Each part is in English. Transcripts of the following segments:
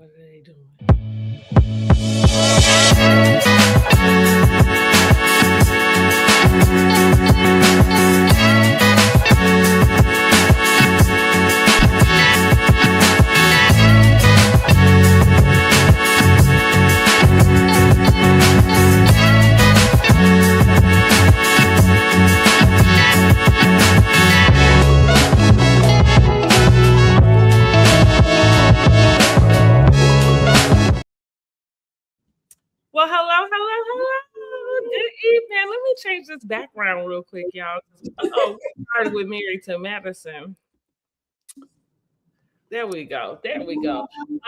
What are they doing? Well, hello. Good evening. Let me change this background real quick, y'all. Oh, we started with Mary to Madison. There we go.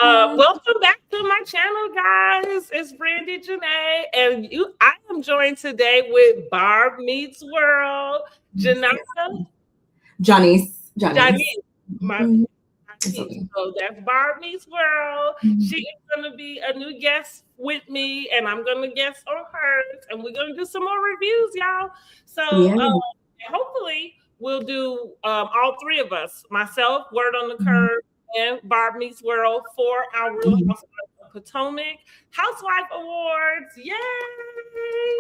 Welcome back to my channel, guys. It's Brandy Janae, and I am joined today with Barb Meets World, Janessa. Johnny's. So that's Barb Meets World. She is going to be a new guest with me, and I'm going to guest on hers, and we're going to do some more reviews, y'all. So hopefully we'll do all three of us, myself, Word on the Curve, and Barb Meets World for our Real Housewives of Potomac Housewife Awards. Yay!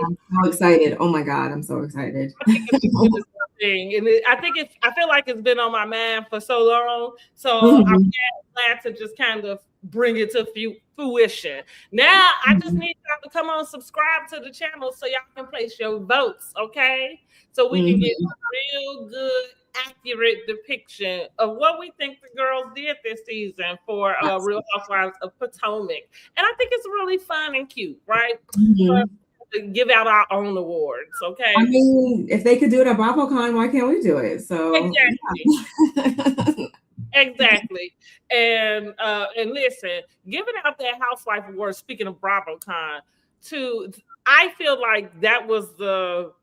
I'm so excited. Oh my God, I'm so excited. I think it's the cutest thing. And I feel like it's been on my mind for so long. So I'm glad to just kind of bring it to fruition. Now I just need y'all to come on, subscribe to the channel so y'all can place your votes, okay? So we can get a real good, accurate depiction of what we think the girls did this season for Real Housewives of Potomac. And I think it's really fun and cute, right? To give out our own awards, okay? I mean, if they could do it at BravoCon, why can't we do it? So exactly. And listen, giving out that Housewife Award, speaking of BravoCon, I feel like that was the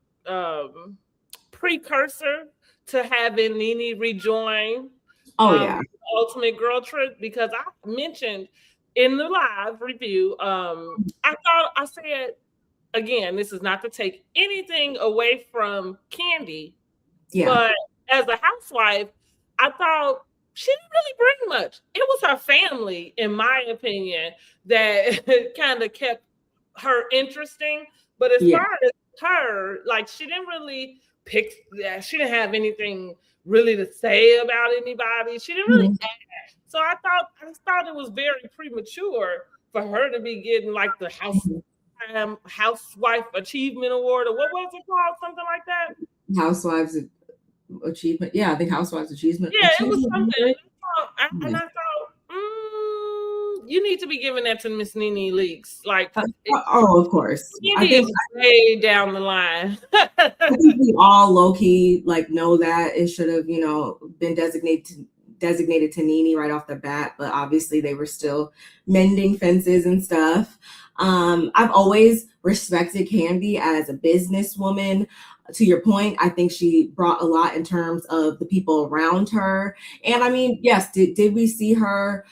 precursor to having Nene rejoin Ultimate Girl Trip, because I mentioned in the live review, I said, again, this is not to take anything away from Kandi, but as a housewife, I thought she didn't really bring much. It was her family, in my opinion, that kind of kept her interesting. But as far as her, like, she didn't really she didn't have anything really to say about anybody. She didn't really act. So I just thought it was very premature for her to be getting like the Housewife Achievement Award, or what was it called? Something like that? Housewives Achievement. Yeah, I think Housewives Achievement. Yeah, it was something. And I thought, you need to be giving that to Miss Nene Leakes. Like, of course. I think way down the line. I think we all low key know that it should have, been designated to Nene right off the bat, but obviously they were still mending fences and stuff. I've always respected Kandi as a businesswoman. To your point, I think she brought a lot in terms of the people around her. And I mean, yes, did we see her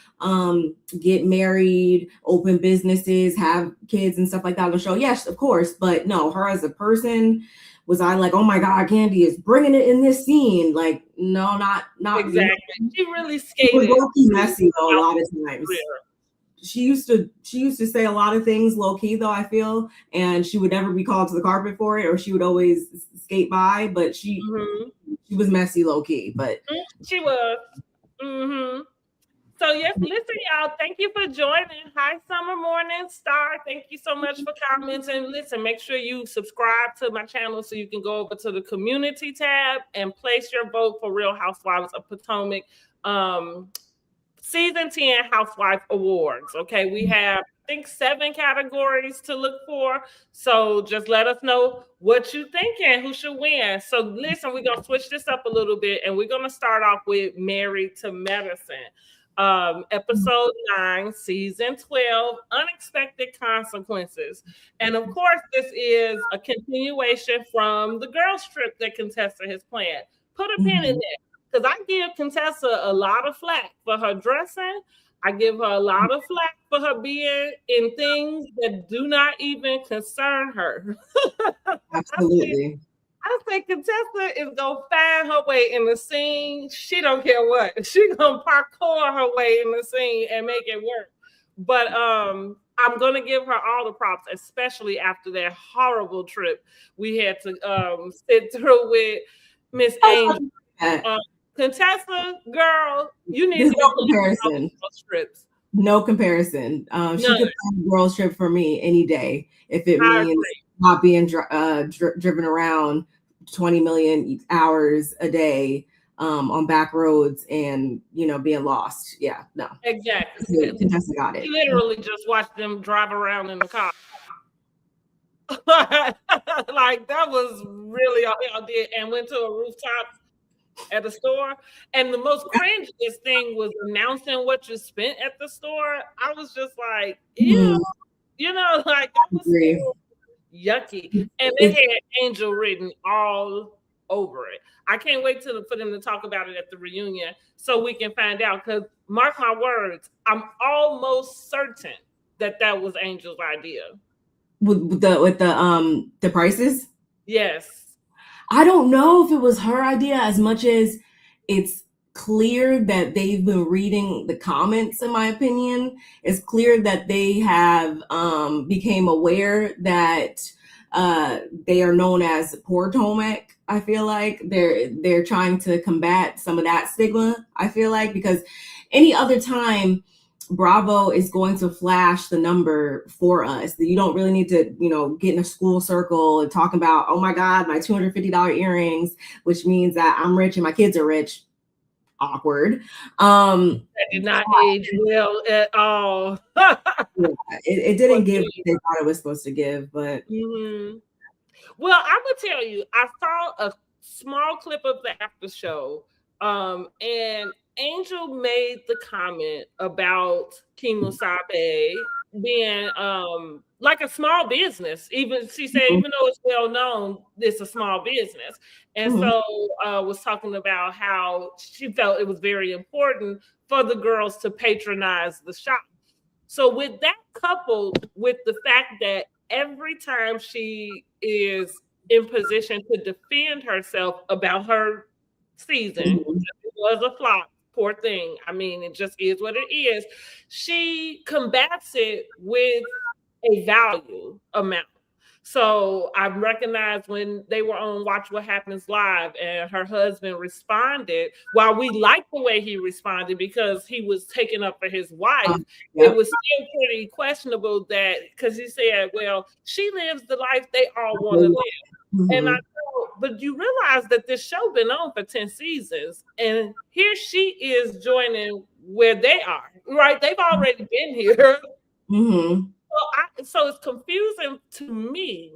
get married, open businesses, have kids and stuff like that on the show? Yes, of course. But no, her as a person, was I like, oh my God, Kandi is bringing it in this scene? Like, no, not exactly. She really skated. She was messy though a lot of times. She used to say a lot of things low key though, I feel, and she would never be called to the carpet for it, or she would always skate by. But she was messy low key. But she was. So yes, listen, y'all. Thank you for joining. Hi, Summer Morning Star. Thank you so much for commenting. Listen, make sure you subscribe to my channel so you can go over to the community tab and place your vote for Real Housewives of Potomac. Season 10 Housewife Awards. Okay, we have, I think, 7 categories to look for. So just let us know what you think and who should win. So listen, we're gonna switch this up a little bit, and we're gonna start off with Married to Medicine. Episode 9, Season 12, Unexpected Consequences. And of course, this is a continuation from the girls' trip that Contessa has planned. Put a pin in there. Because I give Contessa a lot of flack for her dressing. I give her a lot of flack for her being in things that do not even concern her. Absolutely. I say Contessa is going to find her way in the scene. She don't care what. She's going to parkour her way in the scene and make it work. But I'm gonna give her all the props, especially after that horrible trip we had to sit through with Miss Angel. Contessa, girl, you need to no comparison. Those trips. No comparison. She could plan a girls trip for me any day if it means not being driven around 20 million hours a day on back roads and being lost. Yeah, no. Exactly. Contessa got it. Literally just watched them drive around in the car. Like that was really all y'all did, and went to a rooftop at the store. And the most cringiest thing was announcing what you spent at the store. I was just like, ew, like that was so yucky. And they had Angel written all over it. I can't wait for them to talk about it at the reunion so we can find out. Because mark my words, I'm almost certain that was Angel's idea. With the prices? Yes. I don't know if it was her idea as much as it's clear that they've been reading the comments, in my opinion. It's clear that they have became aware that they are known as Potomac. I feel like they're trying to combat some of that stigma, I feel like, because any other time Bravo is going to flash the number for us. You don't really need to, get in a school circle and talk about, oh my God, my $250 earrings, which means that I'm rich and my kids are rich. Awkward. That did not age well at all. It didn't give what they thought it was supposed to give, but. Mm-hmm. Well, I would tell you, I saw a small clip of the after show, and Angel made the comment about Kemosabe being like a small business. Even she said, even though it's well known, it's a small business. And so was talking about how she felt it was very important for the girls to patronize the shop. So with that coupled with the fact that every time she is in position to defend herself about her season, it was a flop. Poor thing. I mean, it just is what it is. She combats it with a value amount. So I recognized when they were on Watch What Happens Live and her husband responded, while we liked the way he responded because he was taking up for his wife, it was still pretty questionable that, because he said, well, she lives the life they all want to live. And I know, but you realize that this show been on for 10 seasons, and here she is joining where they are, right? They've already been here. So it's confusing to me,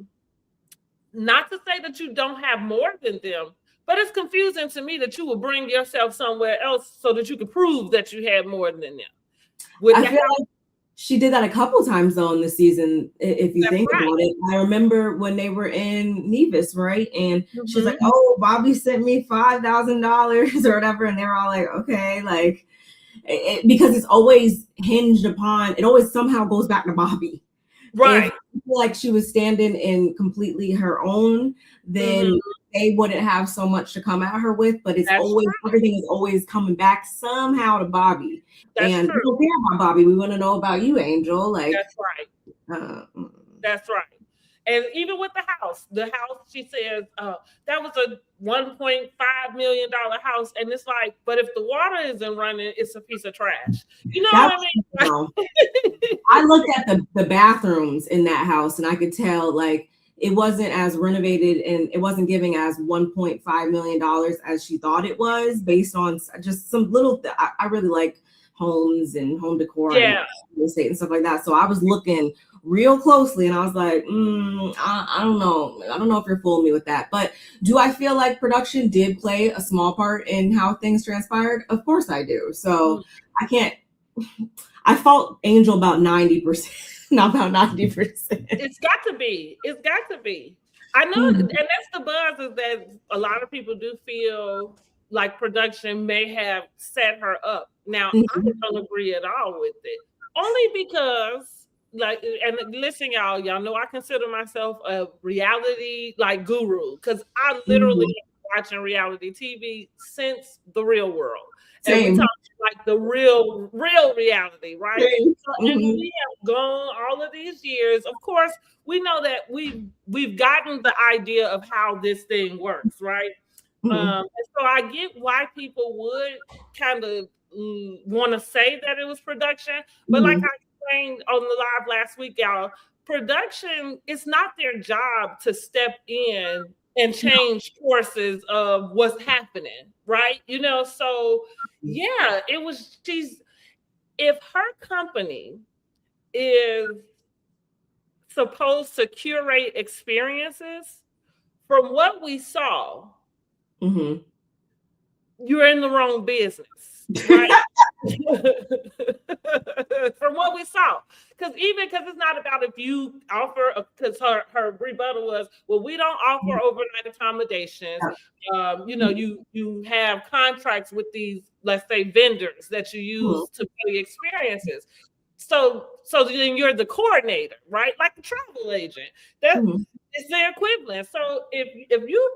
not to say that you don't have more than them, but it's confusing to me that you would bring yourself somewhere else so that you could prove that you had more than them. I feel like she did that a couple times though in the season, if you think about it. I remember when they were in Nevis, right? And she's like, oh, Bobby sent me $5,000 or whatever. And they were all like, okay, like, because it's always hinged upon, it always somehow goes back to Bobby. Right. If I feel like she was standing in completely her own, then they wouldn't have so much to come at her with, but it's everything is always coming back somehow to Bobby. And we don't care about Bobby. We want to know about you, Angel. Like that's right. That's right. And even with the house, she says that was a $1.5 million house. And it's like, but if the water isn't running, it's a piece of trash. You know what I mean? I looked at the bathrooms in that house and I could tell like it wasn't as renovated and it wasn't giving as $1.5 million as she thought it was, based on just some little, I really like homes and home decor and real estate and stuff like that. So I was looking real closely and I was like, I don't know. I don't know if you're fooling me with that. But do I feel like production did play a small part in how things transpired? Of course I do. So I fault Angel about 90%, not about 90%. It's got to be. I know, and that's the buzz, is that a lot of people do feel like production may have set her up. Now, I don't agree at all with it. Only because, like, and listen, y'all know I consider myself a reality guru, because I literally been watching reality TV since The Real World. Same. And we talked like the real reality, right? So, and we have gone all of these years. Of course, we know that we've gotten the idea of how this thing works, right? And so I get why people would kind of want to say that it was production, but like I explained on the live last week, y'all, production, it's not their job to step in and change courses of what's happening, right? So yeah, if her company is supposed to curate experiences, from what we saw, you're in the wrong business, right? From what we saw, because it's not about if you offer, because her rebuttal was, well, we don't offer overnight accommodations. You have contracts with these, let's say, vendors that you use to pay the experiences. So then you're the coordinator, right? Like a travel agent. That is their equivalent. So if you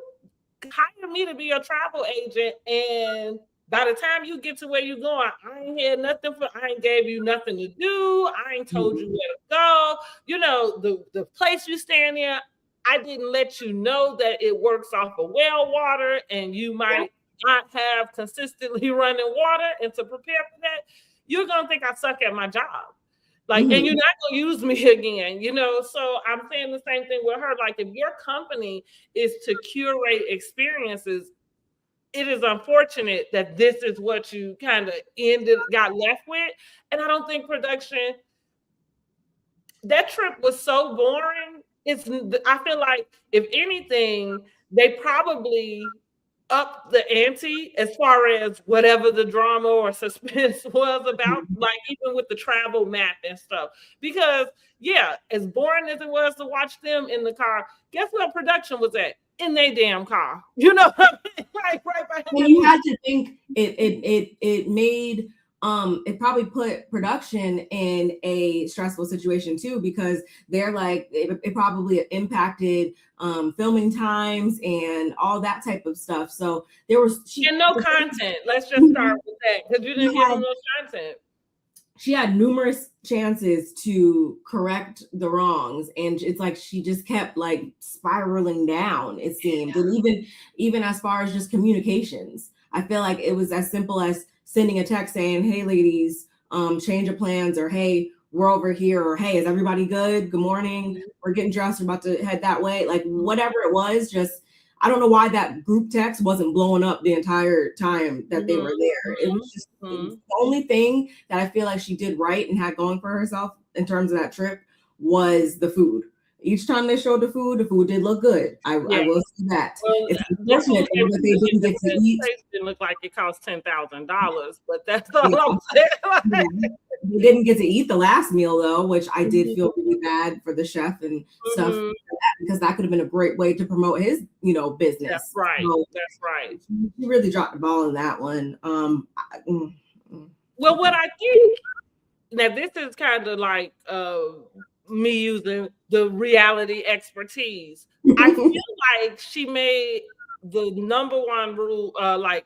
hire me to be your travel agent, and by the time you get to where you're going, I ain't gave you nothing to do. I ain't told you where to go. The place you stand in, I didn't let you know that it works off of well water, and you might not have consistently running water. And to prepare for that, you're gonna think I suck at my job. And you're not going to use me again, So I'm saying the same thing with her. Like, if your company is to curate experiences, it is unfortunate that this is what you kind of got left with. And I don't think production, that trip was so boring. I feel like, if anything, they probably up the ante as far as whatever the drama or suspense was about, like even with the travel map and stuff. Because yeah, as boring as it was to watch them in the car, guess what production was at? In their damn car. Like right behind. Well, you had to think it made it probably put production in a stressful situation too, because they're like, it probably impacted filming times and all that type of stuff. So there was no content. Let's just start with that, because you didn't give them no content. She had numerous chances to correct the wrongs, and it's like she just kept like spiraling down, it seemed. And even as far as just communications, I feel like it was as simple as sending a text saying, hey ladies, change of plans, or hey, we're over here, or hey, is everybody good? Good morning, we're getting dressed, we're about to head that way. Like whatever it was, just I don't know why that group text wasn't blowing up the entire time that they were there. It was just it was the only thing that I feel like she did right and had going for herself in terms of that trip was the food. Each time they showed the food did look good. I will say that. Well, it's unfortunate that they didn't get to eat. It didn't look like it cost $10,000, but that's all I'm saying. They didn't get to eat the last meal though, which I did feel really bad for the chef and stuff, because that could have been a great way to promote his, business. That's right. So, that's right. He really dropped the ball in that one. Well, what I think, now this is kind of like me using the reality expertise. I feel like she made the number one rule, like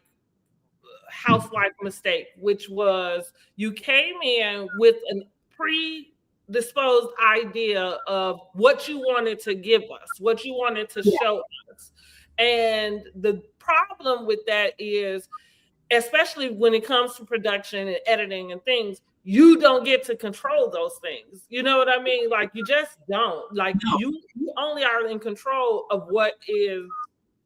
housewife mistake, which was you came in with a predisposed idea of what you wanted to give us, what you wanted to show us. And the problem with that is, especially when it comes to production and editing and things, you don't get to control those things. You know what I mean? Like, you just don't. Like, you only are in control of what is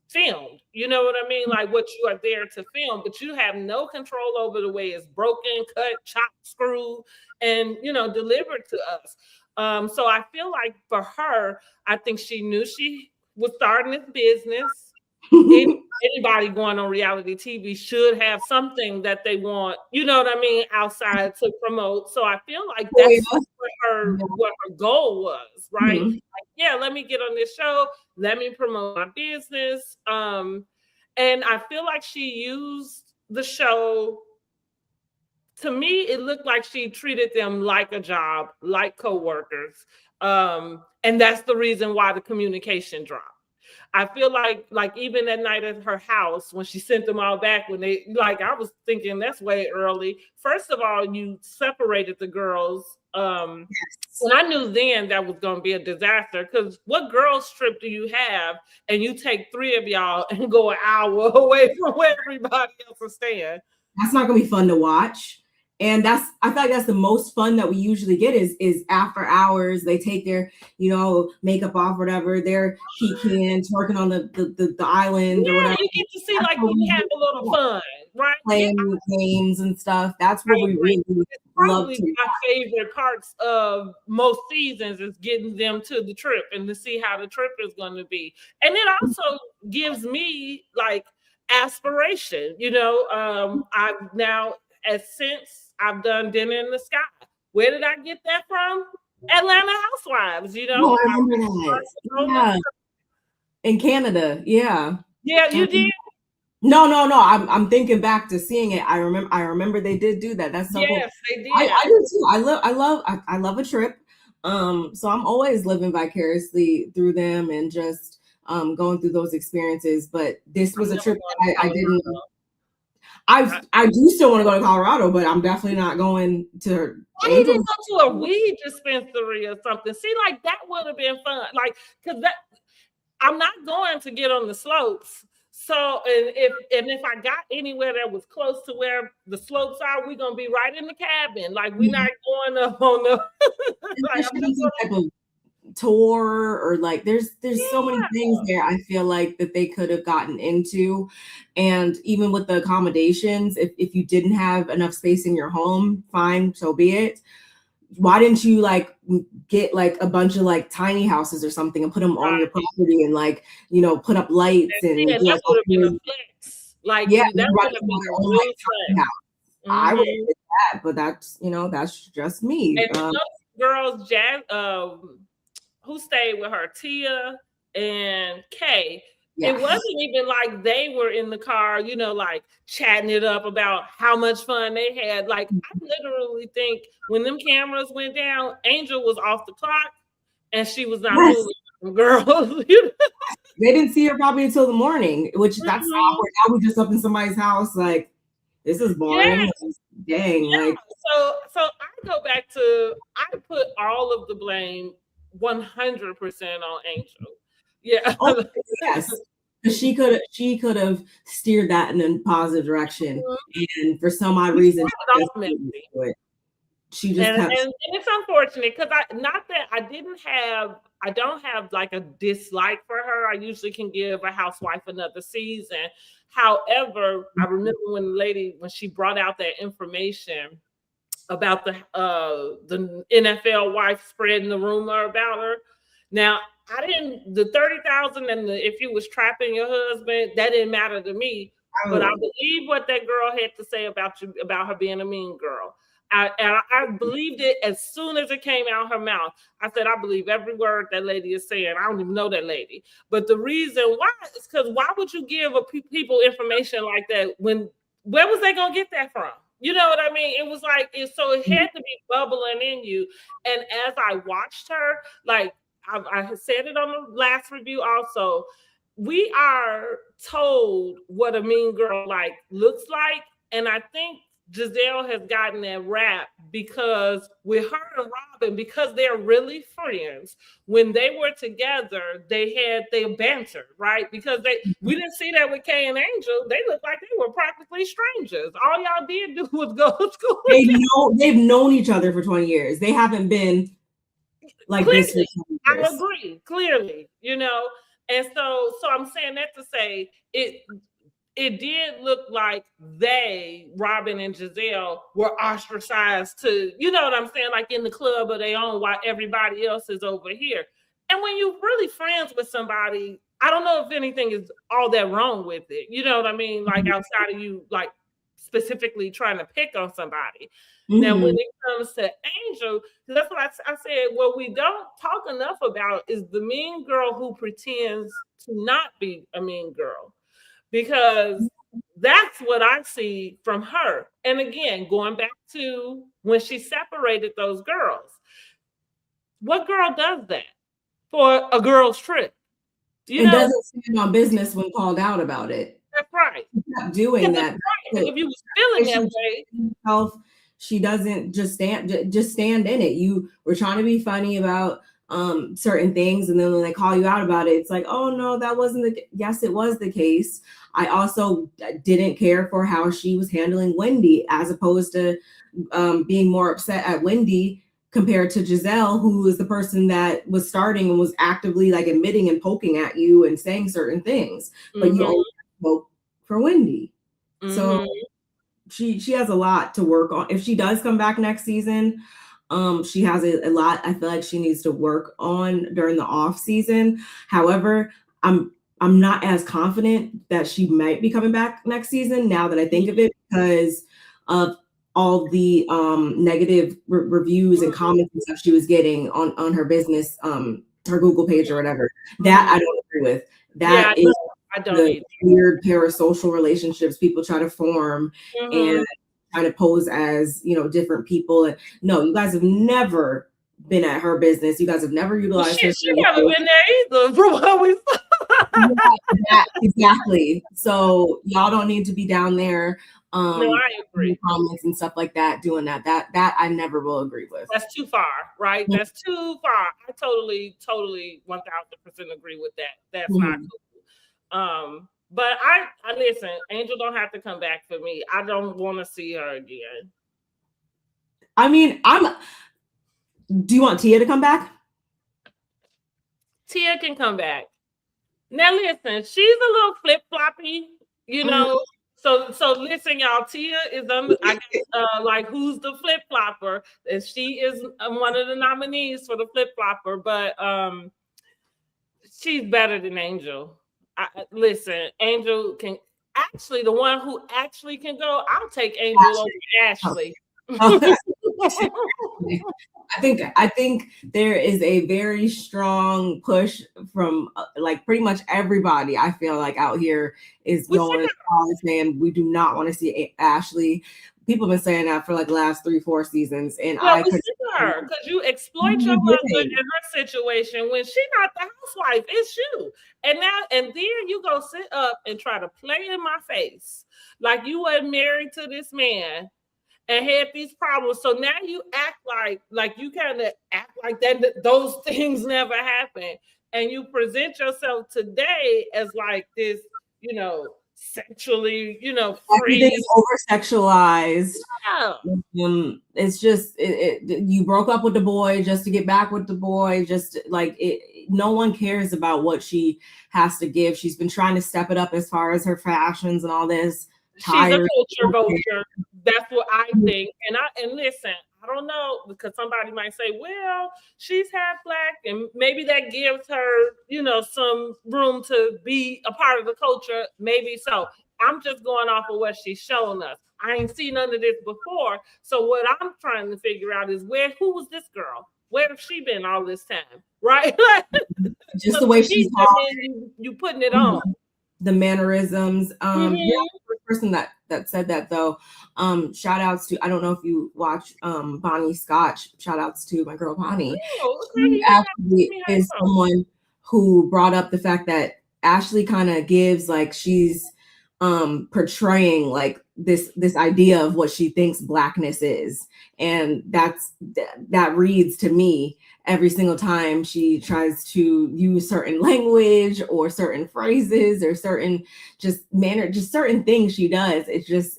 filmed. You know what I mean? Like, what you are there to film, but you have no control over the way it's broken, cut, chopped, screwed, and, delivered to us. So I feel like for her, I think she knew she was starting this business. Anybody going on reality TV should have something that they want, outside to promote. So I feel like that's what her goal was, right? Like, let me get on this show, let me promote my business. And I feel like she used the show. To me, it looked like she treated them like a job, like coworkers. And that's the reason why the communication dropped. I feel like even that night at her house when she sent them all back, when they like, I was thinking that's way early. First of all, you separated the girls. And I knew then that was going to be a disaster, because what girls trip do you have and you take 3 of y'all and go an hour away from where everybody else is staying? That's not going to be fun to watch. And I feel like that's the most fun that we usually get is after hours. They take their, makeup off, whatever. They're peeking, twerking on the island or whatever. You get to see, like, you have a little fun, right? Playing games and stuff. That's what we really love to. My favorite parts of most seasons is getting them to the trip and to see how the trip is going to be. And it also gives me like aspiration. I've now, since I've done Dinner in the Sky. Where did I get that from? Atlanta Housewives, Oh, I remember that. Yeah. In Canada, yeah. Yeah, you did? No. I'm thinking back to seeing it. I remember they did do that. That's so cool. Yes, they did. I do too. I love a trip. So I'm always living vicariously through them and just going through those experiences. But this was a trip I didn't. I do still want to go to Colorado, but I'm definitely not going to. Why you didn't go to a weed dispensary or something? See, like that would have been fun. Like, because I'm not going to get on the slopes. So, and if I got anywhere that was close to where the slopes are, we're gonna be right in the cabin. Like, we're not going up on the like, type of tour, or like there's so many things there I feel like that they could have gotten into. And even with the accommodations, if you didn't have enough space in your home, fine, so be it. Why didn't you like get like a bunch of like tiny houses or something and put them on your property and like put up lights and that would have been a flex. Like, that would have been a real flex. I would have did that, but that's just me. And those girls, who stayed with her, Tia and Kay, it wasn't even like they were in the car, like chatting it up about how much fun they had. Like, I literally think when them cameras went down, Angel was off the clock and she was not moving, girls. They didn't see her probably until the morning, which that's awkward. Now we're just up in somebody's house, like, this is boring. Dang. Like, so I go back to, I put all of the blame 100% on Angel. Yeah. Oh, yes. She could have steered that in a positive direction, and for some odd reason, she just kept. And it's unfortunate because I don't have like a dislike for her. I usually can give a housewife another season. However, I remember when she brought out that information about the NFL wife spreading the rumor about her. Now, the 30,000 and if you was trapping your husband, that didn't matter to me. But I believe what that girl had to say about her being a mean girl. I believed it as soon as it came out her mouth. I said, I believe every word that lady is saying. I don't even know that lady. But the reason why is because why would you give people information like that where was they going to get that from? You know what I mean? It was like, so it had to be bubbling in you. And as I watched her, like I said it on the last review also, we are told what a mean girl looks like. And I think Giselle has gotten that rap because with her and Robin, because they're really friends, when they were together, they bantered, right? Because we didn't see that with Kay and Angel. They looked like they were practically strangers. All y'all did do was go to school. They've known each other for 20 years. They haven't been like clearly, this. I agree, clearly, And so I'm saying that to say it did look like Robin and Giselle, were ostracized to, you know what I'm saying, like in the club of their own while everybody else is over here. And when you're really friends with somebody, I don't know if anything is all that wrong with it. You know what I mean? Like outside of you, like specifically trying to pick on somebody. Mm-hmm. Now, when it comes to Angel, that's what I said, what we don't talk enough about is the mean girl who pretends to not be a mean girl. Because that's what I see from her. And again, going back to when she separated those girls, what girl does that for a girl's trip? And doesn't stand on business when called out about it. That's right. She's not doing that. Right. If you was feeling that way, she doesn't just stand in it. You were trying to be funny about certain things, and then when they call you out about it, it's like, oh no, that wasn't yes, it was the case. I also didn't care for how she was handling Wendy, as opposed to being more upset at Wendy compared to Giselle, who is the person that was starting and was actively like admitting and poking at you and saying certain things, but you always spoke for Wendy. So she has a lot to work on. If she does come back next season, she has a lot I feel like she needs to work on during the off season. However, I'm not as confident that she might be coming back next season now that I think of it, because of all the negative reviews and comments and stuff she was getting on her business, her Google page or whatever. That I don't agree with. That is I don't the weird parasocial relationships people try to form and try to pose as, different people. And no, you guys have never been at her business. You guys have never utilized her. She never been there either, from what we saw. Yeah, exactly. So y'all don't need to be down there. No, I agree. Comments and stuff like that, doing that I never will agree with. That's too far, right? That's too far. I totally 1000% agree with that. That's not cool. But I listen, Angel don't have to come back for me. I don't want to see her again. I mean, do you want Tia to come back? Tia can come back. Now listen, she's a little flip-floppy, So listen, y'all. Tia is like, who's the flip flopper? And she is one of the nominees for the flip flopper, but she's better than Angel. Listen, Angel can actually, the one who actually can go. I'll take Angel over Ashley. I think there is a very strong push from like pretty much everybody. I feel like out here is going saying we do not want to see Ashley. People have been saying that for like the last 3-4 seasons, and because you exploit your husband in her situation when she's not the housewife, it's you. And then you go sit up and try to play in my face like you weren't married to this man and had these problems. So now you act like you kind of act like that those things never happened. And you present yourself today as like this, sexually, free. Everything's over-sexualized. Yeah. It's just, you broke up with the boy just to get back with the boy. Just like no one cares about what she has to give. She's been trying to step it up as far as her fashions and all this. She's a culture vulture. That's what I think. And listen, I don't know, because somebody might say, well, she's half Black and maybe that gives her, some room to be a part of the culture. Maybe so. I'm just going off of what she's shown us. I ain't seen none of this before. So what I'm trying to figure out is who was this girl? Where has she been all this time? Right? Just the way she's talking. You putting it on. The mannerisms. The person that said that though, shout outs to, I don't know if you watch Bonnie Scotch, shout outs to my girl Bonnie. She actually is someone who brought up the fact that Ashley kind of gives like she's portraying like this idea of what she thinks Blackness is, and that reads to me every single time she tries to use certain language or certain phrases or certain certain things she does. It just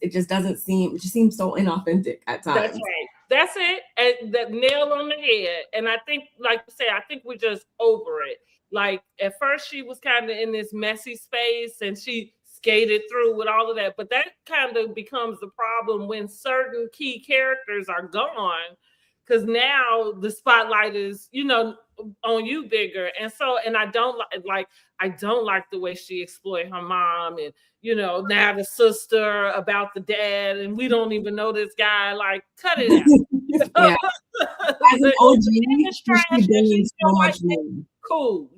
seems so inauthentic at times. That's right. That's it. And the nail on the head. And I think, like you say, I think we're just over it. Like at first she was kind of in this messy space and she skated through with all of that. But that kind of becomes the problem when certain key characters are gone. Because now the spotlight is, on you bigger. And I don't like the way she exploited her mom and, now the sister about the dad and we don't even know this guy. Like, cut it out. Yeah. As an OG, she's doing so much more. Cool,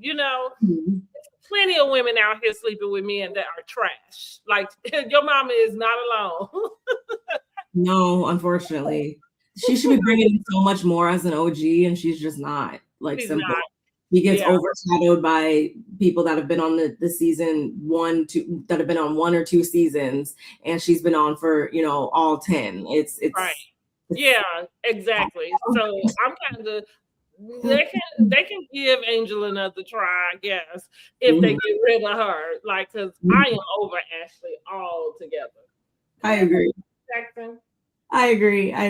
Plenty of women out here sleeping with men that are trash. Like, your mama is not alone. No, unfortunately. She should be bringing in so much more as an OG, and she's just not. Like, she's simple. Not. He gets overshadowed by people that have been on the season 1, 2, that have been on 1 or 2 seasons, and she's been on for, you know, all 10. It's right. Yeah, exactly. So I'm kind of, they can give Angel another try, I guess, if they get rid of her. Like, because I am over Ashley altogether. I agree. Jackson. I agree. I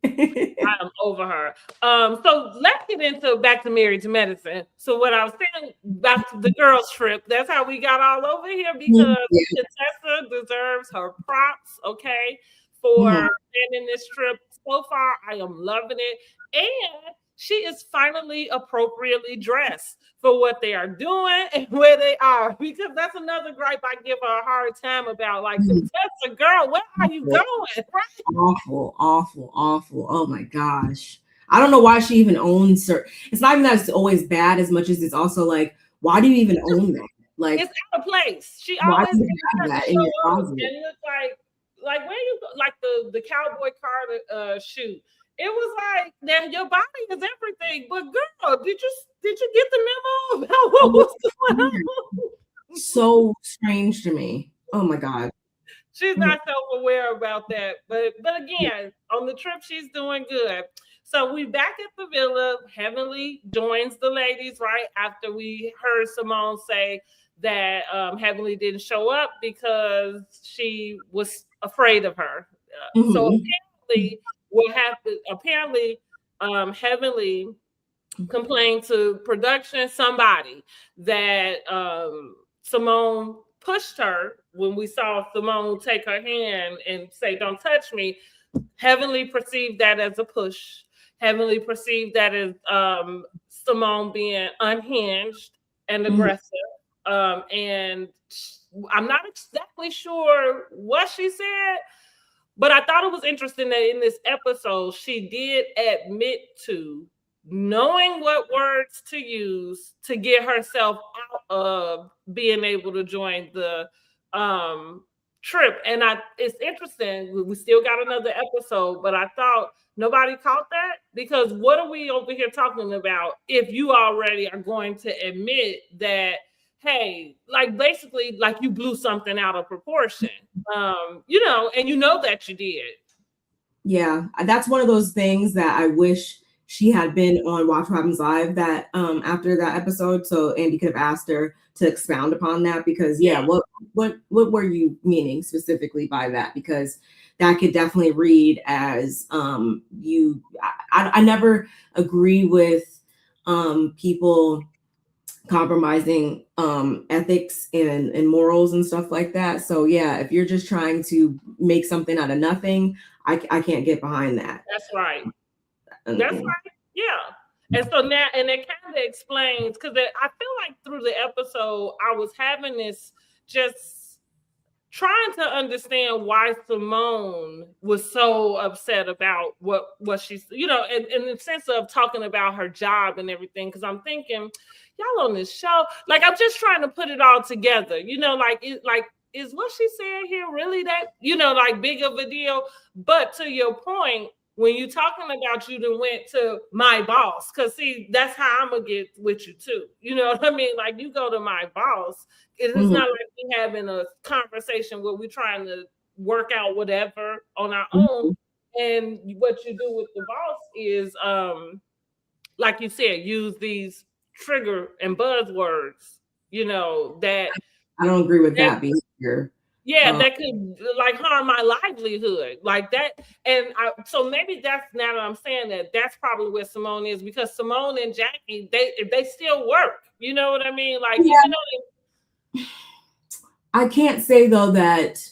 am over her. So let's get into back to Married to Medicine. So what I was saying about the girls trip, that's how we got all over here, because Contessa deserves her props, okay, for planning this trip. So far, I am loving it. And she is finally appropriately dressed for what they are doing and where they are, because that's another gripe I give her a hard time about. Like, Contessa, girl, where are you going? Right? Awful. Oh my gosh. I don't know why she even owns her. It's not even that it's always bad as much as it's also like, why do you even own that? Like, it's out of place. She always have that in your closet. And it's like where you like the cowboy car shoot. It was like, now your body is everything, but girl, did you get the memo about what was going on? So strange to me. Oh my God. She's not self-aware about that. But again, on the trip, she's doing good. So we back at the villa. Heavenly joins the ladies right after we heard Simone say that Heavenly didn't show up because she was afraid of her. So apparently, what happened? Apparently, Heavenly complained to production, somebody, that Simone pushed her. When we saw Simone take her hand and say, "Don't touch me," Heavenly perceived that as a push. Heavenly perceived that as Simone being unhinged and aggressive. And I'm not exactly sure what she said, but I thought it was interesting that in this episode, she did admit to knowing what words to use to get herself out of being able to join the trip. And it's interesting. We still got another episode, but I thought nobody caught that, because what are we over here talking about if you already are going to admit that, hey, like basically like you blew something out of proportion, you know, and you know that you did. Yeah, that's one of those things that I wish she had been on Watch What Happens Live that after that episode, so Andy could have asked her to expound upon that, because what were you meaning specifically by that? Because that could definitely read as I never agree with people compromising ethics and morals and stuff like that. So yeah, if you're just trying to make something out of nothing, I can't get behind that. That's right. That's right. Yeah. And so now, and it kind of explains, because I feel like through the episode, I was having this just trying to understand why Simone was so upset about what she's, you know, in the sense of talking about her job and everything. Because I'm thinking, y'all on this show, like, I'm just trying to put it all together, you know, is what she said here really that, you know, like big of a deal? But to your point, when you're talking about you done went to my boss, because see, that's how I'm gonna get with you too. You know what I mean? Like, you go to my boss. It's not like we having a conversation where we're trying to work out whatever on our own. And what you do with the boss is, like you said, use these trigger and buzzwords, you know, that I don't agree with that behavior. Yeah, that could like harm my livelihood, like that. And so maybe that's, now that I'm saying that, that's probably where Simone is, because Simone and Jackie, they still work. You know what I mean? Like, even though I can't say though that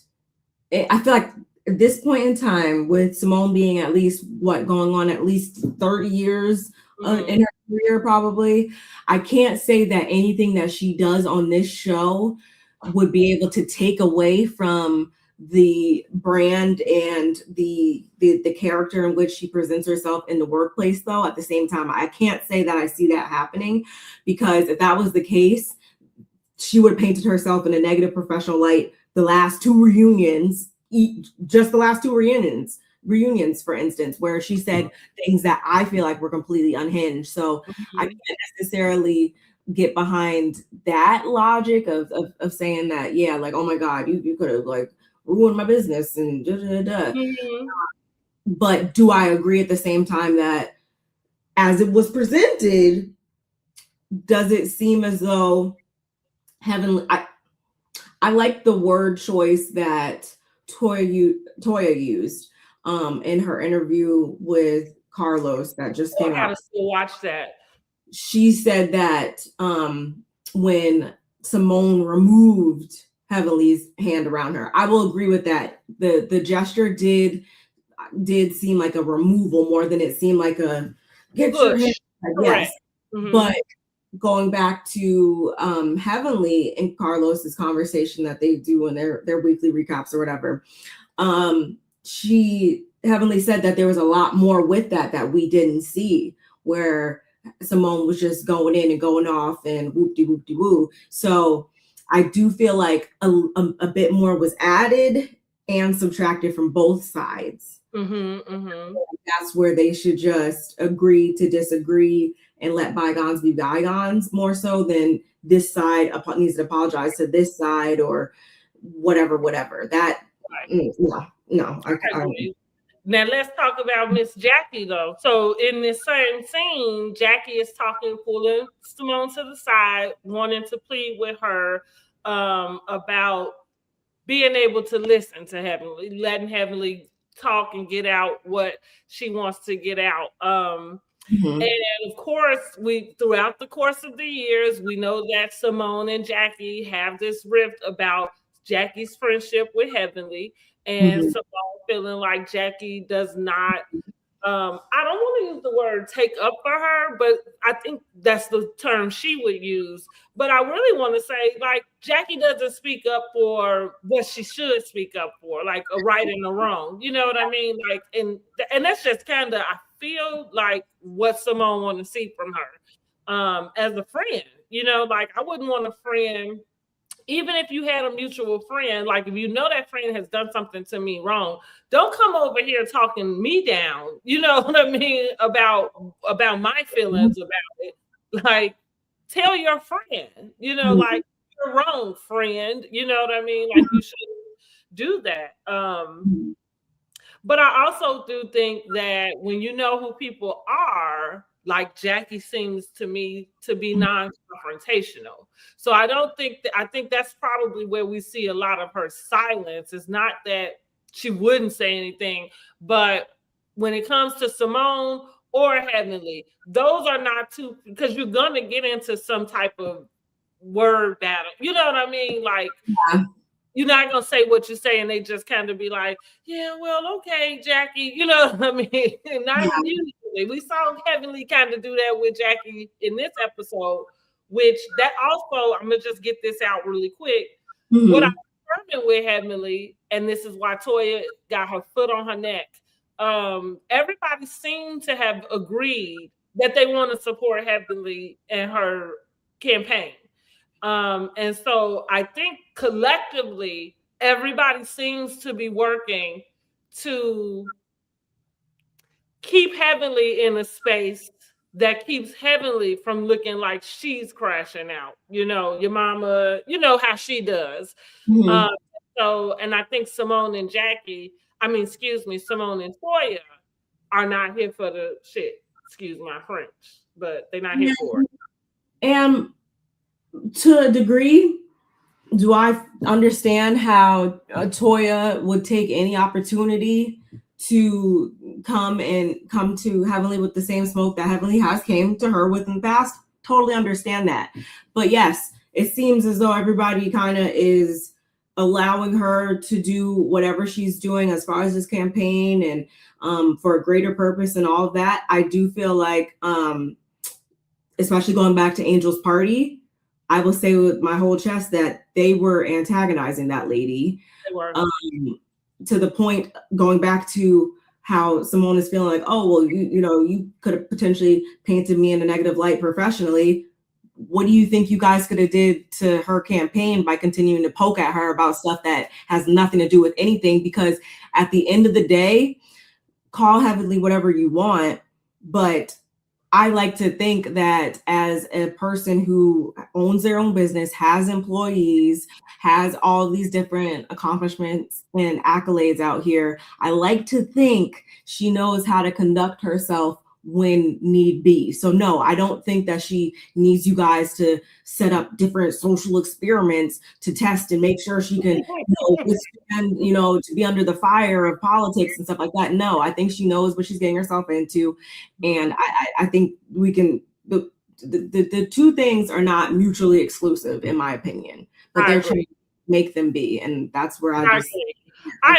I feel like at this point in time, with Simone being at least going on at least 30 years in her career, probably, I can't say that anything that she does on this show would be able to take away from the brand and the character in which she presents herself in the workplace. Though at the same time, I can't say that I see that happening, because if that was the case, she would have painted herself in a negative professional light the last 2 reunions, just the last 2 reunions. reunions, for instance, where she said things that I feel like were completely unhinged. So I can't necessarily get behind that logic of saying that, yeah, like, oh my God, you could have like ruined my business and da da da. But do I agree at the same time that as it was presented, does it seem as though Heavenly, I like the word choice that Toya used in her interview with Carlos that just came out. I gotta still watch that. She said that when Simone removed Heavenly's hand around her, I will agree with that. The gesture did seem like a removal more than it seemed like a get your hand. Yes, but going back to Heavenly and Carlos's conversation that they do in their weekly recaps or whatever, Heavenly said that there was a lot more with that we didn't see, where Simone was just going in and going off and whoop-de-whoop-de-woo. So I do feel like a bit more was added and subtracted from both sides. That's where they should just agree to disagree and let bygones be bygones, more so than this side needs to apologize to this side or whatever. That no. Now let's talk about Miss Jackie though. So in this same scene, Jackie is pulling Simone to the side, wanting to plead with her about being able to listen to Heavenly, letting Heavenly talk and get out what she wants to get out. And of course, throughout the course of the years, we know that Simone and Jackie have this rift about Jackie's friendship with Heavenly, and Simone feeling like Jackie does not, I don't want to use the word take up for her, but I think that's the term she would use. But I really want to say, like, Jackie doesn't speak up for what she should speak up for, like a right and a wrong. You know what I mean? Like, and that's just kind of, I feel like what Simone want to see from her as a friend. You know, like, I wouldn't want a friend, even if you had a mutual friend, like if you know that friend has done something to me wrong, don't come over here talking me down, you know what I mean, about my feelings about it. Like, tell your friend, you know, like, you're wrong, friend, you know what I mean? Like, you shouldn't do that. But I also do think that when you know who people are, like Jackie seems to me to be non-confrontational. So I think that's probably where we see a lot of her silence. It's not that she wouldn't say anything, but when it comes to Simone or Heavenly, those are not two, because you're going to get into some type of word battle. You know what I mean? Like, you're not going to say what you say and they just kind of be like, yeah, well, okay, Jackie, you know what I mean? Not usually. We saw Heavenly kind of do that with Jackie in this episode, which that also, I'm going to just get this out really quick. What I determined with Heavenly, and this is why Toya got her foot on her neck, everybody seemed to have agreed that they want to support Heavenly in her campaign. And so I think collectively, everybody seems to be working to keep Heavenly in a space that keeps Heavenly from looking like she's crashing out. You know, your mama, you know how she does. So, and I think Simone and Simone and Toya are not here for the shit. Excuse my French, but they're not here for it. And to a degree, do I understand how Toya would take any opportunity to come to Heavenly with the same smoke that Heavenly has came to her with in the past? Totally understand that. But yes, it seems as though everybody kind of is allowing her to do whatever she's doing as far as this campaign and for a greater purpose and all of that. I do feel like, especially going back to Angel's party, I will say with my whole chest that they were antagonizing that lady. They were. To the point, going back to how Simone is feeling like, oh, well, you could have potentially painted me in a negative light professionally. What do you think you guys could have did to her campaign by continuing to poke at her about stuff that has nothing to do with anything? Because at the end of the day, call Heavenly whatever you want, but I like to think that as a person who owns their own business, has employees, has all these different accomplishments and accolades out here, I like to think she knows how to conduct herself when need be. So no, I don't think that she needs you guys to set up different social experiments to test and make sure she can, withstand, to be under the fire of politics and stuff like that. No, I think she knows what she's getting herself into. And I think we can, the two things are not mutually exclusive, in my opinion, but they're trying to make them be. And that's where I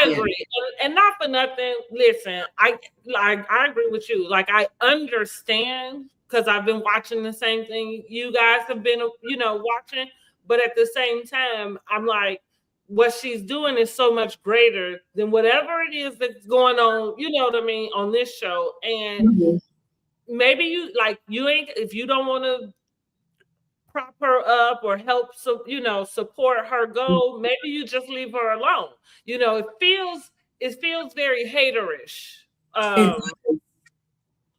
agree. And not for nothing, listen, I agree with you. Like, I understand, because I've been watching the same thing you guys have been, watching. But at the same time, I'm like, what she's doing is so much greater than whatever it is that's going on, you know what I mean, on this show. And maybe you ain't, if you don't want to prop her up or help, support her goal, maybe you just leave her alone. It feels very haterish.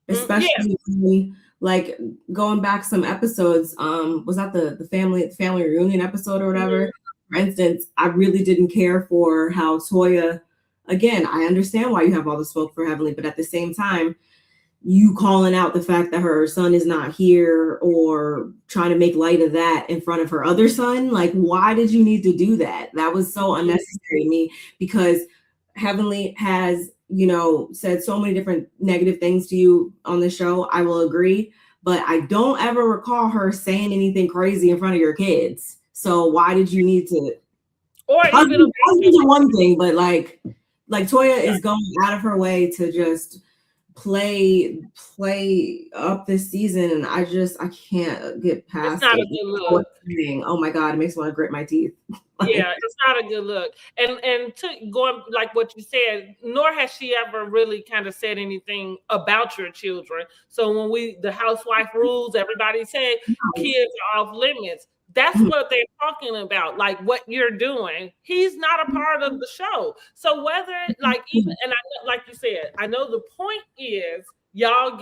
Especially like going back some episodes, was that the family reunion episode or whatever? For instance, I really didn't care for how Toya, again, I understand why you have all the smoke for Heavenly, but at the same time, you calling out the fact that her son is not here or trying to make light of that in front of her other son. Like, why did you need to do that? That was so unnecessary to me, because Heavenly has, said so many different negative things to you on the show. I will agree, but I don't ever recall her saying anything crazy in front of your kids. So why did you need to? Or even one thing, but like Toya is going out of her way to just play up this season, and I can't get past it's not it. A good look. Oh my God, it makes me want to grit my teeth. Yeah, it's not a good look. And to going like what you said, nor has she ever really kind of said anything about your children. So when the housewife rules, everybody said kids are off limits. That's what they're talking about, like what you're doing. He's not a part of the show. So whether even, and like you said, I know the point is y'all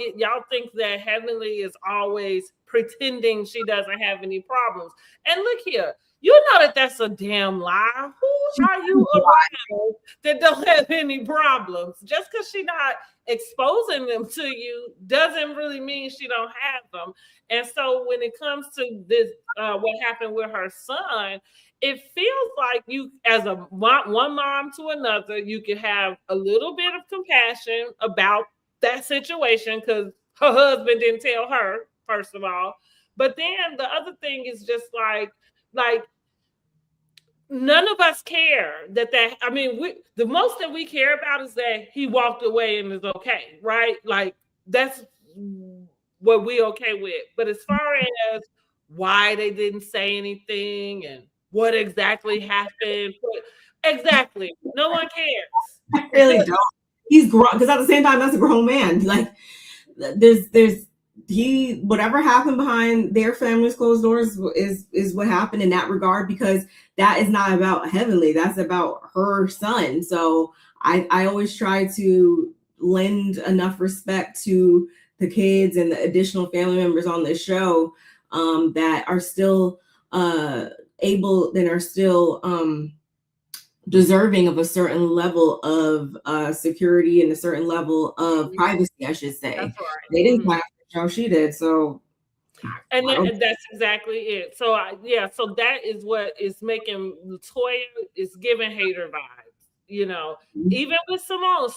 think that Heavenly is always pretending she doesn't have any problems. And look here, you know that's a damn lie. Who are you around that don't have any problems? Just because she's not exposing them to you doesn't really mean she don't have them. And so when it comes to this, what happened with her son, it feels like you, as one mom to another, you can have a little bit of compassion about that situation because her husband didn't tell her, first of all. But then the other thing is just like none of us care I mean, the most that we care about is that he walked away and is okay, right? Like, that's what we okay with. But as far as why they didn't say anything and what exactly happened, exactly, no one cares. I really don't. He's grown, because at the same time, that's a grown man. Like, whatever happened behind their family's closed doors is what happened in that regard, because that is not about Heavenly, that's about her son. So I always try to lend enough respect to the kids and the additional family members on this show that are still able and are still deserving of a certain level of security and a certain level of privacy, I should say. That's right. They didn't have the show, she did. So, and that's exactly it. So so that is what is making Toya is giving hater vibes. Even with Simone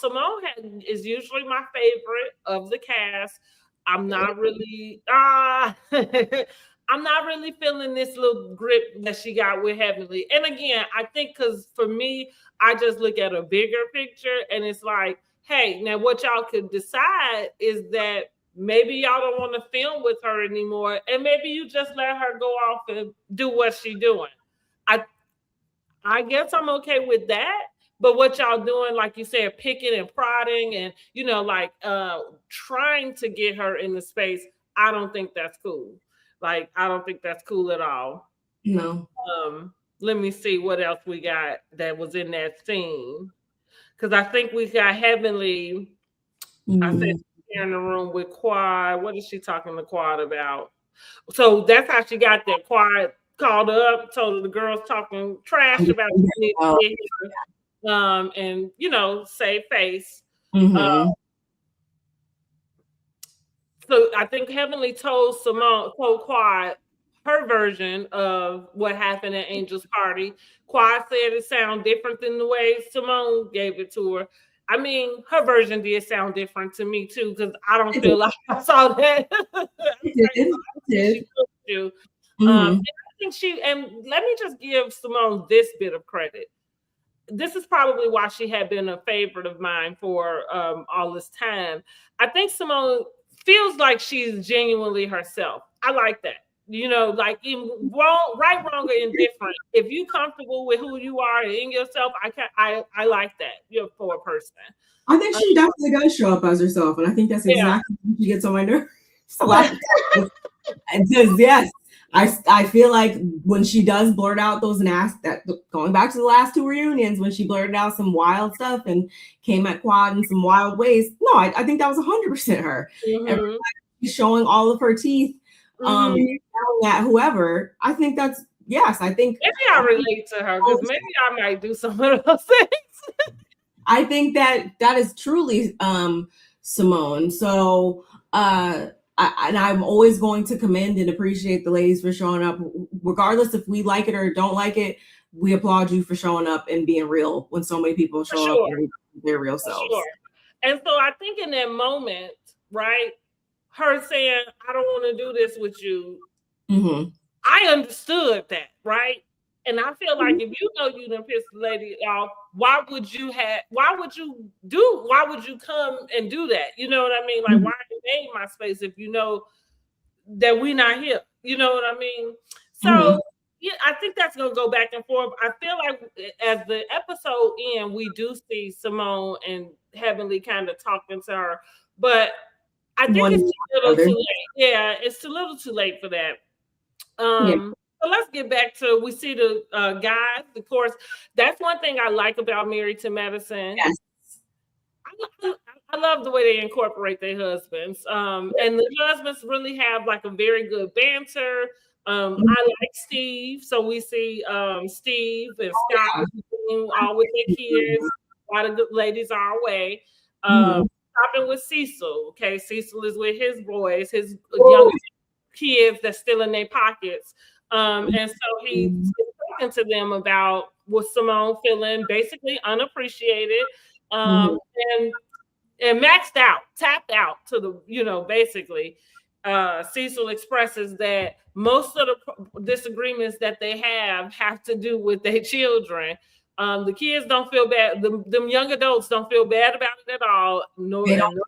is usually my favorite of the cast. I'm not really I'm not really feeling this little grip that she got with Heavenly. And again, I think because for me, I just look at a bigger picture and it's like, hey, now what y'all could decide is that maybe y'all don't want to film with her anymore, and maybe you just let her go off and do what she's doing. I guess I'm okay with that. But what y'all doing, like you said, picking and prodding and, trying to get her in the space, I don't think that's cool. Like, I don't think that's cool at all. No. Let me see what else we got that was in that scene. Because I think we got Heavenly I said she's in the room with Quad. What is she talking to Quad about? So that's how she got there. Quad called her up, told her the girls talking trash about me, and save face. So I think Heavenly told Quad her version of what happened at Angel's party. Quad said it sounded different than the way Simone gave it to her. I mean, her version did sound different to me too, because I don't feel like I saw that. She cooked you. And I think and let me just give Simone this bit of credit. This is probably why she had been a favorite of mine for all this time. I think Simone feels like she's genuinely herself. I like that. Like in right, wrong, or indifferent. If you comfortable with who you are and in yourself, I like that. You're for a person. I think she definitely does show up as herself, and I think that's exactly what she gets on my nerves. Yes, I feel like when she does blurt out those going back to the last two reunions, when she blurted out some wild stuff and came at Quad in some wild ways. No, I think that was 100% her. She's showing all of her teeth, at whoever. I think that's I think maybe I relate to her because maybe I might do some of those things. I think that is truly Simone. So I'm always going to commend and appreciate the ladies for showing up, regardless if we like it or don't like it. We applaud you for showing up and being real when so many people show up and their real selves. Sure. And so I think in that moment, right, her saying, "I don't want to do this with you," I understood that, right? And I feel like if you know you done pissed the lady off, why would you come and do that? You know what I mean? Like, why invade my space if you know that we're not here? You know what I mean? So I think that's gonna go back and forth. I feel like as the episode ends, we do see Simone and Heavenly kind of talking to her, but I think it's a little too late. Yeah, it's a little too late for that. So let's get back to, we see the guys. Of course, that's one thing I like about Married to Medicine. Yes. I love the way they incorporate their husbands. And the husbands really have like a very good banter. I like Steve. So we see Steve and Scott all with their kids. A lot of the ladies are away. Shopping with Cecil. Okay, Cecil is with his boys, his young kids that's still in their pockets. And so he's talking to them about what Simone feeling basically unappreciated and maxed out, tapped out to the, basically. Cecil expresses that most of the disagreements that they have to do with their children. The kids don't feel bad. Them young adults don't feel bad about it at all. No, they don't.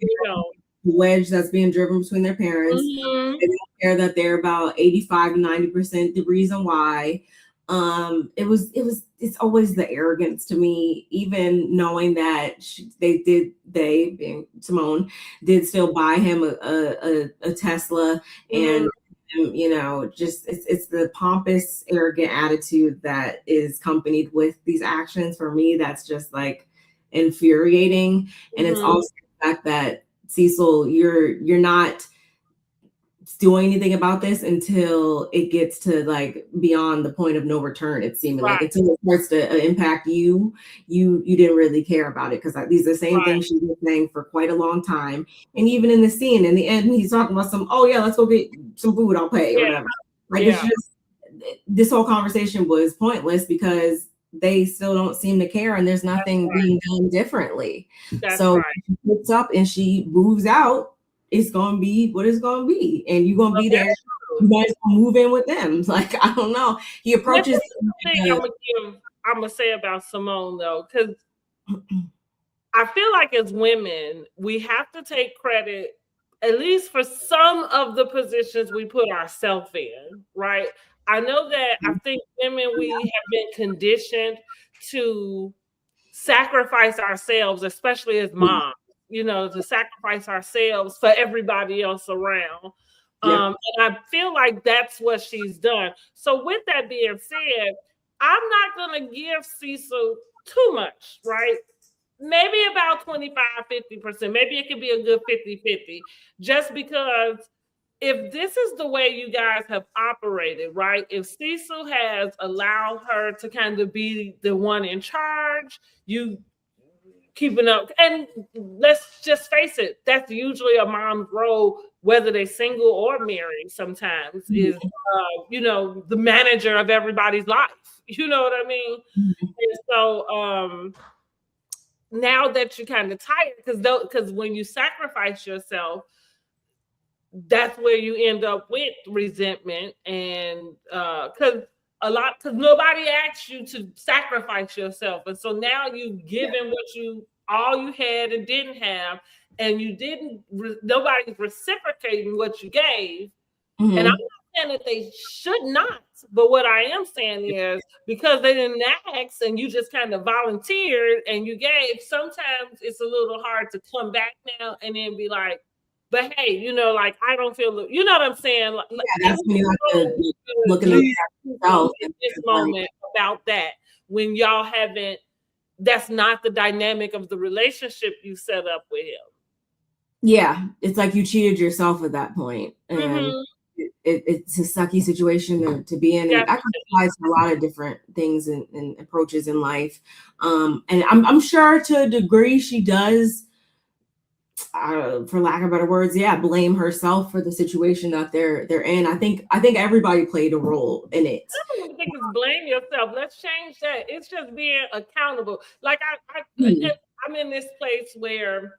Wedge that's being driven between their parents. They don't care that they're about 85 to 90% the reason why. It's always the arrogance to me, even knowing that they being Simone did still buy him a Tesla and just it's the pompous, arrogant attitude that is accompanied with these actions. For me, that's just like infuriating. And it's also the fact that Cecil, you're not doing anything about this until it gets to like beyond the point of no return. It's seeming like until it starts to impact you didn't really care about it, because these are the same things she's been saying for quite a long time. And even in the scene in the end, he's talking about let's go get some food, I'll pay or whatever. It's just, this whole conversation was pointless because they still don't seem to care, and there's nothing being done differently. So she picks up and she moves out. It's gonna be what it's gonna be, and you're gonna be there. You guys move in with them. Like, I don't know. He approaches. I'm gonna say about Simone though, because I feel like as women, we have to take credit at least for some of the positions we put ourselves in, right? I know that I think women, we have been conditioned to sacrifice ourselves, especially as moms, to sacrifice ourselves for everybody else around. And I feel like that's what she's done. So with that being said, I'm not going to give Cecil too much, right? maybe about 25-50%. Maybe it could be a good 50-50, just because if this is the way you guys have operated, right? If Cecil has allowed her to kind of be the one in charge, you keeping up. And let's just face it, that's usually a mom's role, whether they're single or married sometimes, is, the manager of everybody's life. You know what I mean? And so now that you're kind of tired, because when you sacrifice yourself, that's where you end up with resentment, and because nobody asked you to sacrifice yourself, and so now you've given all you had and didn't have, and nobody's reciprocating what you gave. And I'm not saying that they should not, but what I am saying is, because they didn't ask and you just kind of volunteered and you gave, sometimes it's a little hard to come back now and then be like, but hey, like, I don't feel, you know what I'm saying? That's when you have to look in this moment about that, when y'all haven't, that's not the dynamic of the relationship you set up with him. Yeah, it's like you cheated yourself at that point. And it's a sucky situation to be in. And that applies to a lot of different things and approaches in life. And I'm sure to a degree she does, for lack of better words, blame herself for the situation that they're in. I think everybody played a role in it. I don't think it's blame yourself. Let's change that. It's just being accountable. Like I'm in this place where,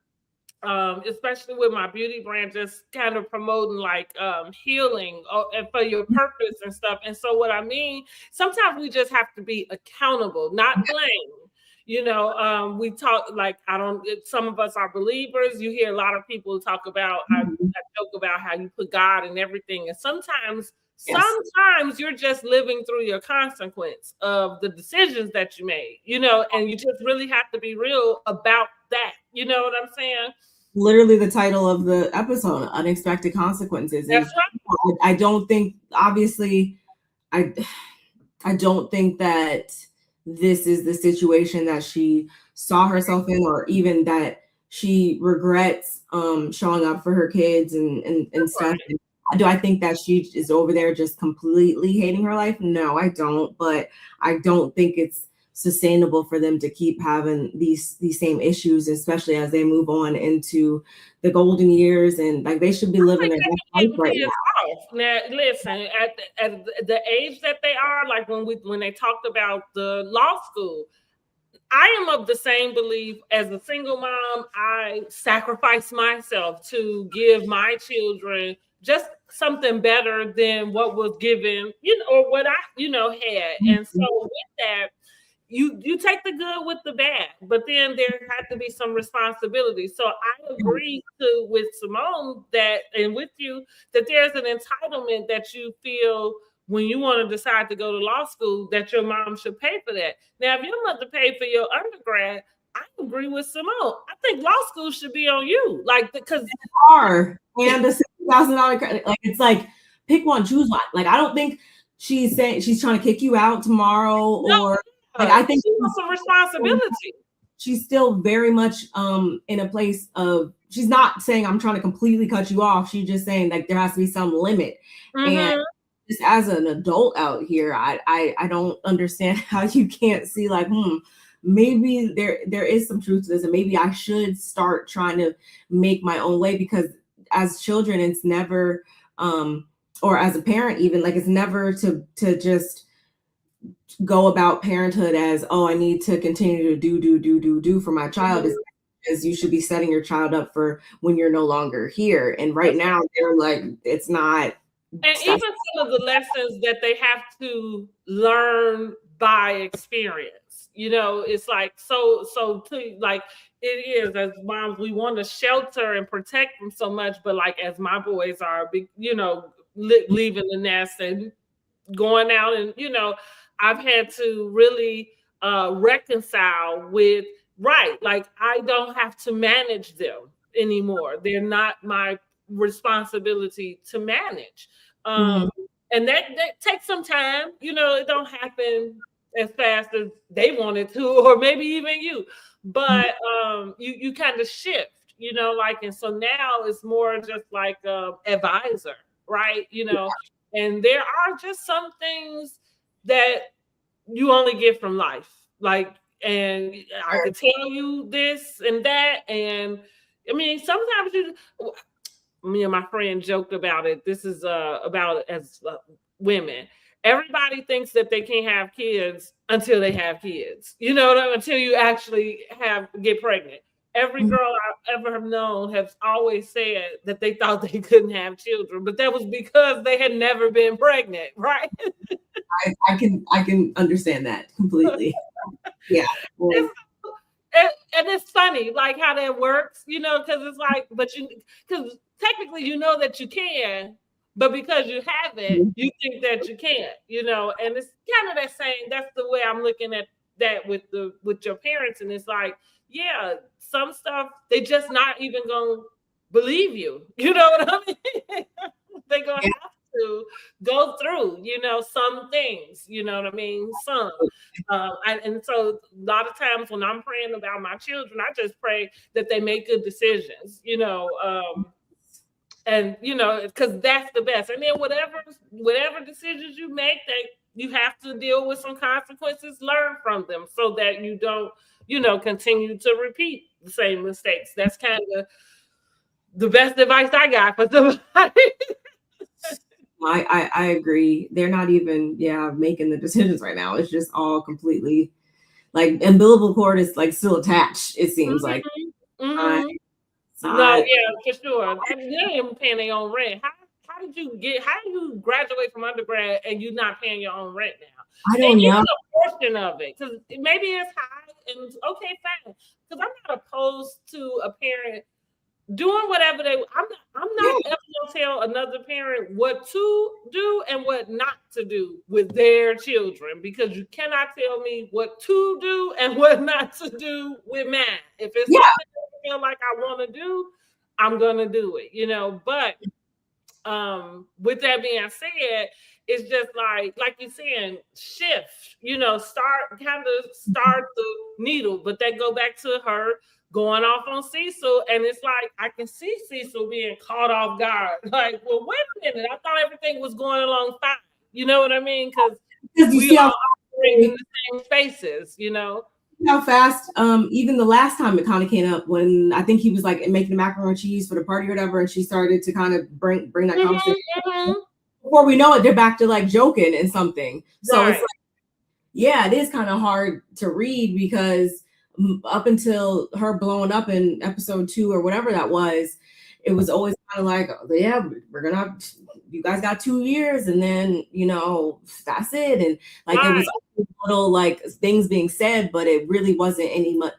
especially with my beauty brand, just kind of promoting like healing and for your purpose and stuff. And so what I mean, sometimes we just have to be accountable, not blame. We talk like, some of us are believers. You hear a lot of people talk about, I joke about how you put God in everything. And sometimes you're just living through your consequence of the decisions that you made, and you just really have to be real about that. You know what I'm saying? Literally the title of the episode, Unexpected Consequences. That's right. I don't think, obviously, I don't think that this is the situation that she saw herself in, or even that she regrets showing up for her kids and stuff. Right. Do I think that she is over there just completely hating her life? No, I don't. But I don't think it's sustainable for them to keep having these same issues, especially as they move on into the golden years, and like they should be living their best life right now. Now, listen, at the age that they are, like when they talked about the law school, I am of the same belief. As a single mom, I sacrifice myself to give my children just something better than what was given, or what I, had. And so with that, you take the good with the bad, but then there had to be some responsibility. So I agree with Simone and with you, that there's an entitlement that you feel when you want to decide to go to law school, that your mom should pay for that. Now, if your mother paid for your undergrad, I agree with Simone. I think law school should be on you, like, because it's hard, and the $60,000 credit, like, it's like pick one, choose one. Like, I don't think she's saying she's trying to kick you out tomorrow, or like, I think she wants some responsibility. She's still very much in a place of, she's not saying I'm trying to completely cut you off. She's just saying like there has to be some limit. And just as an adult out here, I don't understand how you can't see like, maybe there is some truth to this, and maybe I should start trying to make my own way, because as children, it's never, or as a parent even, like, it's never to just go about parenthood as, oh, I need to continue to do for my child, as you should be setting your child up for when you're no longer here. And right now they're like, it's not. And even some of the lessons that they have to learn by experience, it's like, so to, like, it is, as moms, we want to shelter and protect them so much, but like, as my boys are, leaving the nest and going out, and I've had to really reconcile with, like, I don't have to manage them anymore. They're not my responsibility to manage. And that takes some time. It don't happen as fast as they wanted to, or maybe even you. But you kind of shift, like, and so now it's more just like advisor, right? And there are just some things that you only get from life, like, and I could tell you this and that, and I mean, sometimes me and my friend joked about it. This is about as women. Everybody thinks that they can't have kids until they have kids. Until you actually get pregnant. Every girl I ever have known has always said that they thought they couldn't have children, but that was because they had never been pregnant, right? I can understand that completely. Yeah. Well, and it's funny, like how that works, because it's like, because technically that you can, but because you haven't, you think that you can't, and it's kind of that same. That's the way I'm looking at that with your parents, and it's like, yeah, some stuff they just not even gonna believe you. You know what I mean? They're gonna have to go through, some things. You know what I mean? Some. And so a lot of times when I'm praying about my children, I just pray that they make good decisions, and because that's the best. And then whatever decisions you make, that you have to deal with some consequences, learn from them, so that you don't, continue to repeat the same mistakes. That's kind of the best advice I got for somebody. I agree. They're not even making the decisions right now. It's just all completely like umbilical cord is like still attached. It seems like. No, yeah, for sure. They ain't even paying their own rent. How did you graduate from undergrad and you not paying your own rent now? I don't know. A portion of it, because maybe it's high and okay, fine. Because I'm not opposed to a parent doing whatever I'm not ever gonna tell another parent what to do and what not to do with their children, because you cannot tell me what to do and what not to do with mine. If it's something I feel like I want to do, I'm gonna do it, but with that being said, it's just like you're saying, shift, start the needle, but that go back to her going off on Cecil, and it's like I can see Cecil being caught off guard. Like, well, wait a minute, I thought everything was going along fine. You know what I mean? Because we all operate in the same spaces. How fast, even the last time it kind of came up when I think he was like making the macaroni and cheese for the party or whatever, and she started to kind of bring that conversation. Before we know it, they're back to like joking and something. So it's like, it is kind of hard to read, because up until her blowing up in episode 2 or whatever that was, it was always kind of like, you guys got 2 years, and then that's it. And like it was little like things being said, but it really wasn't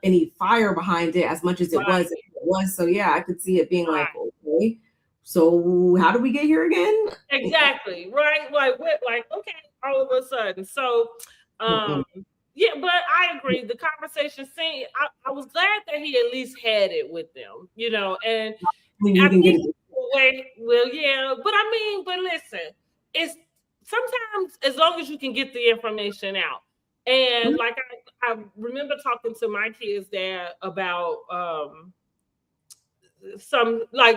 any fire behind it as much as it was. So I could see it being like, okay, so how do we get here again? Exactly, right? Like okay, all of a sudden. So yeah, but I agree. The conversation scene, I was glad that he at least had it with them, and I think, but listen, it's sometimes as long as you can get the information out. And like I remember talking to my kids' dad about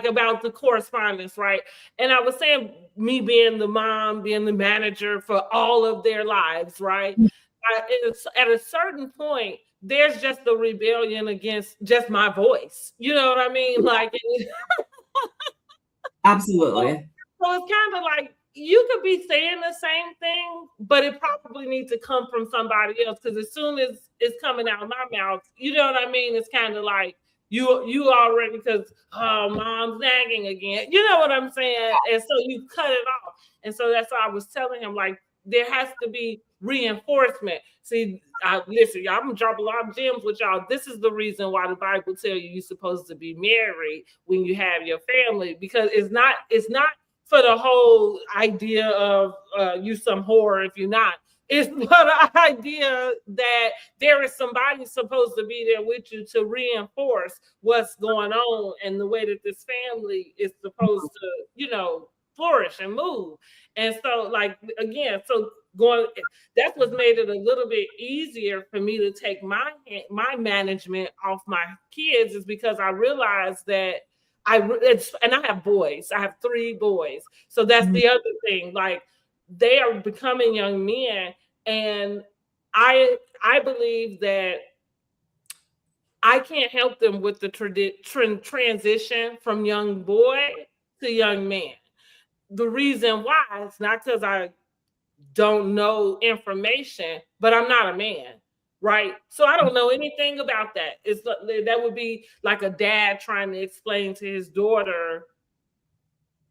about the correspondence, right? And I was saying, me being the mom, being the manager for all of their lives, right? At a certain point, there's just the rebellion against just my voice. You know what I mean? Like, absolutely. So it's kind of like you could be saying the same thing, but it probably needs to come from somebody else, because as soon as it's coming out of my mouth, you know what I mean? It's kind of like you already, because mom's nagging again. You know what I'm saying? And so you cut it off. And so that's why I was telling him, like, there has to be reinforcement. See, listen, y'all, I'm gonna drop a lot of gems with y'all. This is the reason why the Bible tells you you're supposed to be married when you have your family, because it's not for the whole idea of you some whore if you're not. It's for the idea that there is somebody supposed to be there with you to reinforce what's going on and the way that this family is supposed to, flourish and move. And so, like, again, so going. That's what made it a little bit easier for me to take my management off my kids, is because I realized that and I have boys. I have 3 boys, so that's the other thing. Like, they are becoming young men, and I believe that I can't help them with the transition from young boy to young man. The reason why is not because I don't know information, but I'm not a man, right? So I don't know anything about that. That would be like a dad trying to explain to his daughter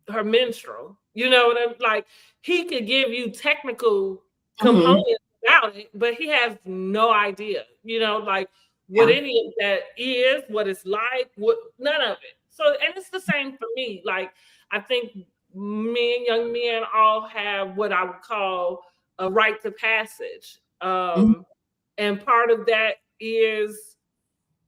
her menstrual. You know what I'm like? He could give you technical components about it, but he has no idea. You know, like what any of that is, what it's like, what none of it. So, and it's the same for me. Like, I think young men all have what I would call a rite to passage. And part of that is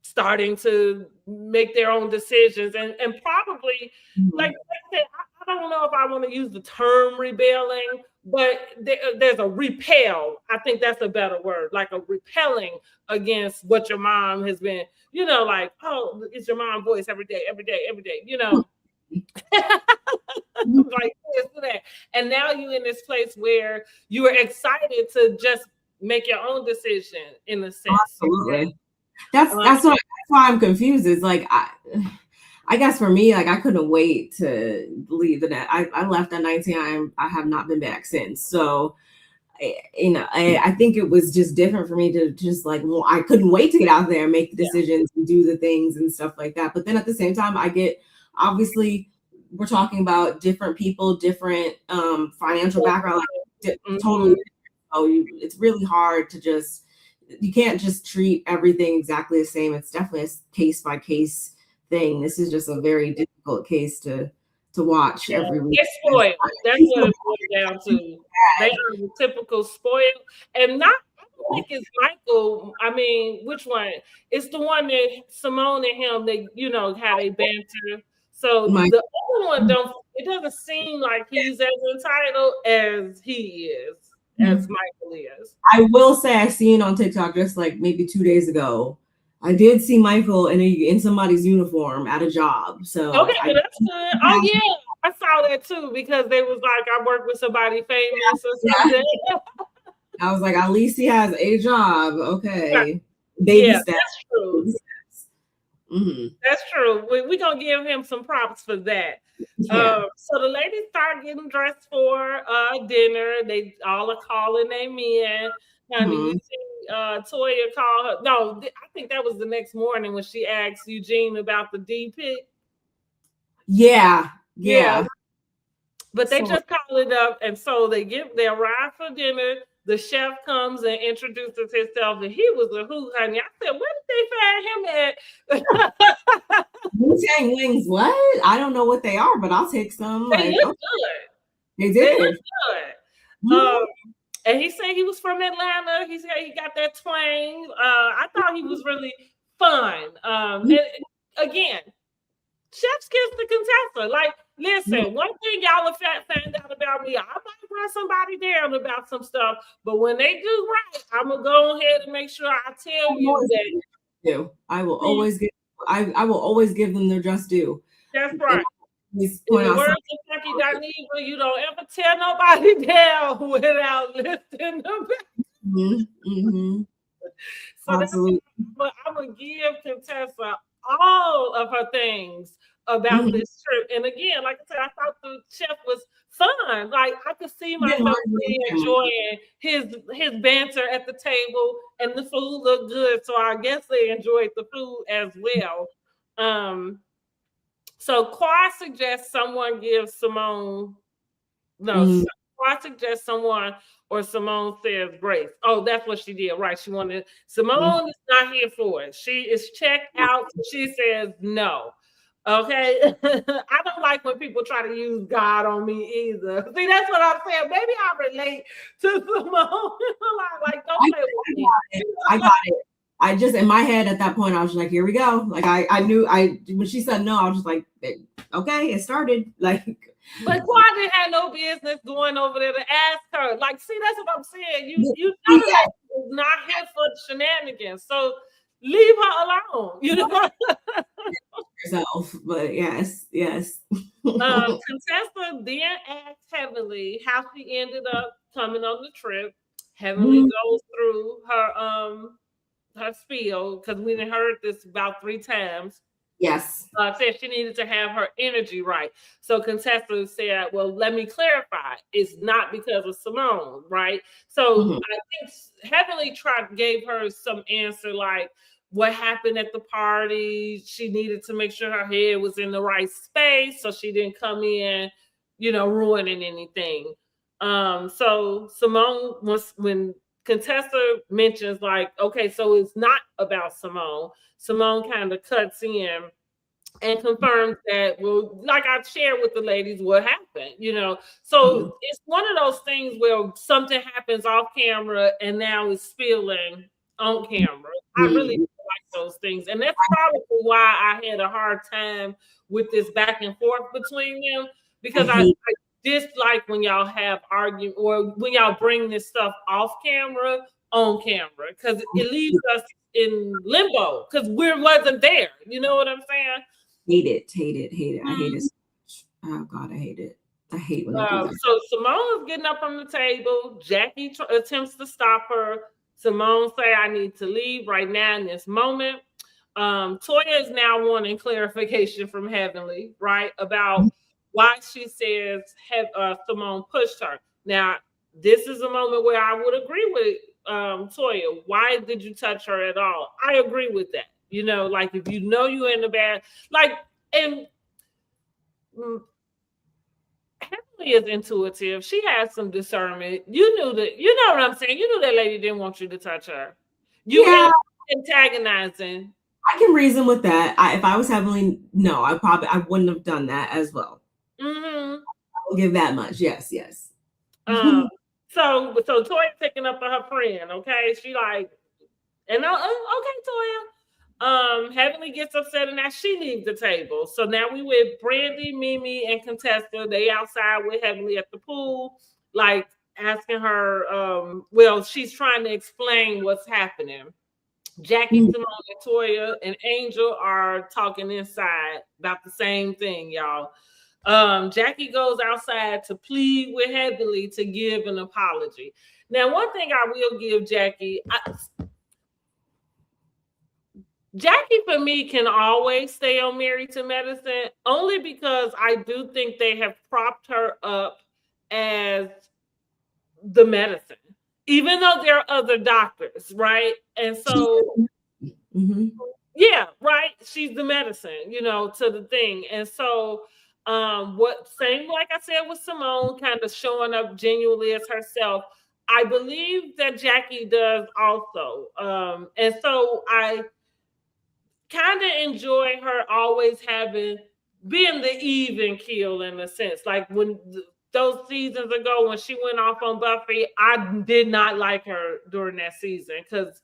starting to make their own decisions, and probably like I said, I don't know if I want to use the term rebelling, but there's a repel. I think that's a better word, like a repelling against what your mom has been, you know, like, oh, it's your mom's voice every day, you know. Like this and that. And now you're in this place where you are excited to just make your own decision, in a sense. Absolutely. That's why I'm confused. Is like, I guess for me, like, I couldn't wait to leave the net. I left at 19. I have not been back since. So, you know, I think it was just different for me to just like, well, I couldn't wait to get out there and make the decisions and do the things and stuff like that. But then at the same time, I get, obviously, we're talking about different people, different financial background, like, totally. So it's really hard to just, you can't just treat everything exactly the same. It's definitely a case by case thing. This is just a very difficult case to watch every week. They're spoiled. That's what it boils down to. They are the typical spoiled, and not. I don't think it's Michael. I mean, which one? It's the one that Simone and him. They, you know, had a banter. So the other one don't. It doesn't seem like he's as entitled as he is, as Michael is. I will say, I seen on TikTok just like maybe 2 days ago, I did see Michael in somebody's uniform at a job. So okay, that's good. Oh yeah, I saw that too, because they was like, I work with somebody famous or something. I was like, at least he has a job. Okay, baby steps. That's true. That's true. We're gonna give him some props for that. So the ladies start getting dressed for dinner. They all are calling their men. Honey, you see Toya call her. No, I think that was the next morning when she asked Eugene about the D pic. Yeah. But they just call it up, and so they arrive for dinner. The chef comes and introduces himself, and he was a hoot, honey. I said, where did they find him at? Wu-Tang wings, what? I don't know what they are, but I'll take some. They look good. They did. They look good. And he said he was from Atlanta. He said he got that twang. I thought he was really fun. And again, chef's kiss the contestant. Like, listen, one thing y'all have found out about me, I might run somebody down about some stuff, but when they do right, I'm gonna go ahead and make sure I tell you that. I will always give them their just due. That's right. In the words of Frankie Dineva, you don't ever tear nobody down without lifting them back. So absolutely. I'm gonna give Contessa all of her things about this trip. And again, like I said, I thought the chef was fun. Like, I could see myself really enjoying his banter at the table, and the food looked good. So I guess they enjoyed the food as well. So Quad suggests someone give Simone, Quad suggests someone, or Simone says grace. Oh, that's what she did, right? She wanted, Simone is not here for it. She is checked out. She says no. Okay. I don't like when people try to use God on me either. See, that's what I'm saying. Maybe I relate to Simone. Like, don't play with me. I got it. I just, in my head at that point, I was like, here we go. Like, I knew when she said no, I was just like, okay, it started. Like, But Quad had no business going over there to ask her. Like, see, that's what I'm saying. You know that is not here for shenanigans. So leave her alone. You know. Yourself, but yes. Contessa then asked Heavenly how she ended up coming on the trip. Heavenly goes through her spiel because we done heard this about 3 times. Yes. Said she needed to have her energy right. So Contessa said, well, let me clarify. It's not because of Simone, right? So I think Heavenly gave her some answer like what happened at the party. She needed to make sure her head was in the right space so she didn't come in, ruining anything. So Simone when Contessa mentions like, okay, so it's not about Simone. Simone kind of cuts in and confirms that, well, like I shared with the ladies what happened, So it's one of those things where something happens off camera and now it's spilling on camera. I really like those things. And that's probably why I had a hard time with this back and forth between them, because I dislike when y'all have argument or when y'all bring this stuff off camera on camera, because it leaves us in limbo because we wasn't there. You know what I'm saying? Hate it. I hate it so much. Oh God, I hate it. I hate when they do that. So Simone is getting up from the table. Jackie attempts to stop her. Simone say, I need to leave right now in this moment. Toya is now wanting clarification from Heavenly, right, about why she says Simone pushed her. Now, this is a moment where I would agree with Toya. Why did you touch her at all? I agree with that. Like if you know you're in the bad, like, and Heavenly is intuitive. She has some discernment. You knew that. You know what I'm saying. You knew that lady didn't want you to touch her. You antagonizing. I can reason with that. If I was Heavenly, no, I wouldn't have done that as well. I will give that much. Yes. So Toya picking up for her friend. Okay, she like, and okay, Toya. Heavenly gets upset and now she leaves the table. So now we with Brandy, Mimi, and Contessa. They outside with Heavenly at the pool, like asking her. Well, she's trying to explain what's happening. Jackie, Simone, and Toya and Angel are talking inside about the same thing, y'all. Jackie goes outside to plead with Heavenly to give an apology. Now, one thing I will give Jackie, Jackie, for me, can always stay on Married to Medicine, only because I do think they have propped her up as the medicine, even though there are other doctors, right? And so, yeah, right. She's the medicine, to the thing. And so, same like I said with Simone, kind of showing up genuinely as herself. I believe that Jackie does also. And so I kind of enjoy her always being the even keel in a sense. Like when those seasons ago when she went off on Buffy, I did not like her during that season because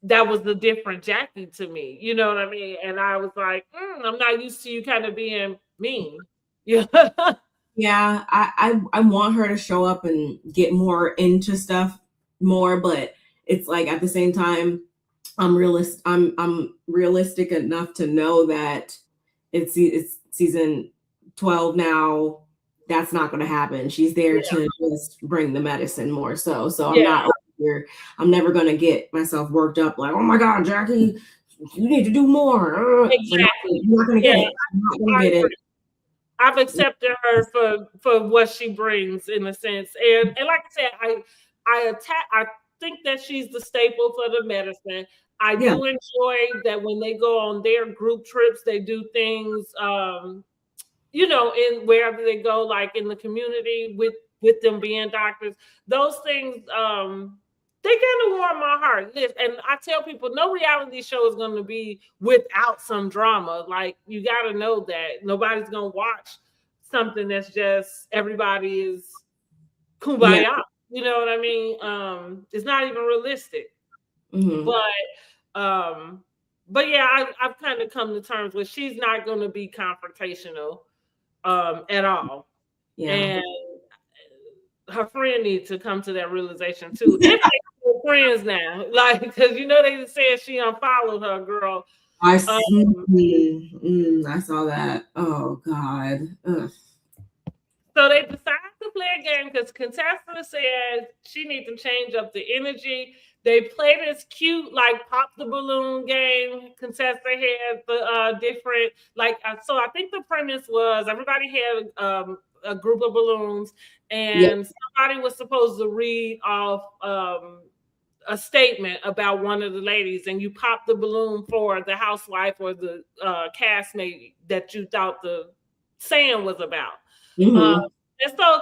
that was the different Jackie to me. You know what I mean? And I was like, I'm not used to you kind of being mean. Yeah. Yeah, I want her to show up and get more into stuff more, but it's like at the same time, I'm realistic enough to know that it's season 12 now. That's not going to happen. She's there to just bring the medicine more so. So I'm not over here. I'm never going to get myself worked up like, oh my God, Jackie, you need to do more. Exactly. You're not going to get it. I'm not going to get it. I've accepted her for what she brings in a sense. And like I said, I think that she's the staple for the medicine. I do enjoy that when they go on their group trips, they do things, in wherever they go, like in the community with them being doctors. Those things, they kind of warm my heart. And I tell people, no reality show is going to be without some drama. Like, you got to know that nobody's going to watch something that's just everybody is kumbaya. Yeah. You know what I mean? It's not even realistic. But yeah, I've kind of come to terms with she's not going to be confrontational. at all. Yeah. And her friend needs to come to that realization too. If they're friends now, like, because they said she unfollowed her girl. I saw that. Oh God. Ugh. So they decided to play a game because Contessa said she needs to change up the energy. They played this cute, like, pop the balloon game. Contessa had the different, so I think the premise was everybody had a group of balloons, and somebody was supposed to read off a statement about one of the ladies, and you pop the balloon for the housewife or the castmate that you thought the saying was about. And so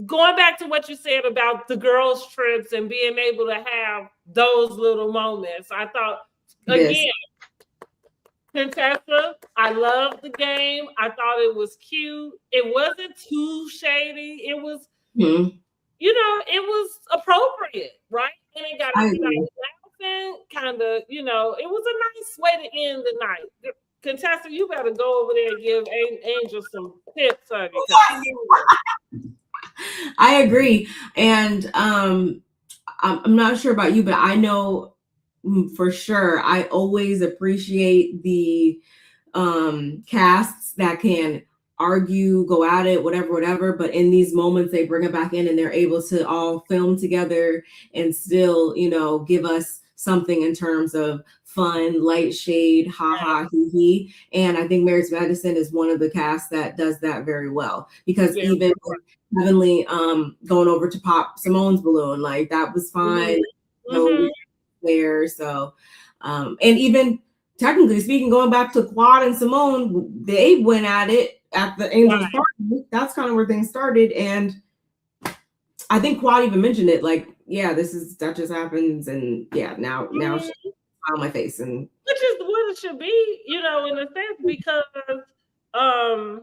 going back to what you said about the girls' trips and being able to have those little moments, I thought, again, Contessa, I loved the game. I thought it was cute. It wasn't too shady. It was, it was appropriate, right? And it got everybody laughing, kind of, it was a nice way to end the night. Contessa, you better go over there and give Angel some tips, honey. I agree. And I'm not sure about you, but I know for sure I always appreciate the casts that can argue, go at it, whatever. But in these moments, they bring it back in and they're able to all film together and still, give us something in terms of fun, light shade, hee. And I think Marriage Madison is one of the casts that does that very well, because even Heavenly going over to pop Simone's balloon, like, that was fine. There. So and even technically speaking, going back to Quad and Simone, they went at it at the Angels party. That's kind of where things started. And I think Quad even mentioned it, like, that just happens, and now she's on my face, and which is what it should be, in a sense, because I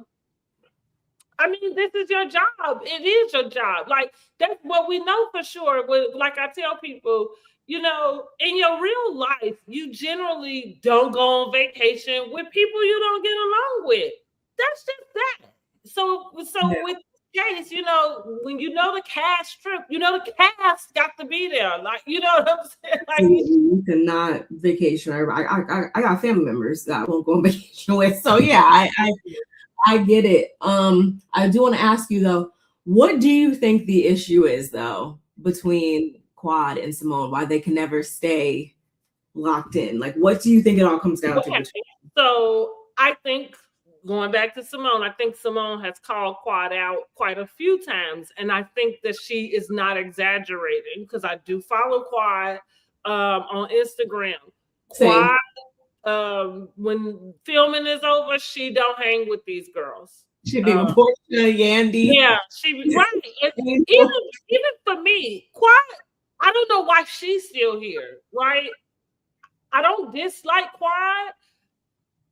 mean, this is your job. It is your job. Like, that's what we know for sure. Like I tell people, in your real life, you generally don't go on vacation with people you don't get along with. That's just that. So with case, when the cast trip, the cast got to be there. Like, you know what I'm saying? Like, you cannot vacation. I got family members that I won't go on vacation with. So I get it. I do want to ask you though, what do you think the issue is though between Quad and Simone? Why they can never stay locked in? Like, what do you think it all comes down to? So I think, going back to Simone, I think Simone has called Quad out quite a few times, and I think that she is not exaggerating, because I do follow Quad on Instagram. Quad, when filming is over, she don't hang with these girls. She be Portia, Yandy. Yeah, she be right. Even for me, Quad, I don't know why she's still here, right? I don't dislike Quad,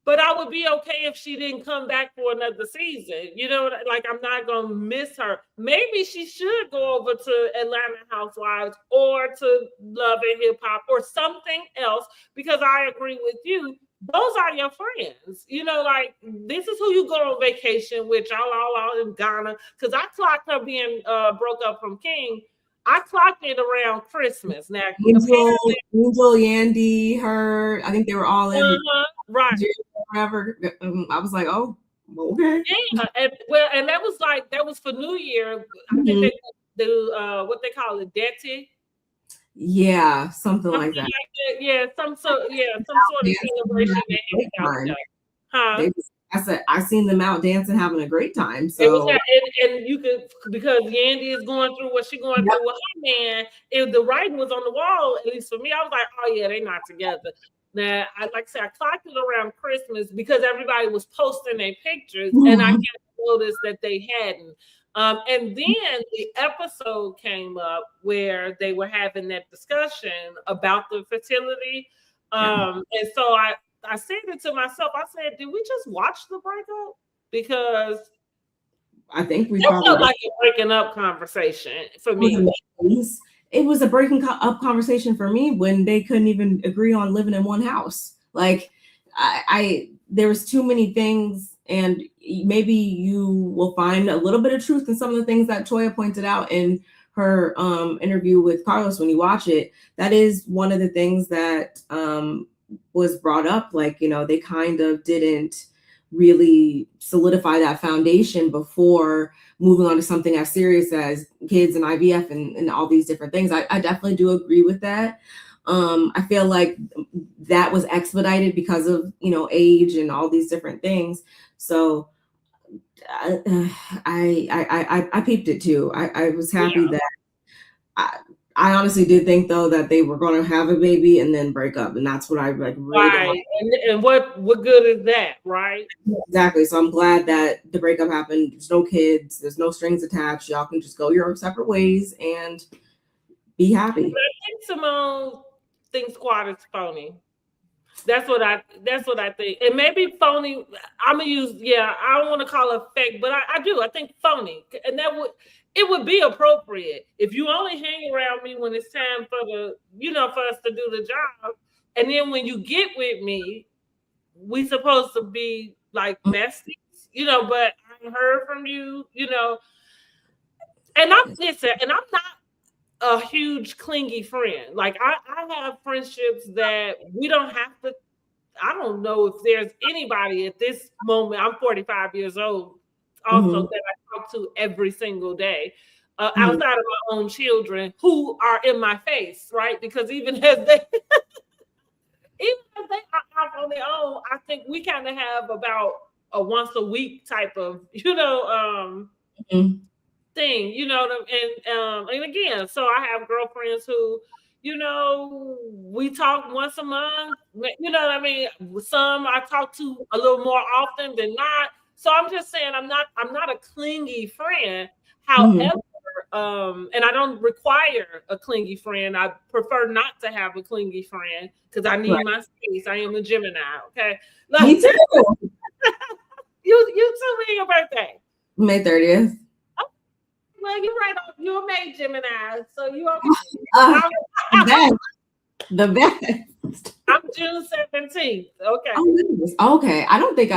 but I would be okay if she didn't come back for another season. Like, I'm not going to miss her. Maybe she should go over to Atlanta Housewives or to Love and Hip Hop or something else, because I agree with you. Those are your friends. Like, this is who you go on vacation with. Y'all all out in Ghana. Because I clocked her being broke up from King. I clocked it around Christmas. Now, Angel, Yandy, her, I think they were all in. Right. Whatever. I was like, oh, okay. Yeah, and that was for New Year. I think they do what they call it, Detty. Yeah, something like that. Yeah, some sort of celebration. I said I seen them out dancing, having a great time. So and you could, because Yandy is going through what she's going through with her man. If the writing was on the wall, at least for me, I was like, oh yeah, they're not together. Now, I clocked it around Christmas because everybody was posting their pictures, and I noticed that they hadn't. And then the episode came up where they were having that discussion about the fertility. And so I said it to myself. I said, did we just watch the breakup? Because I think we felt like a breaking up conversation for me. It was a breaking up conversation for me when they couldn't even agree on living in one house. Like, there was too many things And maybe you will find a little bit of truth in some of the things that Toya pointed out in her interview with Carlos. When you watch it, that is one of the things that was brought up. Like, you know, they kind of didn't really solidify that foundation before moving on to something as serious as kids and IVF and all these different things. I definitely do agree with that. I feel like that was expedited because of, you know, age and all these different things. So I peeped it too. I was happy that I honestly did think though that they were going to have a baby and then break up, and that's what I like really didn't like. And what good is that, right? Exactly. So I'm glad that the breakup happened. There's no kids. There's no strings attached. Y'all can just go your separate ways and be happy. But I think Simone thinks Quad is phony. That's what I think. And maybe phony, I'm gonna use, I don't want to call it fake, but I do. I think phony. And it would be appropriate if you only hang around me when it's time for for us to do the job. And then when you get with me, we supposed to be like besties, but I haven't heard from you, and I'm not a huge clingy friend. Like I have friendships that we don't have to. I don't know if there's anybody at this moment. I'm 45 years old, also that I talk to every single day, outside of my own children who are in my face, right? Because even as they are out on their own, I think we kind of have about a once a week type of, thing, and again, so I have girlfriends who, we talk once a month, you know what I mean? Some I talk to a little more often than not. So I'm just saying I'm not a clingy friend. However, and I don't require a clingy friend. I prefer not to have a clingy friend because I need my space. I am a Gemini, okay? Me too. You too, when your birthday? May 30th. Well, you're right. You're a May Gemini, so you are the best. I'm June 17th. Okay. Okay. I don't think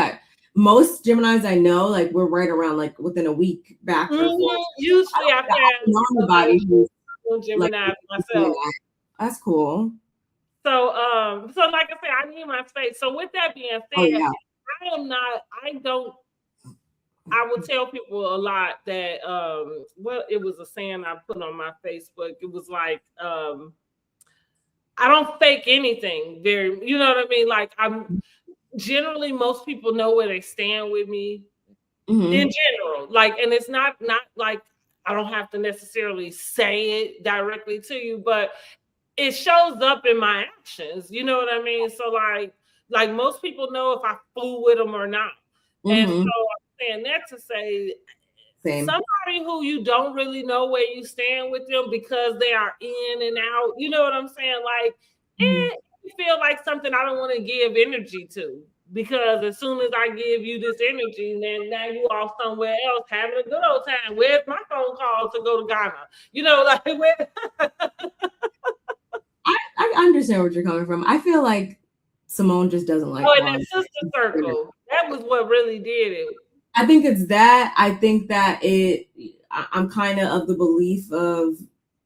most Geminis I know, like we're right around like within a week back. Usually I found somebody who's Gemini myself. That's cool. So like I said, I need my space. So with that being said, I will tell people a lot that it was a saying I put on my Facebook. It was like I don't fake anything. You know what I mean? Like I'm generally, most people know where they stand with me in general. Like, and it's not like I don't have to necessarily say it directly to you, but it shows up in my actions. You know what I mean? So like most people know if I fool with them or not. And so saying that to say, somebody who you don't really know where you stand with them because they are in and out, you know what I'm saying? Like, you feel like something I don't want to give energy to, because as soon as I give you this energy, then now you all somewhere else having a good old time. Where's my phone call to go to Ghana? You know, like where? I understand where you're coming from. I feel like Simone just doesn't like. Oh, in that sister circle, that was what really did it. I think it's that. I think that I'm kind of the belief of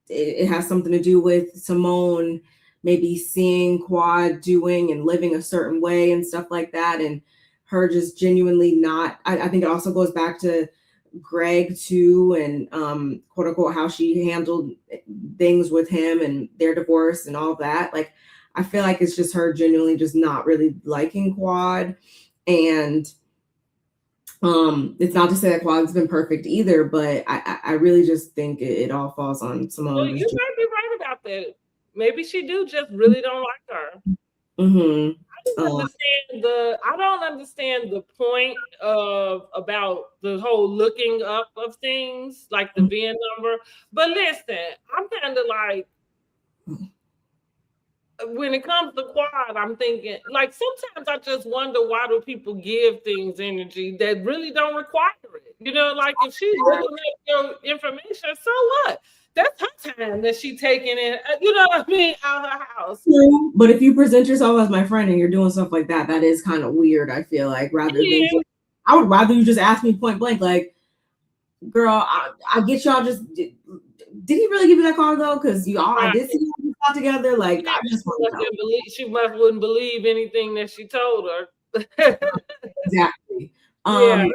it has something to do with Simone maybe seeing Quad doing and living a certain way and stuff like that, and her just genuinely not. I think it also goes back to Greg too, and quote unquote how she handled things with him and their divorce and all that. Like, I feel like it's just her genuinely just not really liking Quad. And it's not to say that Quad's been perfect either, but I really just think it all falls on Simone. Well, you might be right about that. Maybe she do just really don't like her. I don't understand the point about the whole looking up of things, like the VIN number. But listen, I'm kind of like, when it comes to Quad, I'm thinking, like, sometimes I just wonder, why do people give things energy that really don't require it? You know, like if she's looking at your information, so what? That's her time that she's taking it, you know what I mean, out of her house. But if you present yourself as my friend and you're doing stuff like that, that is kind of weird, I feel like, rather than I would rather you just ask me point blank, like, girl, I get y'all just. Did he really give you that car though? Because I did see you all together. Like, I just want to know. She wouldn't believe anything that she told her. Exactly. Yeah.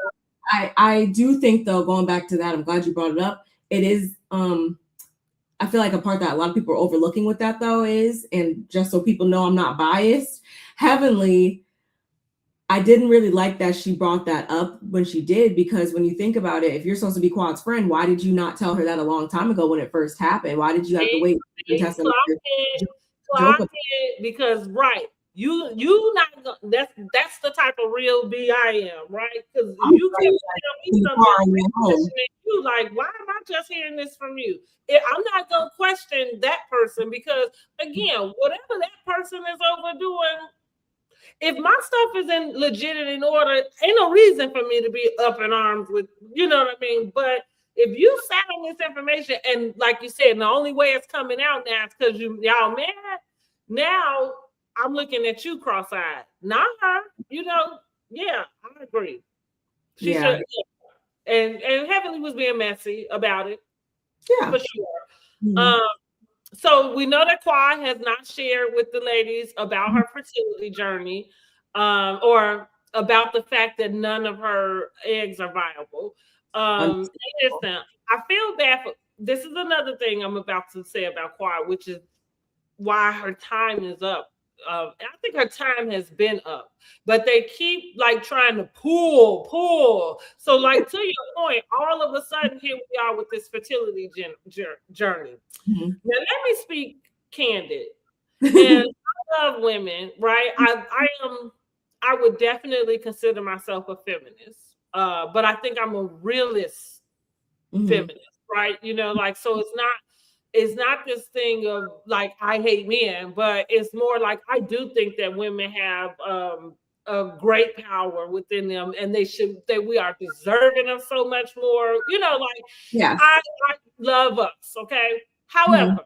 I do think though, going back to that, I'm glad you brought it up. It is I feel like a part that a lot of people are overlooking with that though is, and just so people know I'm not biased, Heavenly, I didn't really like that she brought that up when she did, because when you think about it, if you're supposed to be Quad's friend, why did you not tell her that a long time ago when it first happened? Why did you have to wait? Clock it, because you not that's the type of real B I am, right? Because you keep telling me something, you like, why am I just hearing this from you? I'm not gonna question that person, because again, whatever that person is overdoing, if my stuff is legit and in order, ain't no reason for me to be up in arms with, you know what I mean? But if you sat on this information and, like you said, the only way it's coming out now is because y'all mad, now I'm looking at you cross-eyed, not her. You know, yeah, I agree. She should. Yeah. And Heavenly was being messy about it, for sure. Mm-hmm. So we know that Quad has not shared with the ladies about her fertility journey, or about the fact that none of her eggs are viable. Listen, I feel bad for, this is another thing I'm about to say about Quad, which is why her time is up. I think her time has been up, but they keep like trying to pull. So, like, to your point, all of a sudden here we are with this fertility journey. Mm-hmm. Now, let me speak candid. And I love women, right? I would definitely consider myself a feminist, but I think I'm a realist feminist, right? You know, like, so it's not this thing of like, I hate men, but it's more like, I do think that women have a great power within them, and we are deserving of so much more, you know, like, yeah. I love us, okay? However,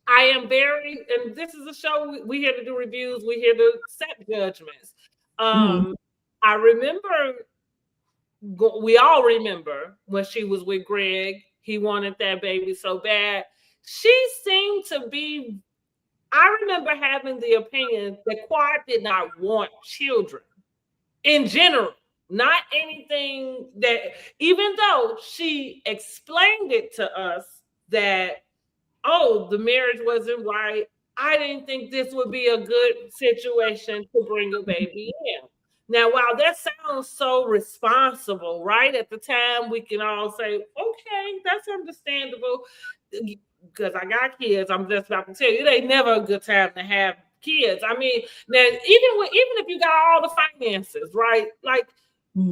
I am very, and this is a show, we here to do reviews, we here to set judgments. I remember, we all remember when she was with Greg, he wanted that baby so bad. She seemed to be, I remember having the opinion that Quad did not want children in general, not anything that, even though she explained it to us that, oh, the marriage wasn't right, I didn't think this would be a good situation to bring a baby in. Now, while that sounds so responsible, right? At the time, we can all say, okay, that's understandable, because I got kids. I'm just about to tell you, it ain't never a good time to have kids. I mean, now, even if you got all the finances, right? Like,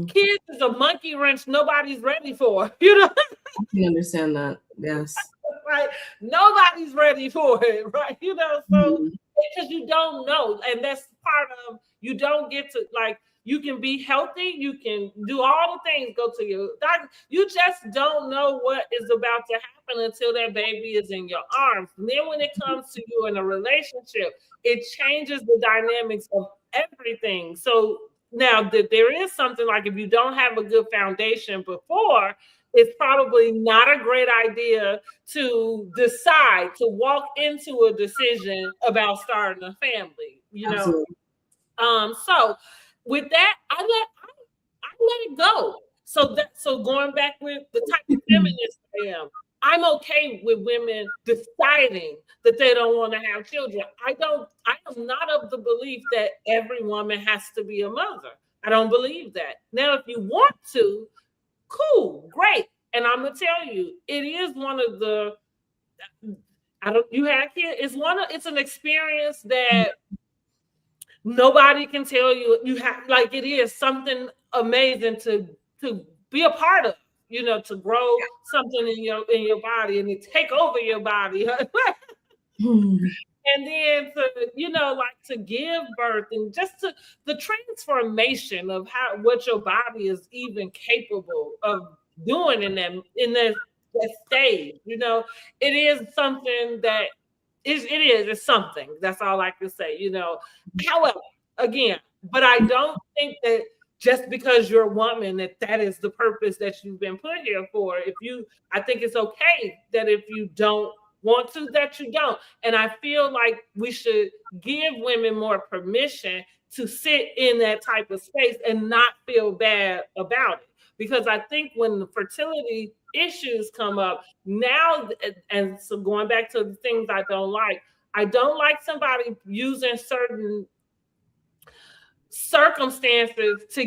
kids is a monkey wrench nobody's ready for, you know? I can understand that, yes. Right? Nobody's ready for it, right? You know, so because you don't know, and that's part of, you don't get to, like, you can be healthy, you can do all the things, go to your doctor, you just don't know what is about to happen until that baby is in your arms. And then when it comes to you in a relationship, it changes the dynamics of everything. So now that there is something like, if you don't have a good foundation before, it's probably not a great idea to decide to walk into a decision about starting a family, you know. Absolutely. So with that, I let it go. So going back with the type of feminist I am, I'm okay with women deciding that they don't want to have children. I am not of the belief that every woman has to be a mother. I don't believe that. Now, if you want to, cool, great. And I'm gonna tell you, it is one of the, you have kids, it's an experience that nobody can tell you. You have, like, it is something amazing to be a part of, you know, to grow something in your body and to take over your body. And then to, you know, like, to give birth, and just to the transformation of what your body is even capable of doing in that stage, you know, it is something that it's something. That's all I can say, you know. However, again, but I don't think that just because you're a woman, that is the purpose that you've been put here for. I think it's okay that if you don't want to, that you don't. And I feel like we should give women more permission to sit in that type of space and not feel bad about it. Because I think when the fertility issues come up now, and so going back to the things I don't like somebody using certain circumstances to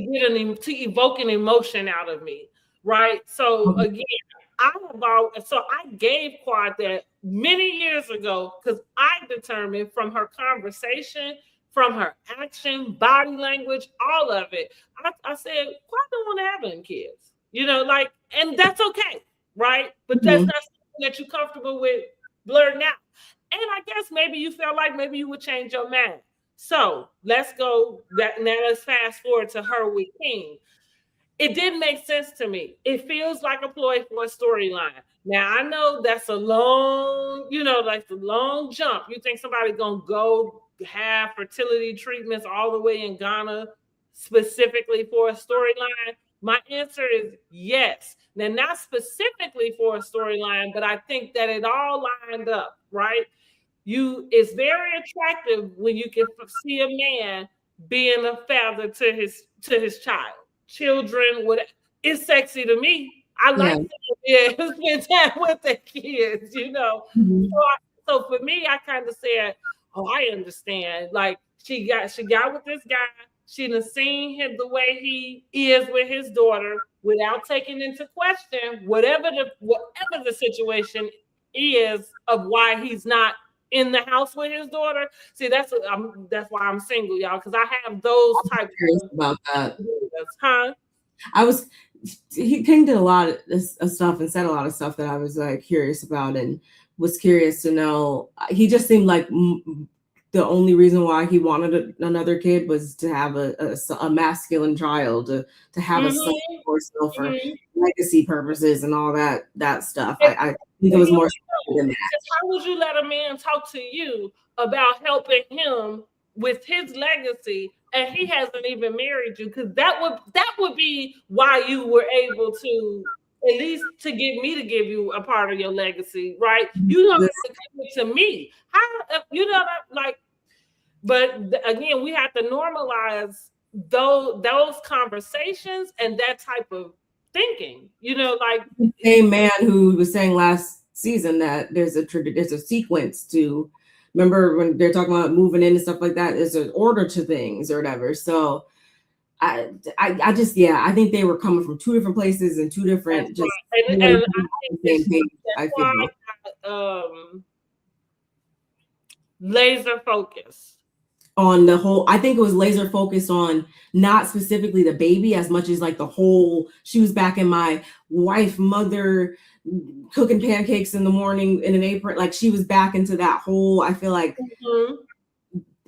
evoke an emotion out of me, right? So again, I gave Quad that many years ago because I determined from her conversation, from her action, body language, all of it. I said, Quad don't want to have any kids, and that's okay, right? But that's not something that you're comfortable with blurting out. And I guess maybe you feel like maybe you would change your mind. So let's go back now. Let's fast forward to her with King. It didn't make sense to me. It feels like a ploy for a storyline. Now I know that's a long, like the long jump. You think somebody's gonna go have fertility treatments all the way in Ghana specifically for a storyline? My answer is yes. Now, not specifically for a storyline, but I think that it all lined up, right? It's very attractive when you can see a man being a father to his child, children. It's sexy to me. I like to spend time with the kids, So for me, I kind of said, "Oh, I understand." Like she got with this guy. She done seen him the way he is with his daughter, without taking into question whatever the situation is of why he's not in the house with his daughter. See, that's why I'm single, y'all, because I have those types of about that. Huh? King did a lot of stuff and said a lot of stuff that I was curious about and was curious to know. He just seemed like the only reason why he wanted another kid was to have a masculine child, to have a son for legacy purposes and all that stuff. I think it was more than that. How would you let a man talk to you about helping him with his legacy and he hasn't even married you? Because that would be why you were able to at least to get me to give you a part of your legacy, right? You don't have to give it to me. But again, we have to normalize those conversations and that type of thinking. The same man who was saying last season that there's a sequence to. Remember when they're talking about moving in and stuff like that? There's an order to things or whatever. So I think they were coming from two different places and two different laser focus on the whole. I think it was laser focused on not specifically the baby as much as like the whole. She was back in my mother cooking pancakes in the morning in an apron. Like she was back into that whole, I feel like,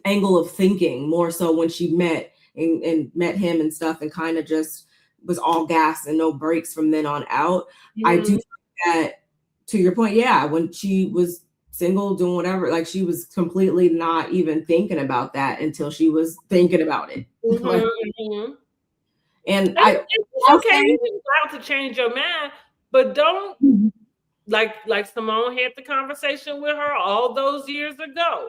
angle of thinking more so when she met and met him and stuff, and kind of just was all gas and no brakes from then on out. I do think that, to your point, when she was single, doing whatever, like she was completely not even thinking about that until she was thinking about it. And it's okay, you're allowed to change your mind, but don't like Simone had the conversation with her all those years ago.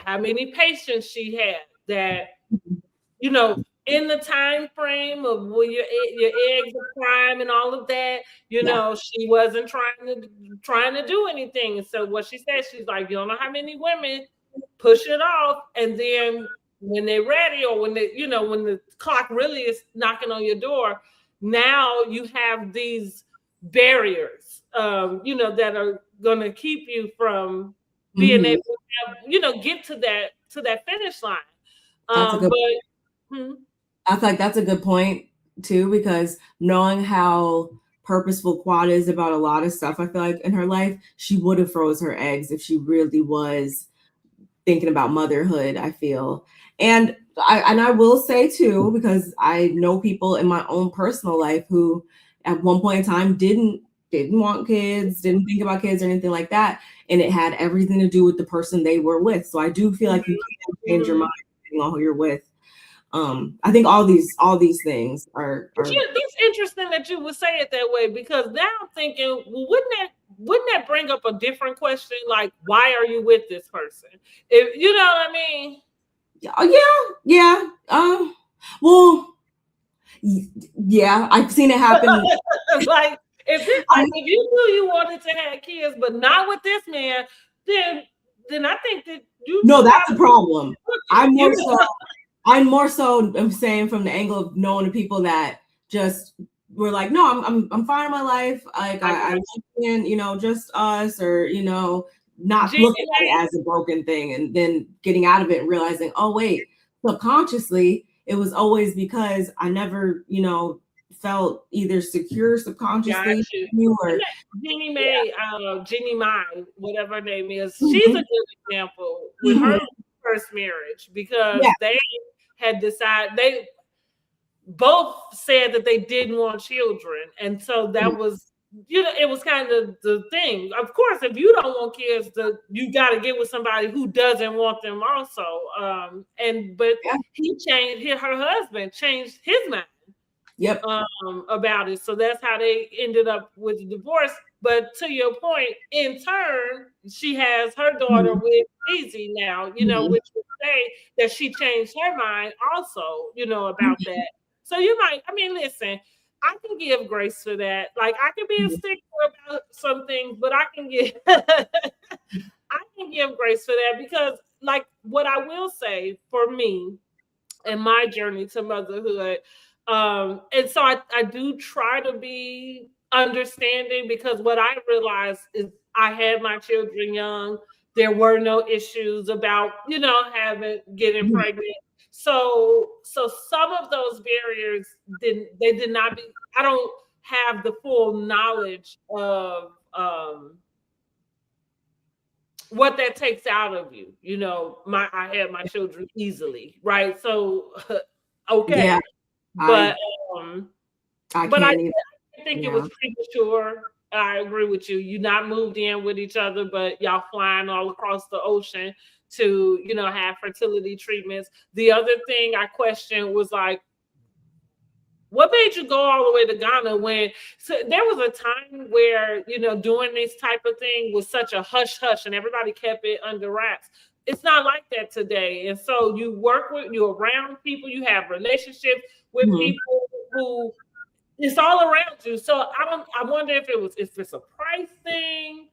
How many patients she had that, in the time frame of when your eggs are prime and all of that, she wasn't trying to do anything. And so what she said, she's like, you don't know how many women push it off, and then when they're ready, or when when the clock really is knocking on your door, now you have these barriers, that are going to keep you from being able to get to that finish line. I feel like that's a good point too, because knowing how purposeful Quad is about a lot of stuff, I feel like in her life, she would have froze her eggs if she really was thinking about motherhood, I feel. And I will say too, because I know people in my own personal life who at one point in time didn't want kids, didn't think about kids or anything like that. And it had everything to do with the person they were with. So I do feel like you can change your mind depending on who you're with. I think all these things are it's interesting that you would say it that way, because now I'm thinking, well, wouldn't that bring up a different question, like, why are you with this person? If you know what I mean? Yeah. Well, yeah, I've seen it happen. Like, if you knew you wanted to have kids, but not with this man, then I think that you. No, that's a problem. I'm more so I'm saying from the angle of knowing the people that just were like, no, I'm fine in my life. Like I like, just us, or not looking at it as a broken thing, and then getting out of it and realizing, oh wait, subconsciously it was always because I never, felt either secure subconsciously. Or Jeannie Mai, whatever her name is, she's a good example with her first marriage, because they had decided, they both said that they didn't want children, and so that was, it was kind of the thing. Of course, if you don't want kids, you got to get with somebody who doesn't want them also. But her husband changed his mind. Yep. About it. So that's how they ended up with the divorce. But to your point, in turn, she has her daughter with Easy now, which would say that she changed her mind also, about that. So you might, listen, I can give grace for that. Like, I can be a stickler about some things, but I can give grace for that, because, like, what I will say for me and my journey to motherhood, and so I do try to be understanding, because what I realized is I had my children young. There were no issues about, getting pregnant. So some of those barriers did not be, I don't have the full knowledge of what that takes out of you. I had my children easily, right? So okay. Yeah. But I think it was premature. I agree with you. You not moved in with each other, but y'all flying all across the ocean to, have fertility treatments. The other thing I questioned was, like, what made you go all the way to Ghana so there was a time where, doing this type of thing was such a hush and everybody kept it under wraps. It's not like that today. And so you're around people, you have relationships with people who it's all around you. So I wonder if it's a price thing.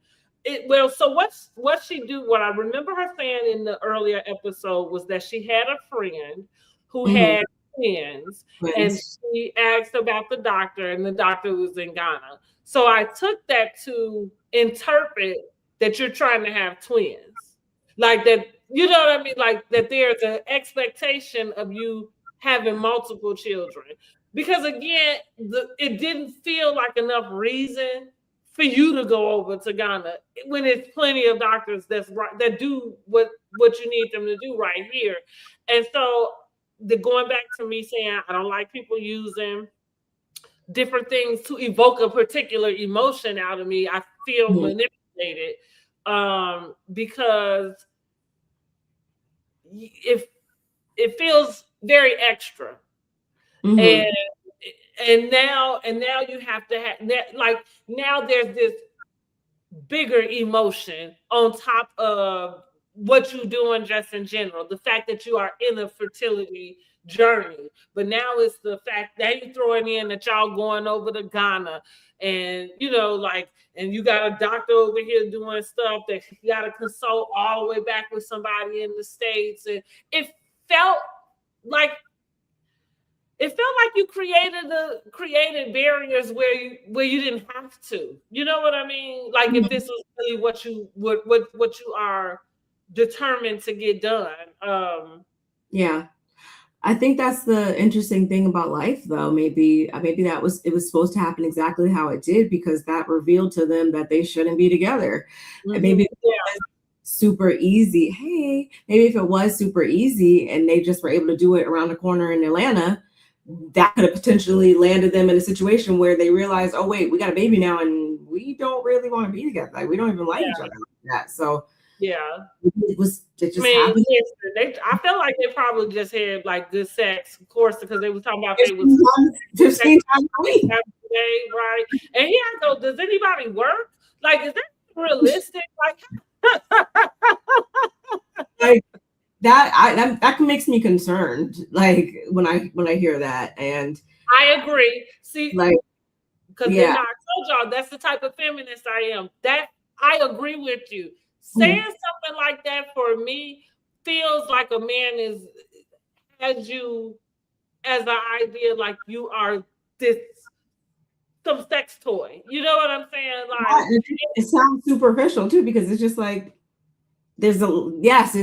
So what she do, what I remember her saying in the earlier episode was that she had a friend who had twins, and she asked about the doctor, and the doctor was in Ghana. So I took that to interpret that you're trying to have twins. Like that, you know what I mean? Like that there's an expectation of you having multiple children. Because again, it didn't feel like enough reason for you to go over to Ghana when there's plenty of doctors that do what you need them to do right here. And so going back to me saying I don't like people using different things to evoke a particular emotion out of me, I feel manipulated, because if it feels very extra. And now you have to have now there's this bigger emotion on top of what you're doing just in general. The fact that you are in a fertility journey, but now it's the fact that you're throwing in that y'all going over to Ghana, and and you got a doctor over here doing stuff that you got to consult all the way back with somebody in the States, and it felt like you created barriers where you didn't have to. You know what I mean? Like if this was really what you are determined to get done. Yeah. I think that's the interesting thing about life, though. Maybe it was supposed to happen exactly how it did, because that revealed to them that they shouldn't be together. And maybe super easy. Hey, maybe if it was super easy and they just were able to do it around the corner in Atlanta, that could have potentially landed them in a situation where they realized, oh wait, we got a baby now and we don't really want to be together. Like we don't even like each other like that. So Yeah. It just happened. I feel like they probably just had like good sex, of course, because they were talking about they was 15 times a week. Right? And yeah, though, does anybody work? Like, is that realistic? Like that makes me concerned. Like when I hear that, and I agree. See, like, because then I told y'all that's the type of feminist I am. That I agree with you. Saying something like that for me feels like a man has you as an idea like you are some sex toy. You know what I'm saying? Like, it sounds superficial too, because it's just like is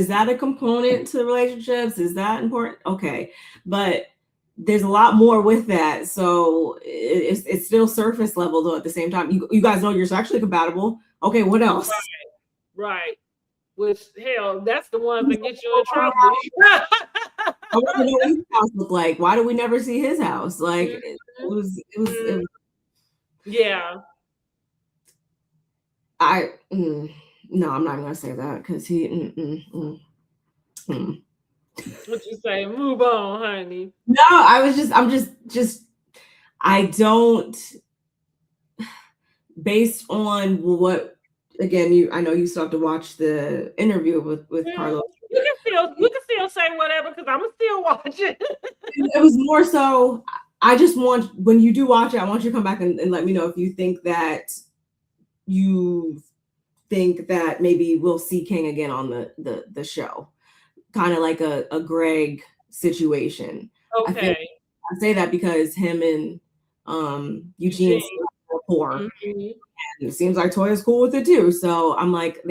that a component to relationships? Is that important? Okay, but there's a lot more with that. So it's still surface level though. At the same time, you guys know you're sexually compatible. Okay, what else? Right. Which, hell, that's the one that gets you in trouble. I want to know what his house looked like. Why do we never see his house? Like it was yeah. No, I'm not even gonna say that because he. What you say? Move on, honey. No, I'm just. I don't. Based on what, again, I know you still have to watch the interview with Carlos. You can still say whatever because I'm still watching. It was more so. I just want, when you do watch it, I want you to come back and let me know if you think that maybe we'll see King again on the show, kind of like a Greg situation. Okay. I say that because him and Eugene rapport. And it seems like Toya's cool with it too. So I'm like,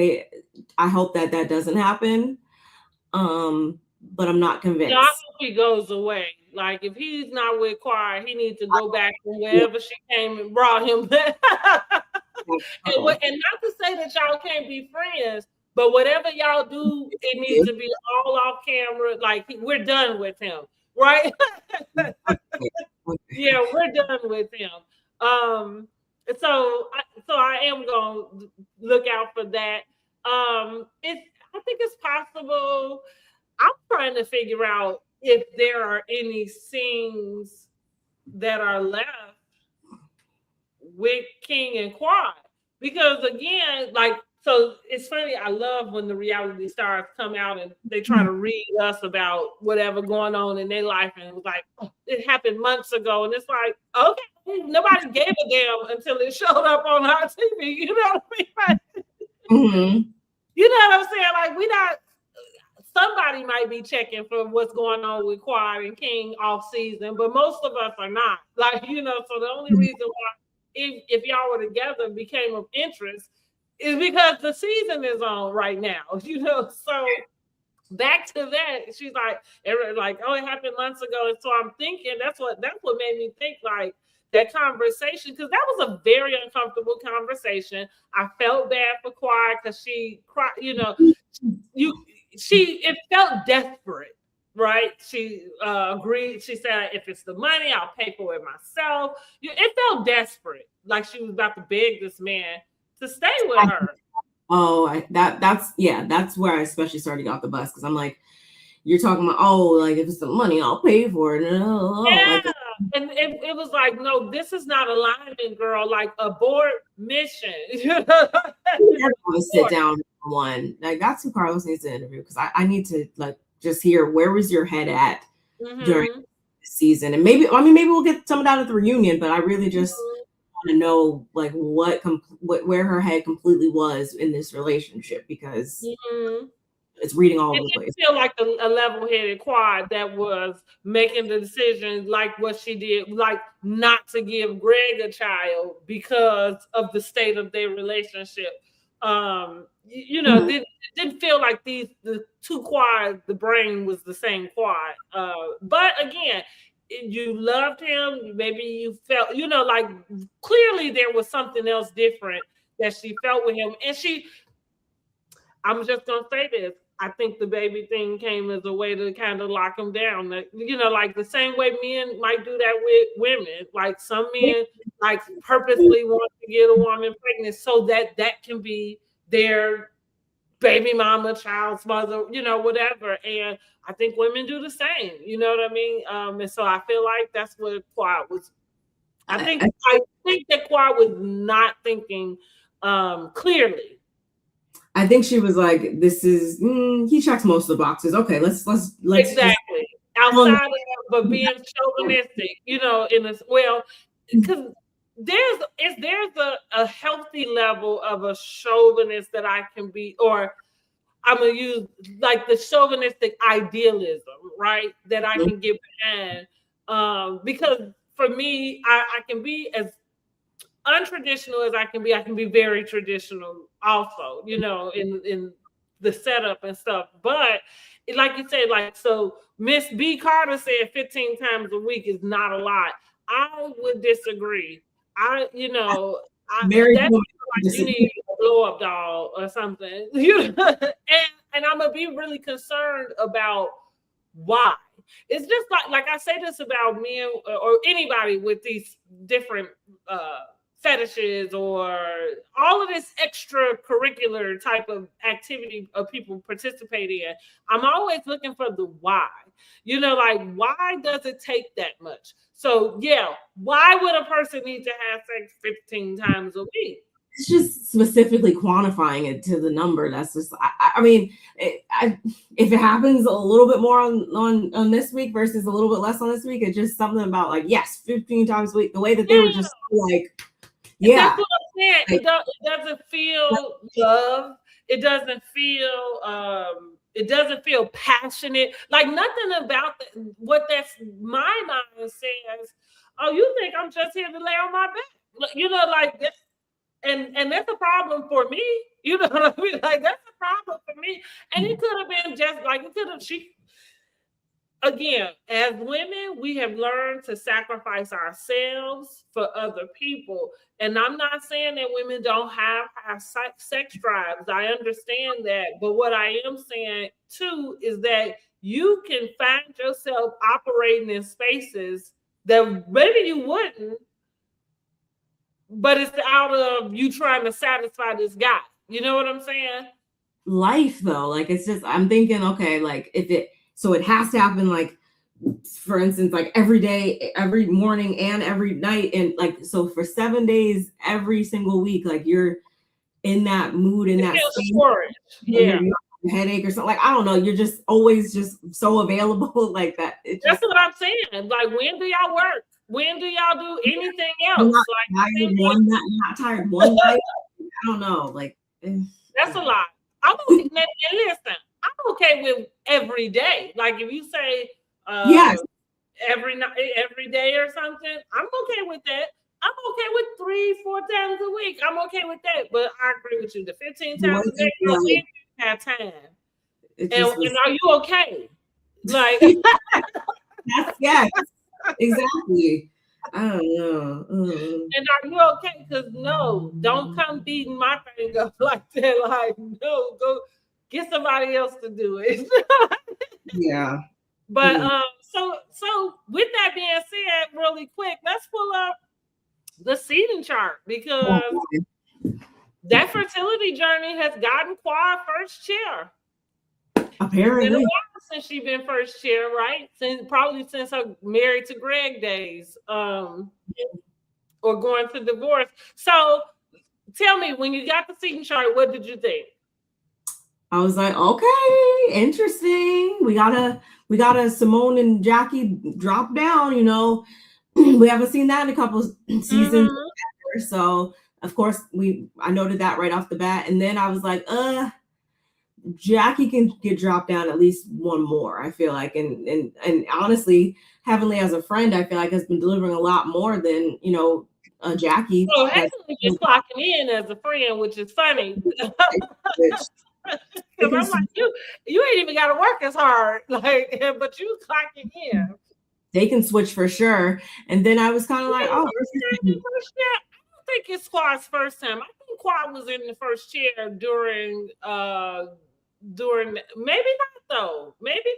I hope that doesn't happen. But I'm not convinced. Yeah, I hope he goes away. Like, if he's not with Choir, he needs to go back to wherever she came and brought him back. And not to say that y'all can't be friends, but whatever y'all do, it needs to be all off camera. Like, we're done with him, right? Yeah, we're done with him. So I am gonna look out for that. I think it's possible. I'm trying to figure out if there are any scenes that are left with King and Quad. Because again, so it's funny, I love when the reality stars come out and they try to read us about whatever going on in their life, and it was like, oh, it happened months ago, and it's like, okay, nobody gave a damn until it showed up on our TV. You know what I mean? You know what I'm saying? Like, somebody might be checking for what's going on with Quad and King off season, but most of us are not. Like, so the only reason why, if y'all were together, became of interest is because the season is on right now, So back to that, she's like, oh, it happened months ago, and so I'm thinking that's what made me think like that conversation, because that was a very uncomfortable conversation. I felt bad for Choir because she cried, it felt desperate, right? She agreed. She said, if it's the money, I'll pay for it myself. It felt desperate, like she was about to beg this man to stay with her. Oh, that's where I especially started to get off the bus, because I'm like, you're talking about, like, if it's the money, I'll pay for it. Yeah. And it was like, no, this is not alignment, girl. Like, abort mission. Sit down one. Like, that's who Carlos needs to interview, because I need to just hear, where was your head at during the season? And maybe we'll get some of that at the reunion, but I really just want to know where her head completely was in this relationship, because it's reading all over the place. I feel like a level-headed Quad that was making the decision like what she did, like not to give Greg a child because of the state of their relationship. It didn't feel like the two Quads, the brain was the same Quad. But again, you loved him. Maybe you felt, like clearly there was something else different that she felt with him. And I'm just going to say this. I think the baby thing came as a way to kind of lock him down. Like the same way men might do that with women. Like, some men purposely want to get a woman pregnant so that can be their baby mama, child's mother, whatever. And I think women do the same. You know what I mean? And so I feel like that's what Quad was. I think that Quad was not thinking clearly. I think she was like, "This is he checks most of the boxes. Okay, let's exactly outside of but being chauvinistic, in this because there's a healthy level of a chauvinist that I can be, or I'm gonna use like the chauvinistic idealism, right? That I can get behind, because for me, I can be as untraditional as I can be very traditional also, in the setup and stuff. But like you said, like, so Miss B Carter said 15 times a week is not a lot. I would disagree. That's like you need a blow up doll or something. And I'm gonna be really concerned about why. It's just like I say this about men or anybody with these different fetishes or all of this extracurricular type of activity of people participate in. I'm always looking for the why. Like, why does it take that much? So yeah, why would a person need to have sex 15 times a week? It's just specifically quantifying it to the number. That's just, I mean, if it happens a little bit more on this week versus a little bit less on this week, it's just something about like, yes, 15 times a week, the way that they were just like, yeah. That's what I'm saying. Like, it doesn't feel love. It doesn't feel passionate. Like nothing about what that's my mind says. Oh, you think I'm just here to lay on my back? Like this. And that's a problem for me. You know what I mean? Like, that's a problem for me. And it could have been just like, again, as women, we have learned to sacrifice ourselves for other people. And I'm not saying that women don't have sex drives. I understand that. But what I am saying, too, is that you can find yourself operating in spaces that maybe you wouldn't, but it's out of you trying to satisfy this guy. You know what I'm saying? Life, though, like, it's just, I'm thinking, okay, like, so it has to happen, like, for instance, like every day, every morning and every night. And like, so for 7 days, every single week, like you're in that mood, in that state, yeah, headache or something. Like, I don't know, you're just always just so available like that. That's what I'm saying. Like, when do y'all work? When do y'all do anything else? Not tired one night. I don't know. Like, that's a lot. And listen, I'm okay with every day. Like, if you say yes, every day or something, I'm okay with that. I'm okay with 3-4 times a week. I'm okay with that. But I agree with you. The 15 times a day, you have time. And are you okay? Like, yes, exactly. I don't know. And are you okay? Because no, don't come beating my thing up like that. Like, no, go get somebody else to do it. Yeah. But so with that being said, really quick, let's pull up the seating chart, because that fertility journey has gotten Quad first chair. Apparently, it's been a while since she's been first chair, right? Probably since her married to Greg days, or going to divorce. So, tell me, when you got the seating chart, what did you think? I was like, okay, interesting. We got a Simone and Jackie drop down. We haven't seen that in a couple seasons. Mm-hmm. So, of course, I noted that right off the bat, and then I was like, Jackie can get dropped down at least one more, I feel like. And honestly, Heavenly as a friend, I feel like has been delivering a lot more than, Jackie. So Heavenly just clocking in as a friend, which is funny. Because I'm like, you ain't even got to work as hard, like, but you clocking in. They can switch for sure. And then I was kind of like, oh, I don't think it's Quad's first time. I think Quad was in the first chair during maybe not though. Maybe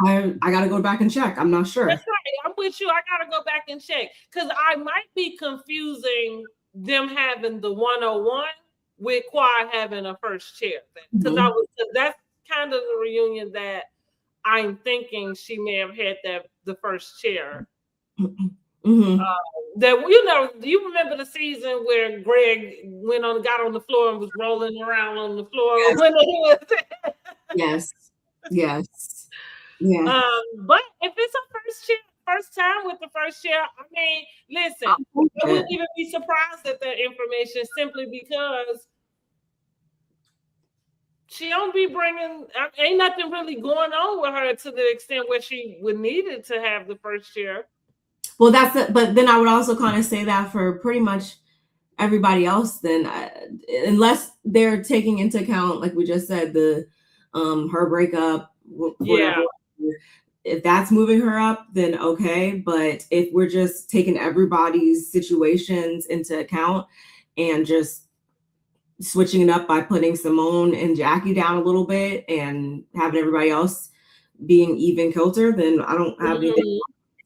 not. I gotta go back and check. I'm not sure. That's right. I'm with you. I gotta go back and check, because I might be confusing them having the 101 with Quad having a first chair thing. Because that's kind of the reunion that I'm thinking she may have had the first chair. That, you know, do you remember the season where Greg got on the floor and was rolling around on the floor? Yes. Yes. Yeah. But if it's a first time with the first chair, I mean, listen, I wouldn't even be surprised at that information simply because she don't be bringing, ain't nothing really going on with her to the extent where she would need it to have the first chair. Well, but then I would also kind of say that for pretty much everybody else, then unless they're taking into account, like we just said, the her breakup, whatever. If that's moving her up, then okay. But if we're just taking everybody's situations into account and just switching it up by putting Simone and Jackie down a little bit and having everybody else being even kilter, then I don't have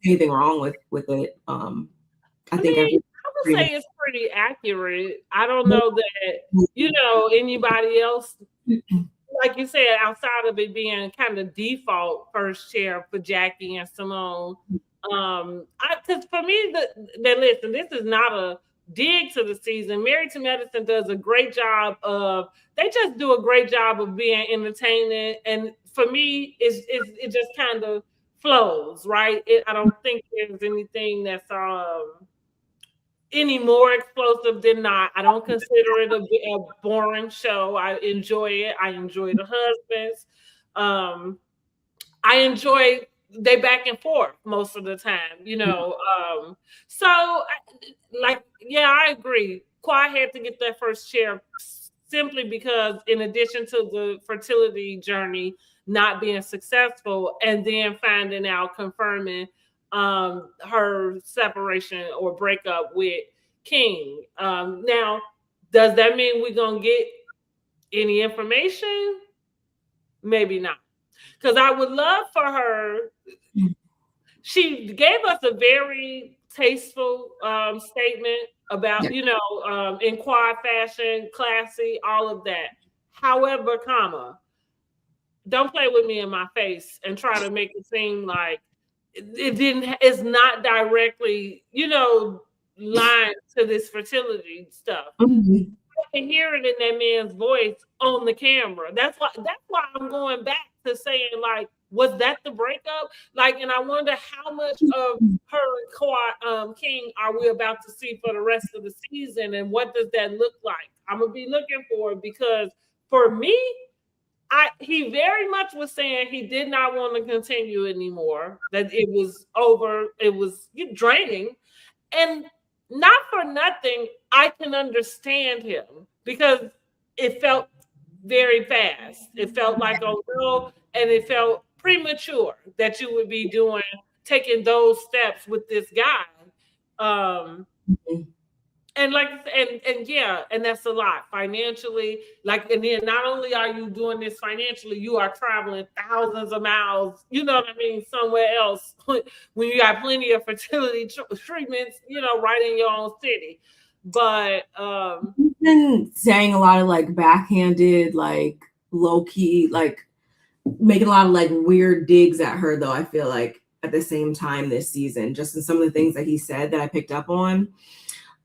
anything wrong with it. I think I would say it's pretty accurate. I don't know that, you know, anybody else, like you said, outside of it being kind of default first chair for Jackie and Simone. Because for me, listen, this is not a dig to the season. Married to Medicine does a great job they just do a great job of being entertaining. And for me, it just kind of flows, right? I don't think there's anything that's any more explosive than not. I don't consider it a boring show. I enjoy it. I enjoy the husbands. I enjoy they back and forth most of the time, you know. So like, yeah, I agree. Quad had to get that first chair simply because in addition to the fertility journey not being successful and then finding out, confirming her separation or breakup with King. Now, does that mean we're gonna get any information? Maybe not. Because I would love for her. She gave us a very tasteful statement about, you know, in Quad fashion, classy, all of that. However, don't play with me in my face and try to make it seem like it's not directly, you know, lined to this fertility stuff. I can hear it in that man's voice on the camera. That's why I'm going back to saying, like, was that the breakup? Like, and I wonder how much of her and King are we about to see for the rest of the season, and what does that look like? I'm gonna be looking for it, because for me, he very much was saying he did not want to continue anymore, that it was over, it was draining. And not for nothing, I can understand him, because it felt very fast. It felt like a real, and it felt premature that you would be taking those steps with this guy. And like, and yeah, and that's a lot financially. Like, and then not only are you doing this financially, you are traveling thousands of miles, you know what I mean, somewhere else, when you got plenty of fertility treatments, you know, right in your own city. But he's been saying a lot of like backhanded, like low key, like making a lot of like weird digs at her, though, I feel like at the same time this season, just in some of the things that he said that I picked up on,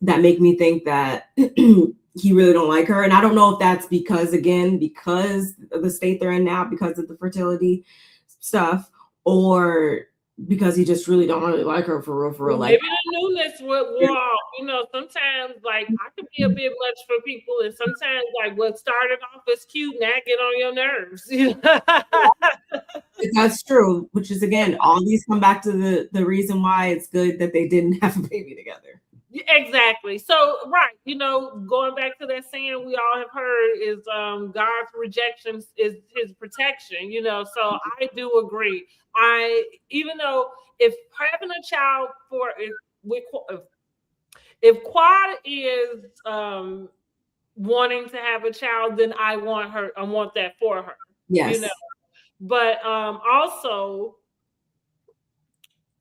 that make me think that he really don't like her. And I don't know if that's because of the state they're in now, because of the fertility stuff, or because he just really don't really like her for real. Maybe the newness would wore off. You know, sometimes like I could be a bit much for people, and sometimes like what started off as cute now get on your nerves. That's true, which is, again, all these come back to the reason why it's good that they didn't have a baby together. Exactly. So, right, you know, going back to that saying we all have heard is God's rejection is his protection, you know. So I do agree. Even though if having a child if Quad is wanting to have a child, then I want that for her. Yes. You know. But also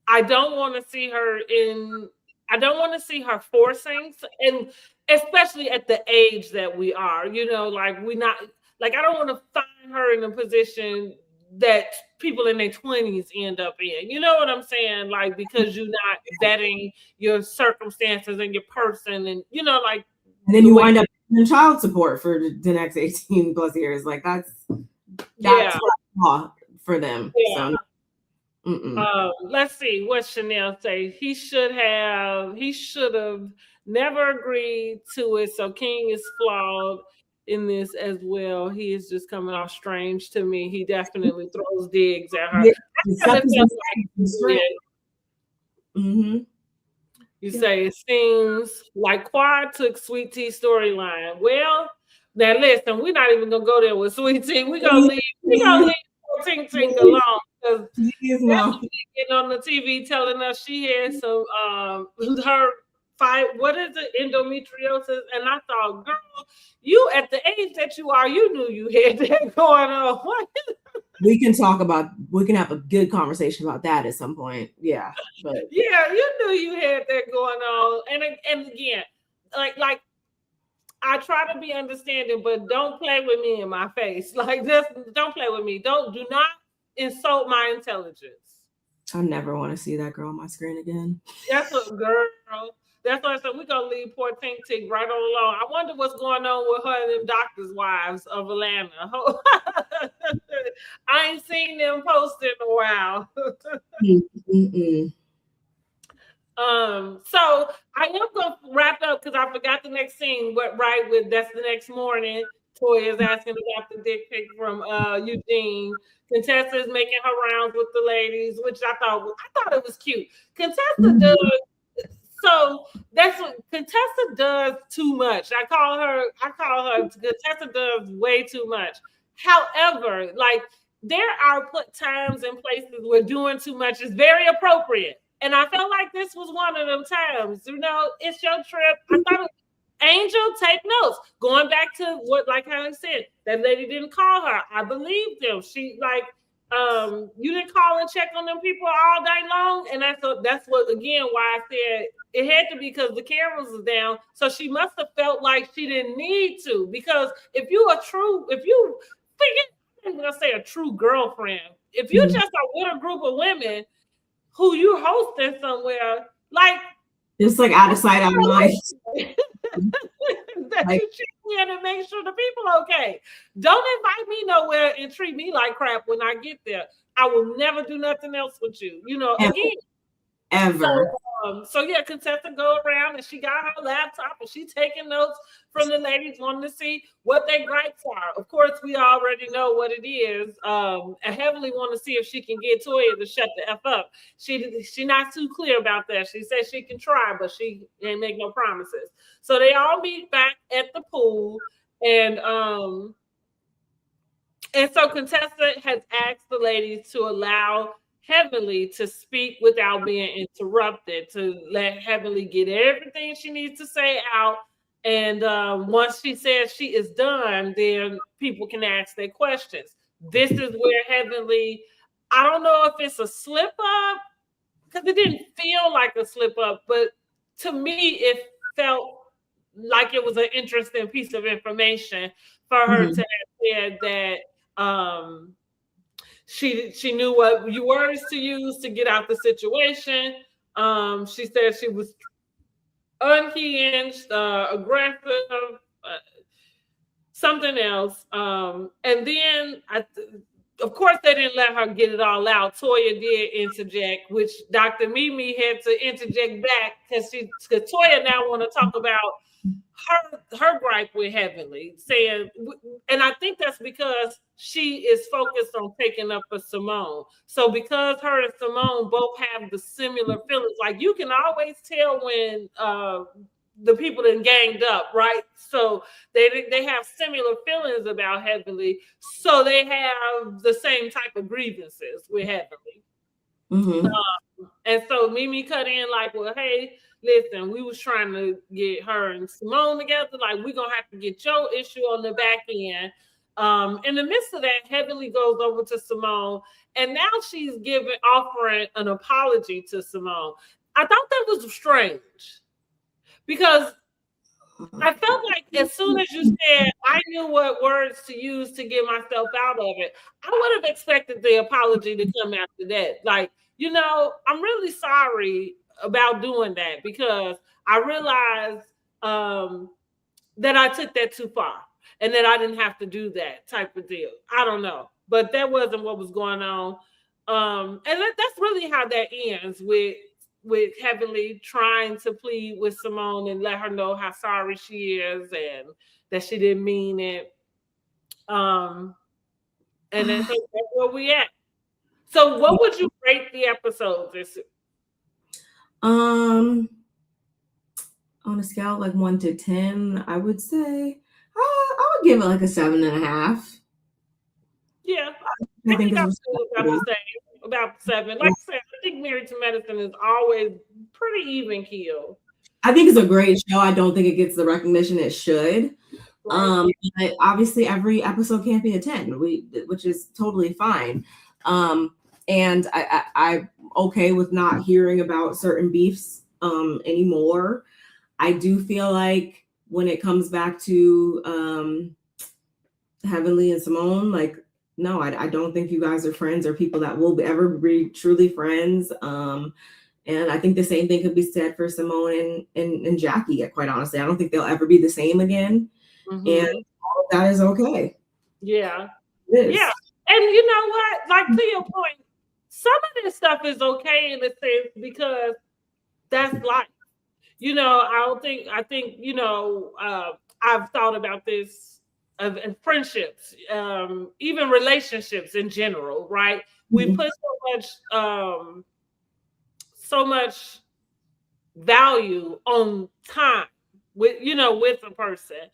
I don't want to see her in I don't want to see her forcing, and especially at the age that we are, like we not like I don't want to find her in a position that people in their 20s end up in. You know what I'm saying? Like, because you're not vetting your circumstances and your person, and like, and then you wind up in child support for the next 18 plus years. Like that's law for them. Yeah. So let's see what Chanel say. He should have never agreed to it. So King is flawed in this as well. He is just coming off strange to me. He definitely throws digs at her. You say it seems like Quad took Sweet Tea storyline. Well, now listen, we're not even gonna go there with Sweet Tea. We're gonna leave Tink Tink alone, because getting on the TV telling us she had some her fight. What is it? Endometriosis. And I thought, girl, you at the age that you are, you knew you had that going on. What? We can have a good conversation about that at some point. Yeah. But yeah, you knew you had that going on. And again, like I try to be understanding, but don't play with me in my face. Like, just don't play with me. Do not insult my intelligence. I never want to see that girl on my screen again. That's what, girl. That's why I said we're gonna leave poor Tink Tink right on alone. I wonder what's going on with her and them doctors' wives of Atlanta. I ain't seen them post in a while. So I am gonna wrap up because I forgot the next scene. That's the next morning. Toya is asking about the dick pic from Eugene. Contessa is making her rounds with the ladies, which I thought it was cute. Contessa does. So that's what Contessa does too much. I call her Contessa does way too much. However, like, there are times and places where doing too much is very appropriate. And I felt like this was one of them times. It's your trip. I thought Angel, take notes. Going back to what, like how I said, that lady didn't call her. I believe them. She you didn't call and check on them people all day long. And that's what, again, why I said it had to be, because the cameras was down. So she must have felt like she didn't need to, because if you I'm gonna say a true girlfriend, if you just are with a group of women who you hosting somewhere, like, just like out of sight, out of mind. That you check in and make sure the people are okay. Don't invite me nowhere and treat me like crap when I get there. I will never do nothing else with you. Ever. So yeah, Contessa go around and she got her laptop and she taking notes from the ladies, wanting to see what their gripes are. Of course, we already know what it is. I heavily want to see if she can get Toya to shut the F up. She not too clear about that. She says she can try, but she ain't make no promises. So they all meet back at the pool, and so Contessa has asked the ladies to allow Heavenly to speak without being interrupted, to let Heavenly get everything she needs to say out. And once she says she is done, then people can ask their questions. This is where Heavenly, I don't know if it's a slip up, because it didn't feel like a slip up, but to me, it felt like it was an interesting piece of information for her to have said that she knew what words to use to get out the situation. She said she was unhinged, aggressive, something else. And then, of course, they didn't let her get it all out. Toya did interject, which Dr. Mimi had to interject back, because Toya now want to talk about her gripe with Heavenly, saying, and I think that's because she is focused on taking up for Simone. So because her and Simone both have the similar feelings, like you can always tell when the people that ganged up, right? So they have similar feelings about Heavenly, so they have the same type of grievances with Heavenly. And so Mimi cut in like, well, hey, listen, we was trying to get her and Simone together. Like, we're going to have to get your issue on the back end. In the midst of that, Heavenly goes over to Simone, and now she's offering an apology to Simone. I thought that was strange because I felt like as soon as you said I knew what words to use to get myself out of it, I would have expected the apology to come after that. Like, I'm really sorry about doing that because I realized that I took that too far and that I didn't have to do that type of deal. I don't know, but that wasn't what was going on. And that's really how that ends with Heavenly trying to plead with Simone and let her know how sorry she is and that she didn't mean it. And that's where we at. So what would you rate the episode this? On a scale of like 1 to 10, I would say I would give it like a 7.5. Yeah, I think I'm about 7. Like I said, I think Married to Medicine is always pretty even keel. I think it's a great show. I don't think it gets the recognition it should. Right. But obviously every episode can't be a 10, which is totally fine. And I'm okay with not hearing about certain beefs anymore. I do feel like when it comes back to Heavenly and Simone, like, no, I don't think you guys are friends or people that will ever be truly friends. And I think the same thing could be said for Simone and Jackie, quite honestly. I don't think they'll ever be the same again. Mm-hmm. And all of that is okay. Yeah. Yeah. And you know what? Like, to your point, some of this stuff is okay in a sense because that's life. I think, I've thought about this of friendships, even relationships in general, right? Mm-hmm. We put so much value on time with a person.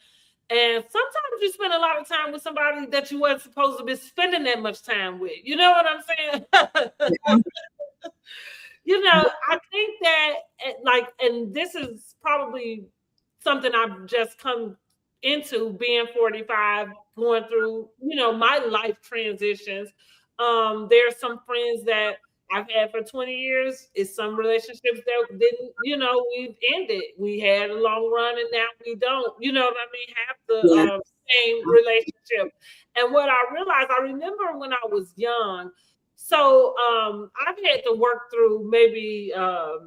And sometimes you spend a lot of time with somebody that you weren't supposed to be spending that much time with. You know what I'm saying? I think that, and this is probably something I've just come into being 45, going through, my life transitions. There's some friends that I've had for 20 years. It's some relationships that didn't, we've ended. We had a long run and now we don't, have the same relationship. And what I realized, I remember when I was young, so I've had to work through maybe, I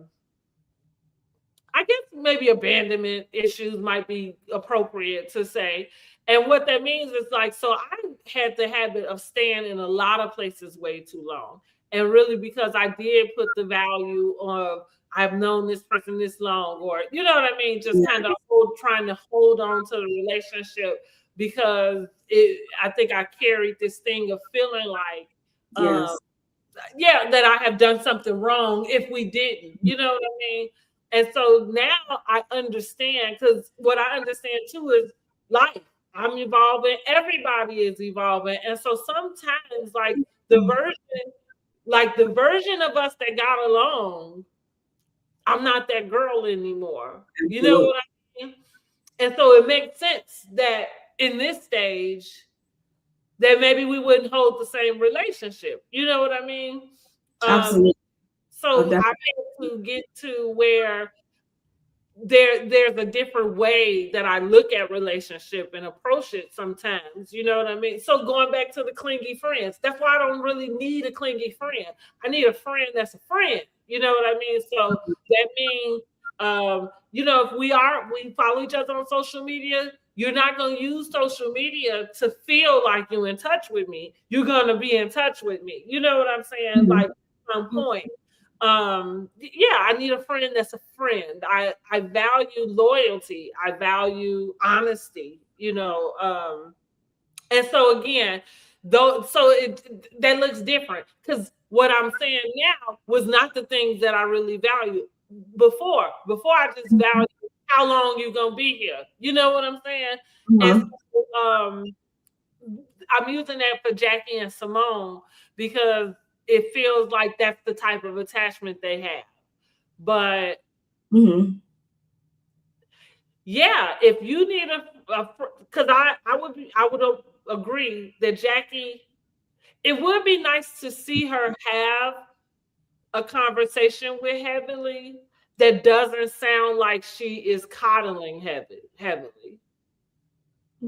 guess maybe abandonment issues might be appropriate to say. And what that means is so I had the habit of staying in a lot of places way too long. And really because I did put the value of I've known this person this long, or, you know what I mean? Just kind of trying to hold on to the relationship because I think I carried this thing of feeling like, that I have done something wrong if we didn't, you know what I mean? And so now I understand, because what I understand too is life. I'm evolving. Everybody is evolving. And so sometimes the version of us that got along, I'm not that girl anymore. You know what I mean? And so it makes sense that in this stage, that maybe we wouldn't hold the same relationship. You know what I mean? Absolutely. So I had to get to where there's a different way that I look at relationship and approach it sometimes. You know what I mean? So going back to the clingy friends, that's why I don't really need a clingy friend. I need a friend that's a friend. You know what I mean? So that means, if we follow each other on social media, you're not going to use social media to feel like you're in touch with me. You're going to be in touch with me. You know what I'm saying? Mm-hmm. Like, some point. I need a friend that's a friend. I value loyalty. I value honesty, and so again, that looks different because what I'm saying now was not the things that I really value before. I just valued how long you're going to be here. You know what I'm saying? Mm-hmm. And so, I'm using that for Jackie and Simone because it feels like that's the type of attachment they have. But if you need because I would agree that Jackie, it would be nice to see her have a conversation with Heavenly that doesn't sound like she is coddling Heavenly.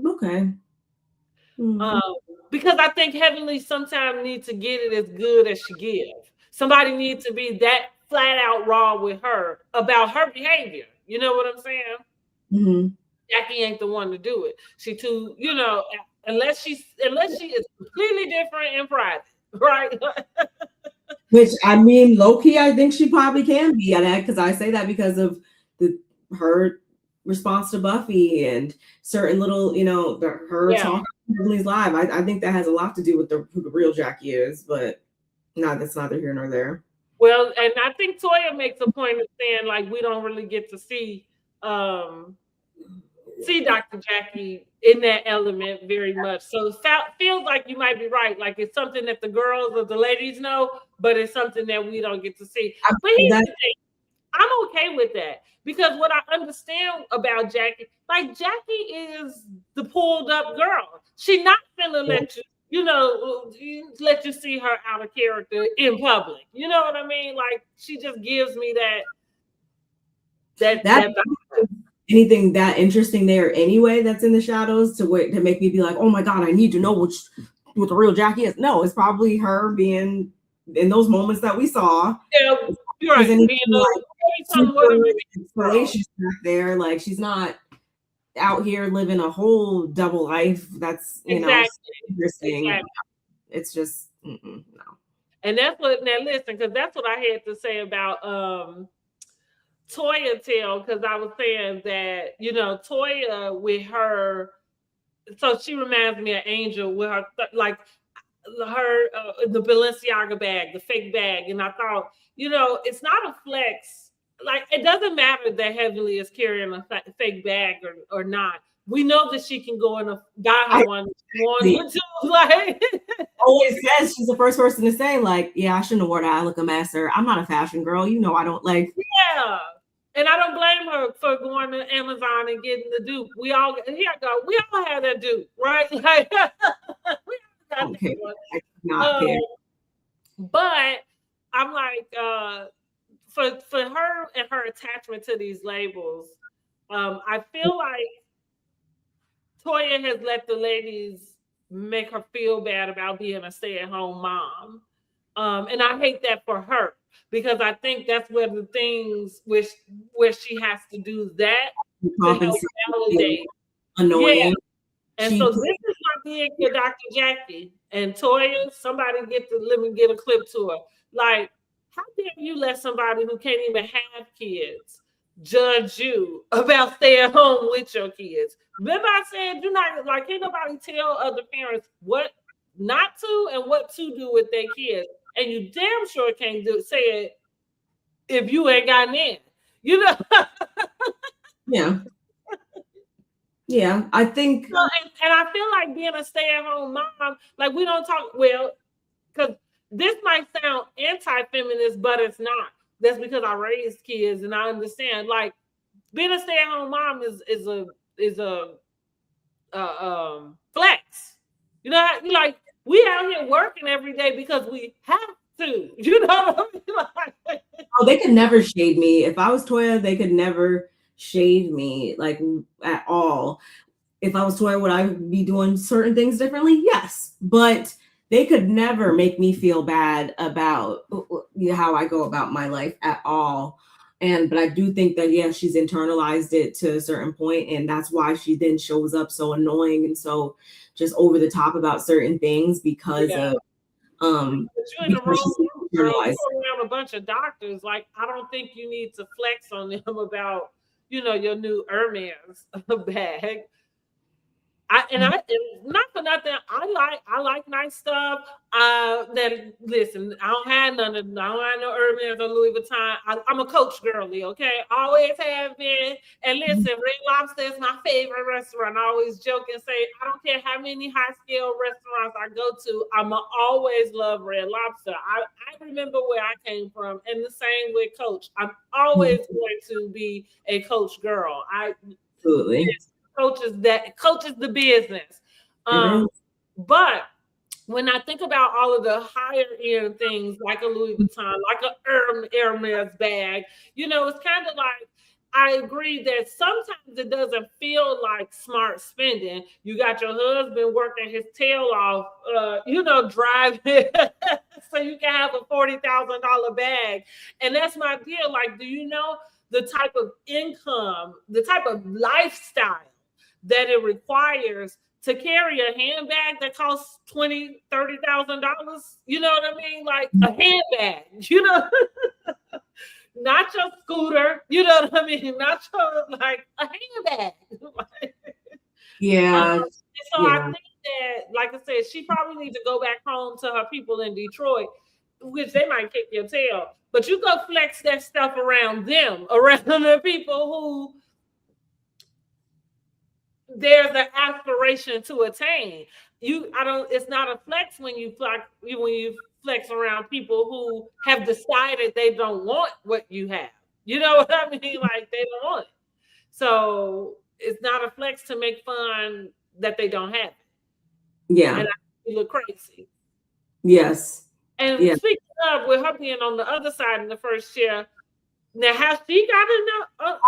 Okay. Because I think Heavenly sometimes needs to get it as good as she gives. Somebody needs to be that flat out raw with her about her behavior. You know what I'm saying? Mm-hmm. Jackie ain't the one to do it. She too, unless she is completely different in private, right? Which, I mean, low key, I think she probably can be, because I say that because of her response to Buffy and certain little, her talking on Heavenly's Live. I think that has a lot to do with who the real Jackie is, but no, that's neither here nor there. Well, and I think Toya makes a point of saying, like, we don't really get to see Dr. Jackie in that element very much. So it feels like you might be right. Like, it's something that the girls or the ladies know, but it's something that we don't get to see. But here's the thing. I'm okay with that, because what I understand about Jackie, like, Jackie is the pulled up girl. She not gonna let let you see her out of character in public. You know what I mean? Like, she just gives me that anything that interesting there anyway that's in the shadows to make me be like, oh my God, I need to know what the real Jackie is. No, it's probably her being in those moments that we saw. Yeah, you're right. Relationship there, like, she's not out here living a whole double life. That's interesting. Exactly. It's just no. And that's what, now listen, because that's what I had to say about Toya Tale, because I was saying that, Toya with her, so she reminds me of Angel with her, like, her the Balenciaga bag, the fake bag. And I thought, it's not a flex. Like, it doesn't matter that Heavenly is carrying a fake bag or not. We know that she can go in a one. Like, always says she's the first person to say, like, yeah, I shouldn't have worn that. I look a mess, or I'm not a fashion girl. I don't like. Yeah. And I don't blame her for going to Amazon and getting the dupe. We all had that dupe, right? Like, okay. Not care. But I'm like, for her and her attachment to these labels, I feel like Toya has let the ladies make her feel bad about being a stay-at-home mom. And I hate that for her, because I think that's where the things where she has to do that to help validate. Annoying. Yeah. And so this is my gig for Dr. Jackie and Toya. Somebody let me get a clip to her. Like, how dare you let somebody who can't even have kids judge you about staying home with your kids? Remember I said, can't nobody tell other parents what not to and what to do with their kids. And you damn sure can't say it if you ain't gotten in. Yeah. Yeah, I think. And I feel like being a stay-at-home mom, like, we don't talk, because this might sound anti-feminist, but it's not. That's because I raised kids and I understand. Like, being a stay-at-home mom is a flex. Like, we out here working every day because we have to. Oh, they could never shade me. If I was Toya, they could never shade me, like, at all. If I was Toya, would I be doing certain things differently? Yes, but they could never make me feel bad about how I go about my life at all. But I do think that, yeah, she's internalized it to a certain point, and that's why she then shows up so annoying and so just over the top about certain things because of you're in the wrong group, girl. You're around a bunch of doctors. Like, I don't think you need to flex on them about your new Hermes bag. And not for nothing, I like nice stuff. Listen, I don't have none of, I don't have no Hermes or Louis Vuitton. I'm a Coach girly, okay? Always have been. And listen, Red Lobster is my favorite restaurant. I always joke and say, I don't care how many high scale restaurants I go to, I'ma always love Red Lobster. I remember where I came from, and the same with Coach. I'm always going to be a Coach girl. Absolutely. Coach is the business. But when I think about all of the higher end things like a Louis Vuitton, like a Hermes bag, it's kind of like, I agree that sometimes it doesn't feel like smart spending. You got your husband working his tail off, driving so you can have a $40,000 bag. And that's my deal. Like, do you know the type of income, the type of lifestyle that it requires to carry a handbag that costs $20,000-$30,000? You know what I mean? Like a handbag, not your scooter, you know what I mean? Not your, like, a handbag. Yeah. So I think that, like I said, she probably needs to go back home to her people in Detroit, which they might kick your tail. But you go flex that stuff around them, around the people who there's an aspiration to attain. It's not a flex when you flex around people who have decided they don't want what you have. You know what I mean? Like, they don't want it. So it's not a flex to make fun that they don't have it. Yeah. And you look crazy. Yes. And speaking of, with her being on the other side in the first year, now has she got enough?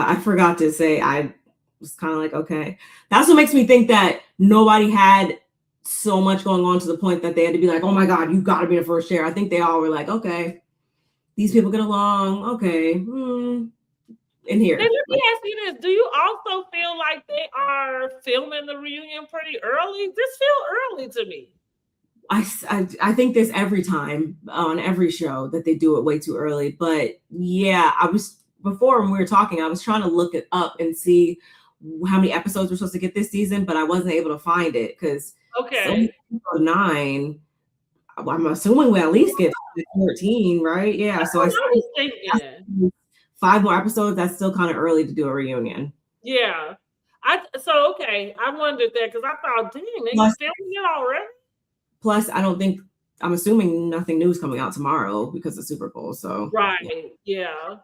I forgot to say, I was kind of like, okay. That's what makes me think that nobody had so much going on to the point that they had to be like, oh my God, you got to be in the first year. I think they all were like, okay, these people get along. Okay. In here. Let me ask you this. Do you also feel like they are filming the reunion pretty early? This feels early to me. I think this every time on every show that they do it way too early. But yeah, before when we were talking, I was trying to look it up and see how many episodes we're supposed to get this season, but I wasn't able to find it because 9. I'm assuming we at least get 14, right? Yeah. So I was thinking 5 more episodes. That's still kind of early to do a reunion. Yeah. I wondered that because I thought, dang, they filming it already. Plus, I'm assuming nothing new is coming out tomorrow because of Super Bowl. So right, yeah.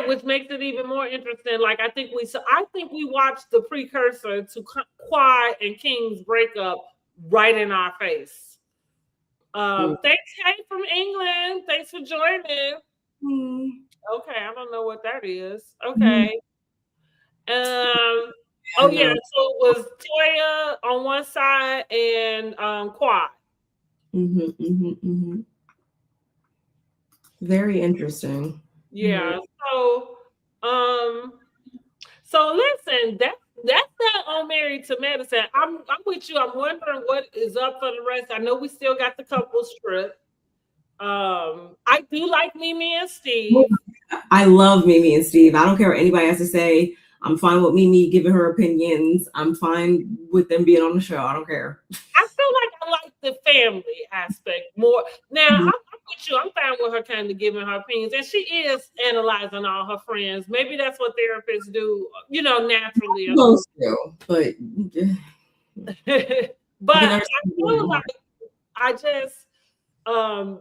Which makes it even more interesting. Like, I think we watched the precursor to Quad and King's breakup right in our face. Thanks, Kate from England. Thanks for joining. Okay, I don't know what that is. Okay. So it was Toya on one side and Quad. Very interesting. Yeah. So listen, that's that on Married to Medicine. I'm with you. I'm wondering what is up for the rest. I know we still got the couple strip. I do like Mimi and Steve. I love Mimi and Steve. I don't care what anybody has to say. I'm fine with Mimi giving her opinions. I'm fine with them being on the show. I don't care. I feel like I like the family aspect more. Now, I'm with you. I'm fine with her kind of giving her opinions. And she is analyzing all her friends. Maybe that's what therapists do, naturally. Most do, but I feel like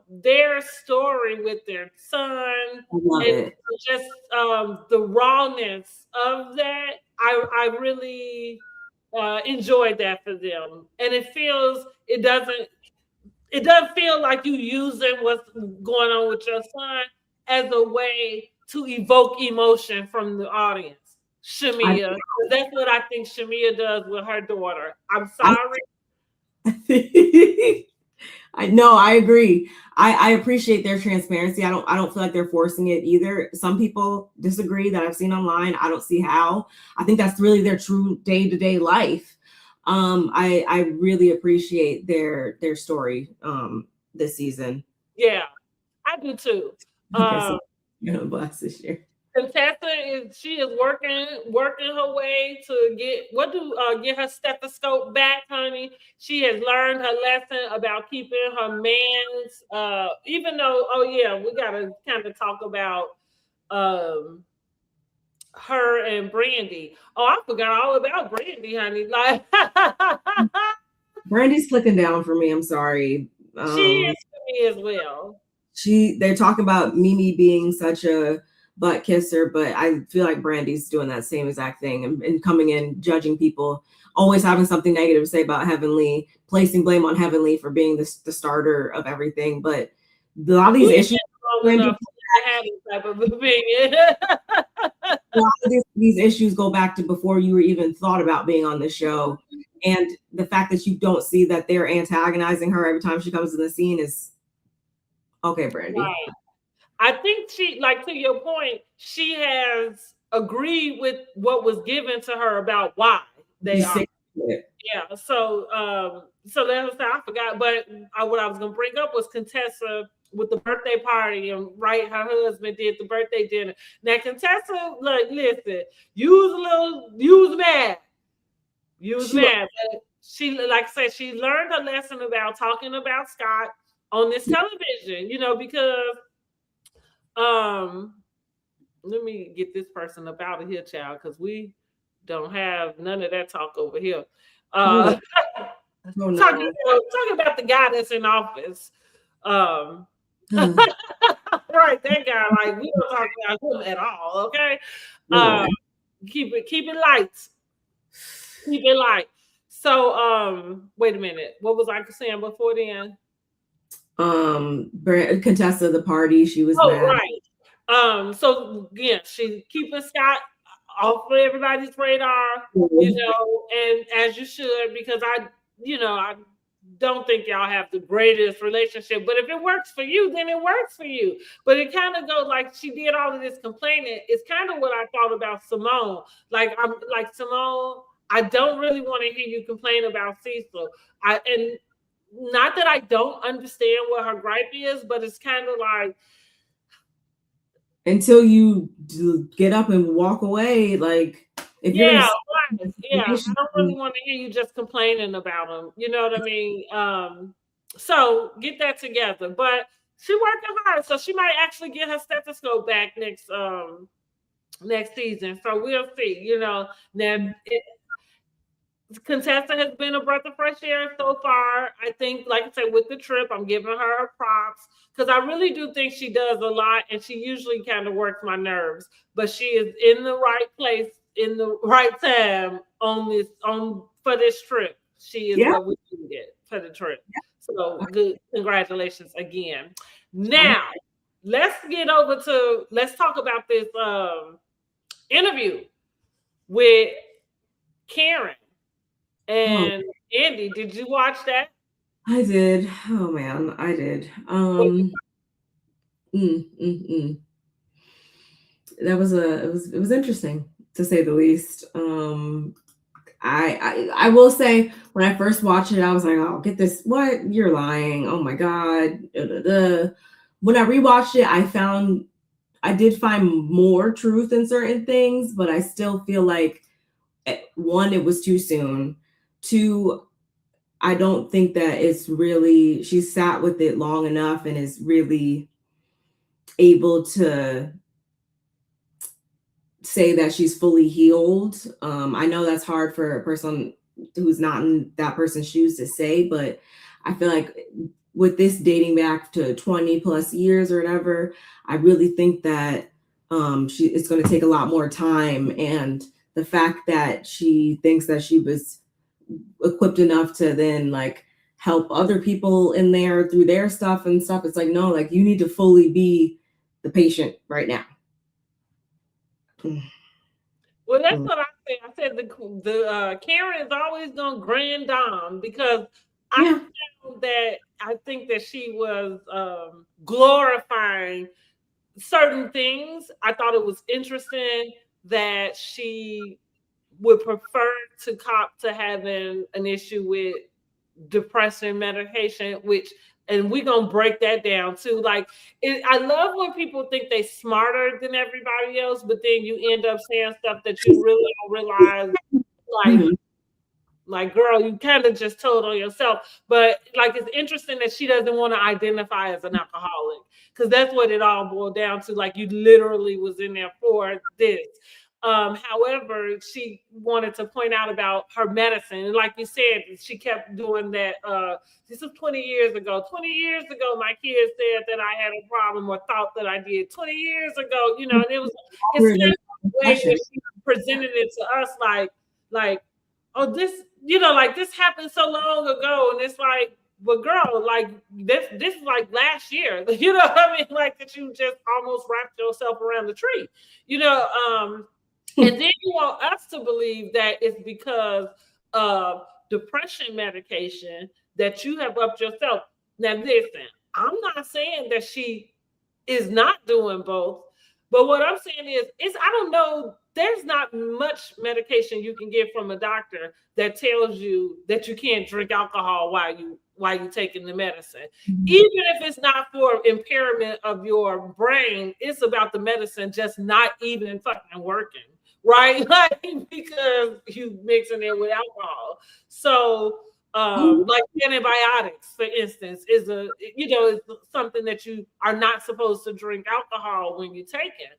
their story with their son and just the rawness of that, I really enjoyed that for them. And it doesn't feel like you using what's going on with your son as a way to evoke emotion from the audience. Shamia, that's what I think Shamia does with her daughter. I'm sorry. I agree. I appreciate their transparency. I don't feel like they're forcing it either. Some people disagree that I've seen online. I don't see how. I think that's really their true day-to-day life. I really appreciate their story this season. Yeah, I do too. Blast this year. Contessa she is working her way to get her stethoscope back, honey. She has learned her lesson about keeping her man's. Even though, we gotta kind of talk about her and Brandy. Oh, I forgot all about Brandy, honey. Like Brandy's clicking down for me. I'm sorry. She is for me as well. They're talking about Mimi being such a butt kisser, but I feel like Brandy's doing that same exact thing and coming in, judging people, always having something negative to say about Heavenly, placing blame on Heavenly for being the starter of everything. But a lot of these issues, a lot of these issues go back to before you were even thought about being on the show. And the fact that you don't see that they're antagonizing her every time she comes to the scene is okay, Brandy. Right. I think she, like, to your point, she has agreed with what was given to her about why they are. Yeah. So so that's I forgot. But what I was gonna bring up was Contessa with the birthday party, and right, her husband did the birthday dinner. Now Contessa, like, listen, use math. She, like I said, she learned a lesson about talking about Scott on this television, you know, because let me get this person up out of here, child, because we don't have none of that talk over here. Talking about the guy that's in office. Right, that guy, like, we don't talk about him at all, okay? Keep it light. Keep it light. So, wait a minute. What was I saying before then? Contessa, the party, she was mad. Right. So yeah, she's keeping Scott off of everybody's radar, you know, and as you should, because I don't think y'all have the greatest relationship, but if it works for you, then it works for you. But it kind of goes like, she did all of this complaining. It's kind of what I thought about Simone. Like, I'm like, Simone, I don't really want to hear you complain about Cecil. And not that I don't understand what her gripe is, but it's kind of like, until you get up and walk away, like, if you're I don't really want to hear you just complaining about them. You know what I mean? So get that together. But she's working hard, so she might actually get her stethoscope back next season. So we'll see. You know, now Contessa has been a breath of fresh air so far. I think, like I said, with the trip, I'm giving her props because I really do think she does a lot, and she usually kind of works my nerves. But she is in the right place in the right time for this trip. She is what we needed for the trip. So good, congratulations again. Now let's talk about this interview with Karen and Andy. Did you watch that? I did. Oh man, I did. That was it was interesting, to say the least. I will say, when I first watched it, I was like, oh, get this, what? You're lying. Oh my God. When I rewatched it, I did find more truth in certain things, but I still feel like, one, it was too soon. Two, I don't think that she sat with it long enough and is really able to say that she's fully healed. I know that's hard for a person who's not in that person's shoes to say, but I feel like with this dating back to 20 plus years or whatever, I really think that it's going to take a lot more time. And the fact that she thinks that she was equipped enough to then, like, help other people in there through their stuff and stuff, it's like, no, like, you need to fully be the patient right now. Well, that's what I said. I said the Karen is always gonna grand dame, because I think that she was glorifying certain things. I thought it was interesting that she would prefer to cop to having an issue with depression medication, and we're gonna break that down too. Like, I love when people think they're smarter than everybody else, but then you end up saying stuff that you really don't realize. Like, girl, you kind of just told on yourself. But, like, it's interesting that she doesn't want to identify as an alcoholic, because that's what it all boiled down to. Like, you literally was in there for this. However, she wanted to point out about her medicine. And like you said, she kept doing that. This was 20 years ago. 20 years ago, my kids said that I had a problem or thought that I did. 20 years ago, you know, and it was it's kind of the way that she presented it to us like, oh, this, you know, like this happened so long ago. And it's like, but girl, like this is like last year, you know what I mean? Like that you just almost wrapped yourself around the tree, you know. And then you want us to believe that it's because of depression medication that you have upped yourself. Now, listen, I'm not saying that she is not doing both, but what I'm saying is I don't know. There's not much medication you can get from a doctor that tells you that you can't drink alcohol while you're taking the medicine. Mm-hmm. Even if it's not for impairment of your brain, it's about the medicine just not even fucking working. Right? Like, because you mixing it with alcohol. So like antibiotics, for instance, is is something that you are not supposed to drink alcohol when you take it.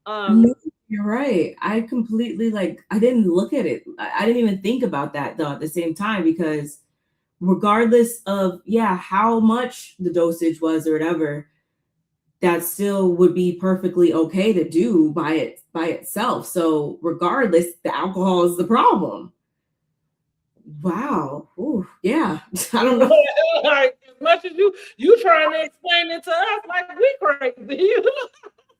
No, you're right. I completely I didn't look at it. I didn't even think about that though at the same time, because regardless of how much the dosage was or whatever, that still would be perfectly okay to do by itself. So regardless, the alcohol is the problem. Wow. Ooh, yeah. I don't know. Like, as much as you trying to explain it to us, like we crazy.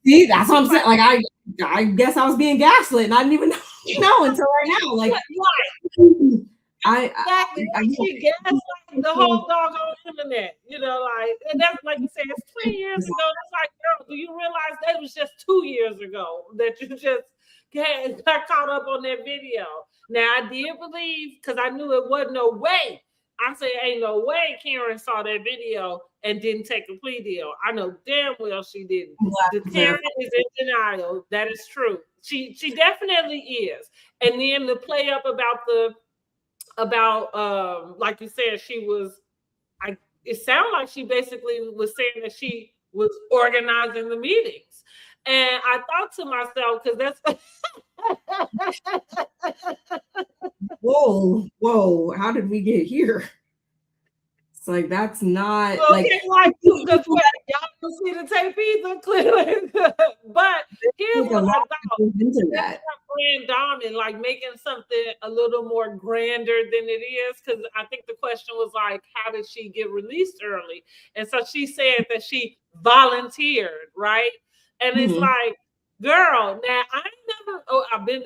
See, that's what I'm saying. Like I guess I was being gaslit and I didn't even know until right now. Like I she gaslighting the whole doggone internet, you know, like, and that's like you said, it's 20 years ago. It's like, girl, do you realize that was just 2 years ago that you just got caught up on that video? Now I did believe, because I knew it wasn't no way. I said, ain't no way Karen saw that video and didn't take a plea deal. I know damn well she didn't. The Karen is in denial. That is true. She definitely is. And then the play up about like you said, it sounded like she basically was saying that she was organizing the meetings. And I thought to myself, because that's whoa, how did we get here? It's like, that's not okay, like y'all don't see the tape either, clearly. But here's what I thought. That's grand diamond, like making something a little more grander than it is. Because I think the question was like, how did she get released early? And so she said that she volunteered, right? And it's like, girl, now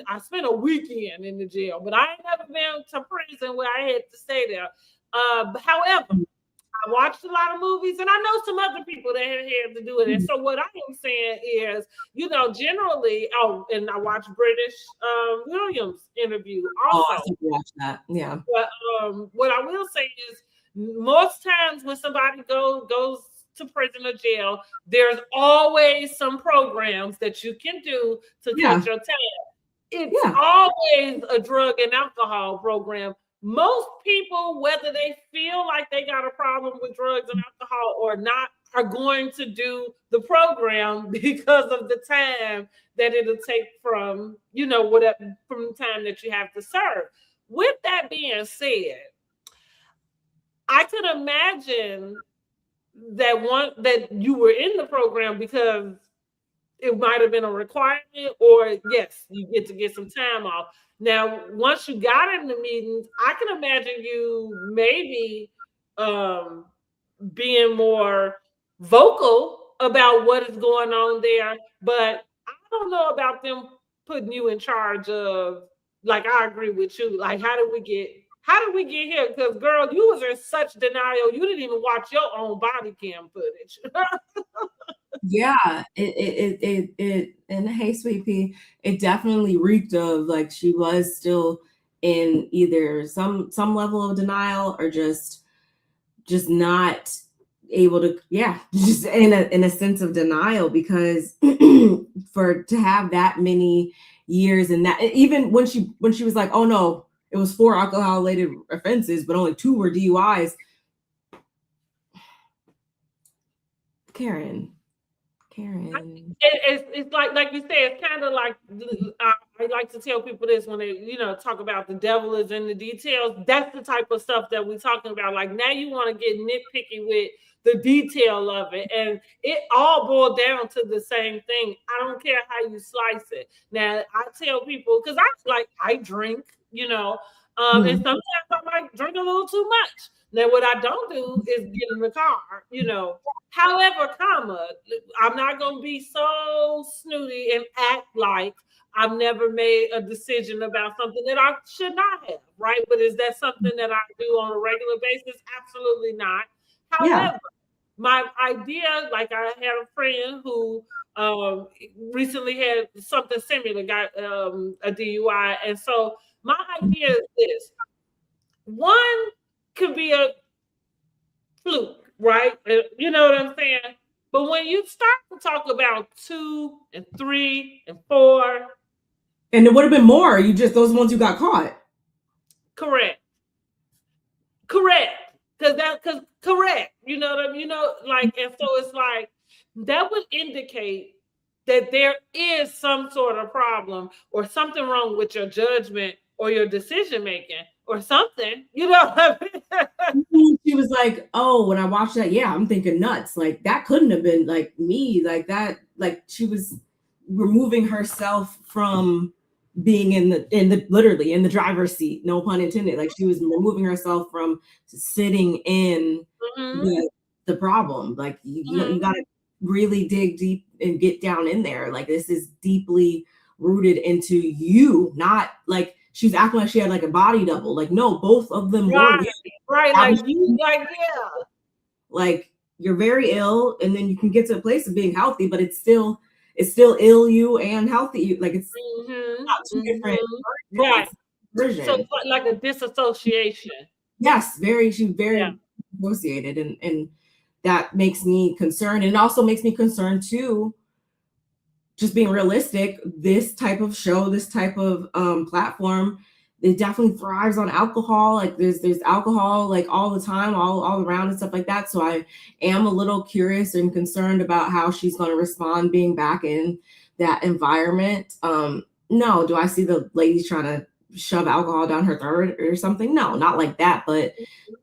I spent a weekend in the jail, but I ain't never been to prison where I had to stay there. However, I watched a lot of movies, and I know some other people that had to do it. And so what I am saying is, you know, generally, and I watched British Williams interview also. Oh, I think I watched that. Yeah. But what I will say is, most times when somebody goes to prison or jail, there's always some programs that you can do to cut your time. It's always a drug and alcohol program. Most people, whether they feel like they got a problem with drugs and alcohol or not, are going to do the program because of the time that it'll take from, you know, whatever, from the time that you have to serve. With that being said, I could imagine that you were in the program because it might have been a requirement, or yes, you get to get some time off. Now, once you got in the meetings, I can imagine you maybe being more vocal about what is going on there, but I don't know about them putting you in charge of, like, I agree with you. Like, how did we get here? Because, girl, you was in such denial, you didn't even watch your own body cam footage. Yeah, it and hey, Sweet Pea, it definitely reeked of like she was still in either some level of denial or just not able to, just in a sense of denial, because to have that many years, and that even when she was like, oh no, it was 4 alcohol related offenses, but only 2 were DUIs. Karen, Karen. It's like you said, it's kind of like I like to tell people this when they talk about the devil is in the details. That's the type of stuff that we're talking about. Like now you want to get nitpicky with the detail of it, and it all boiled down to the same thing. I don't care how you slice it. Now I tell people because I drink, and sometimes I might drink a little too much. Now what I don't do is get in the car, However, I'm not going to be so snooty and act like I've never made a decision about something that I should not have, right? But is that something that I do on a regular basis? Absolutely not. However, my idea, like I had a friend who recently had something similar, got a DUI. And so my idea is this. One could be a fluke, right? You know what I'm saying? But when you start to talk about 2 and 3 and 4, and it would have been more. You just those ones you got caught. Correct. Because correct. You know what I mean? And so it's like that would indicate that there is some sort of problem or something wrong with your judgment or your decision making or something, what I mean? She was like, oh, when I watched that, I'm thinking nuts. Like that couldn't have been like me, like that, like she was removing herself from being in the literally in the driver's seat, no pun intended. Like she was removing herself from sitting in the problem. Like you gotta really dig deep and get down in there. Like this is deeply rooted into you, not like she's acting like she had like a body double. Like no, both of them were right. Like you're very ill, and then you can get to a place of being healthy, but it's still ill you and healthy you. Like it's not two different versions. So it's like a disassociation. Yes, she's very associated, and that makes me concerned. And it also makes me concerned too, just being realistic, this type of show, this type of platform, it definitely thrives on alcohol. Like there's alcohol like all the time, all around and stuff like that. So I am a little curious and concerned about how she's going to respond being back in that environment. No, do I see the ladies trying to shove alcohol down her throat or something? No, not like that, but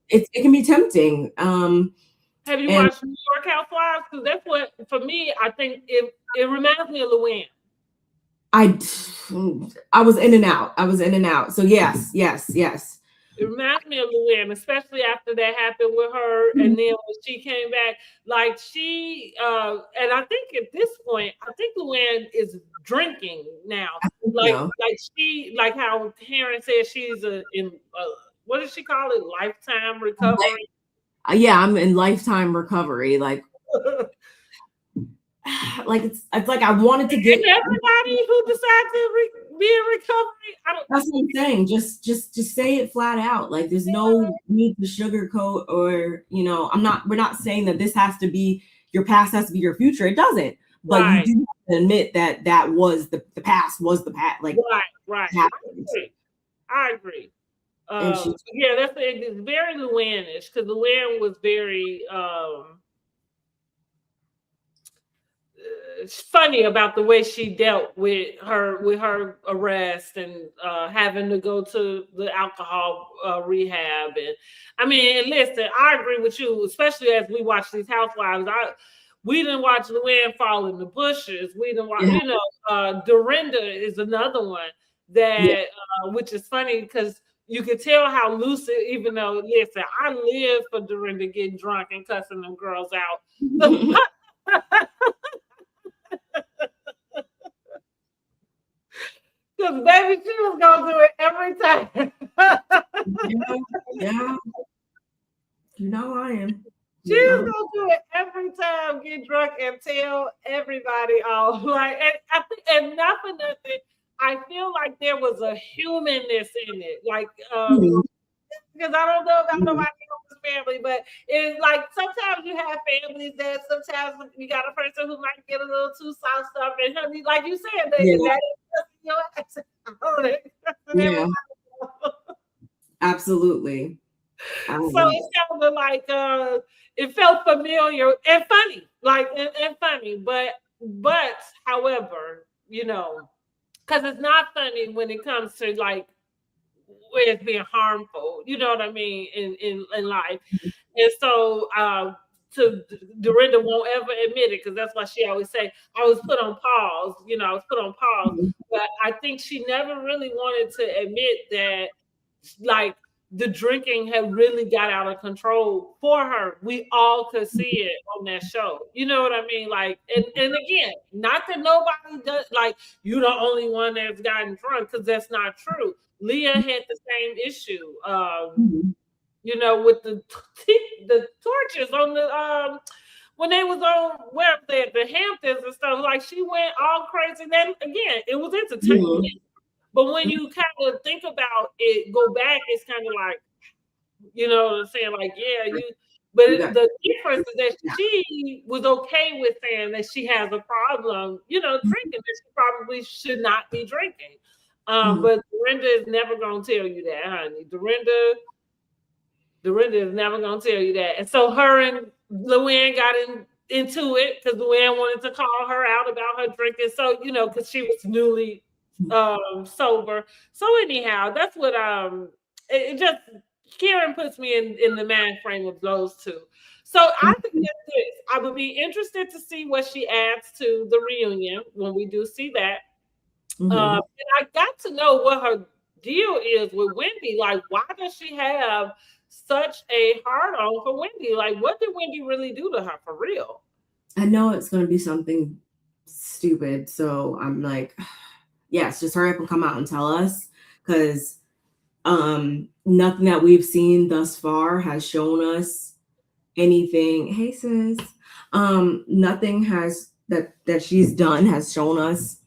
it can be tempting. Have you watched New York Housewives? Because that's what, for me, I think it reminds me of Luann. I was in and out. So yes. It reminds me of Luann, especially after that happened with her. And then when she came back, like she, and I think at this point, I think Luann is drinking now. Like how Karen said she's in what does she call it? Lifetime recovery. I'm in lifetime recovery. Like it's like I wanted to get everybody who decides to be in recovery. That's what I'm saying. Just say it flat out. Like there's no need to sugarcoat or we're not saying that this has to be your past has to be your future. It doesn't. But you do have to admit that was the past was the past. Like right. I agree. That's it's very Luann-ish because Luann was very funny about the way she dealt with her arrest and having to go to the alcohol rehab. And I mean, listen, I agree with you, especially as we watch these housewives. We didn't watch Luann fall in the bushes. We didn't watch, Dorinda is another one that which is funny because you could tell how lucid, even though, listen, I live for Dorinda getting drunk and cussing them girls out. Because baby, she was gonna do it every time. Yeah. I am. She was gonna do it every time, get drunk and tell everybody off. Like, and I think, and not for nothing, I feel like there was a humanness in it. Like, because I don't know about nobody else's family, but it's like sometimes you have families that sometimes you got a person who might get a little too soft stuff, and honey, like you said, that is absolutely. So it sounded like it felt familiar and funny, like and funny, but but however, you know, because it's not funny when it comes to like where it's being harmful. You know what I mean in life. And so to Dorinda won't ever admit it because that's why she always say I was put on pause. You know, I was put on pause. But I think she never really wanted to admit that like the drinking had really got out of control for her. We all could see it on that show. You know what I mean? Like, and again, not that nobody does like you're the only one that's gotten drunk because that's not true. Leah had the same issue. You know, with the torches on the when they was on where the Hamptons and stuff, like she went all crazy. Then again, it was entertainment. But when you kind of think about it, go back, it's kind of like, you know what I'm saying? Like, yeah, you. But the difference is that she was okay with saying that she has a problem, you know, drinking. That she probably should not be drinking. But Dorinda is never gonna tell you that, honey. Dorinda is never gonna tell you that. And so her and Luann got into it because Luann wanted to call her out about her drinking. So, you know, because she was newly sober. So anyhow, that's what it just Karen puts me in the mind frame of those two. So I think that's this. I would be interested to see what she adds to the reunion when we do see that. And I got to know what her deal is with Wendy. Like, why does she have such a hard on for Wendy? Like, what did Wendy really do to her for real? I know it's going to be something stupid. So I'm like, yes, just hurry up and come out and tell us. Because nothing that we've seen thus far has shown us anything. Hey, sis. Nothing has that she's done has shown us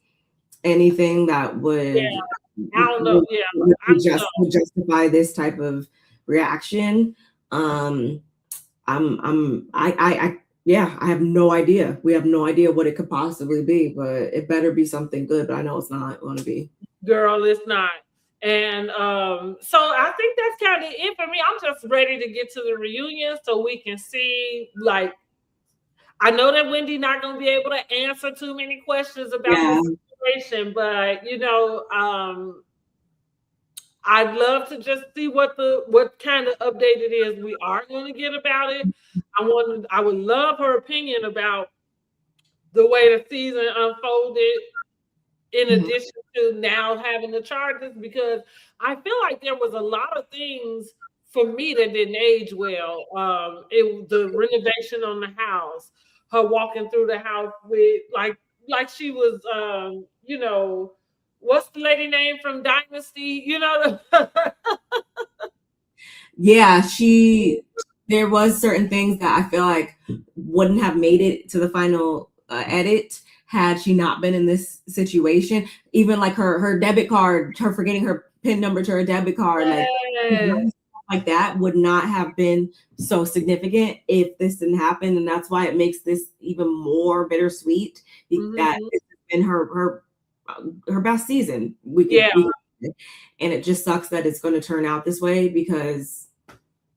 anything that would I don't know. would justify this type of reaction. I have no idea. We have no idea what it could possibly be, but it better be something good. But I know it's not going to be. Girl, it's not. And so I think that's kind of it for me. I'm just ready to get to the reunion so we can see, like, I know that Wendy not going to be able to answer too many questions about the situation, but, you know, I'd love to just see what kind of update it is we are going to get about it. I would love her opinion about the way the season unfolded in addition to now having the charges, because I feel like there was a lot of things for me that didn't age well. The renovation on the house, her walking through the house with like she was you know, what's the lady name from Dynasty? You know. Yeah, there was certain things that I feel like wouldn't have made it to the final edit had she not been in this situation. Even like her debit card, her forgetting her PIN number to her debit card, like that would not have been so significant if this didn't happen. And that's why it makes this even more bittersweet that it's been her best season. And it just sucks that it's going to turn out this way because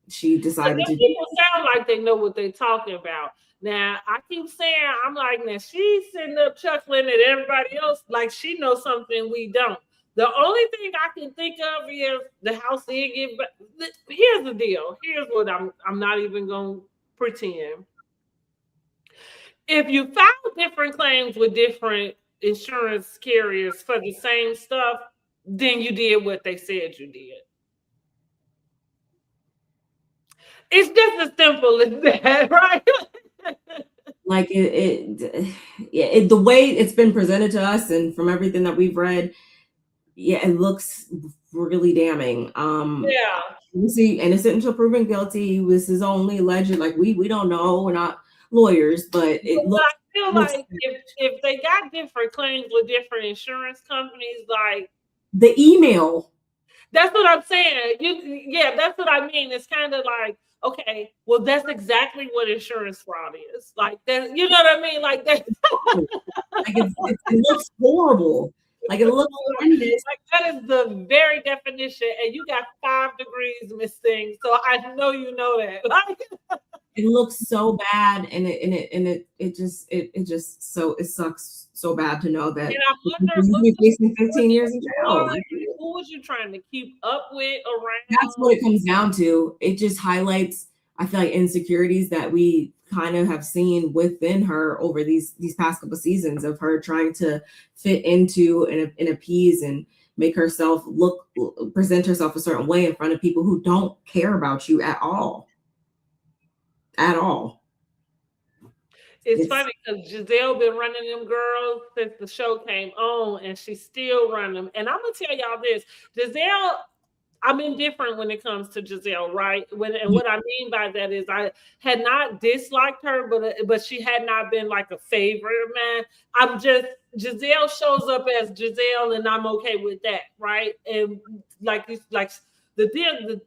she decided to. People sound like they know what they're talking about. Now, I keep saying, I'm like, now she's sitting up chuckling at everybody else like she knows something we don't. The only thing I can think of is the house did get. But here's the deal. Here's what I'm not even going to pretend. If you file different claims with different insurance carriers for the same stuff, then you did what they said you did. It's just as simple as that, right? Like the way it's been presented to us and from everything that we've read, it looks really damning. We see innocent until proven guilty. This is only alleged. Like we don't know. We're not lawyers, but it looks. I feel like if they got different claims with different insurance companies, like the email. That's what I'm saying. That's what I mean. It's kind of like, okay, well, that's exactly what insurance fraud is. Like that, you know what I mean? Like that. Like it looks horrible. Like it looks horrendous. Like that is the very definition. And you got 5 degrees, Miss Thing. So I know you know that. it looks so bad, and it sucks so bad to know that you'll be facing 15 years in jail. Who was you trying to keep up with around? That's what it comes down to. It just highlights, I feel like, insecurities that we kind of have seen within her over these past couple seasons of her trying to fit into and appease and make herself present herself a certain way in front of people who don't care about you at all. At all. It's funny because Giselle been running them girls since the show came on, and she's still running them. And I'm gonna tell y'all this, Giselle, I'm indifferent when it comes to Giselle, right? What I mean by that is I had not disliked her, but she had not been like a favorite of mine. Giselle shows up as Giselle, and I'm okay with that, right? And like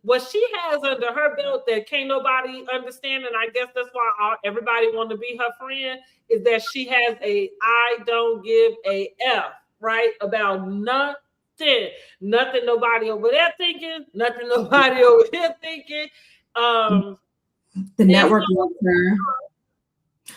what she has under her belt that can't nobody understand, and I guess that's why everybody want to be her friend, is that she has I don't give a F, right? About nothing nobody over there thinking, nothing nobody over here thinking. The network loves her.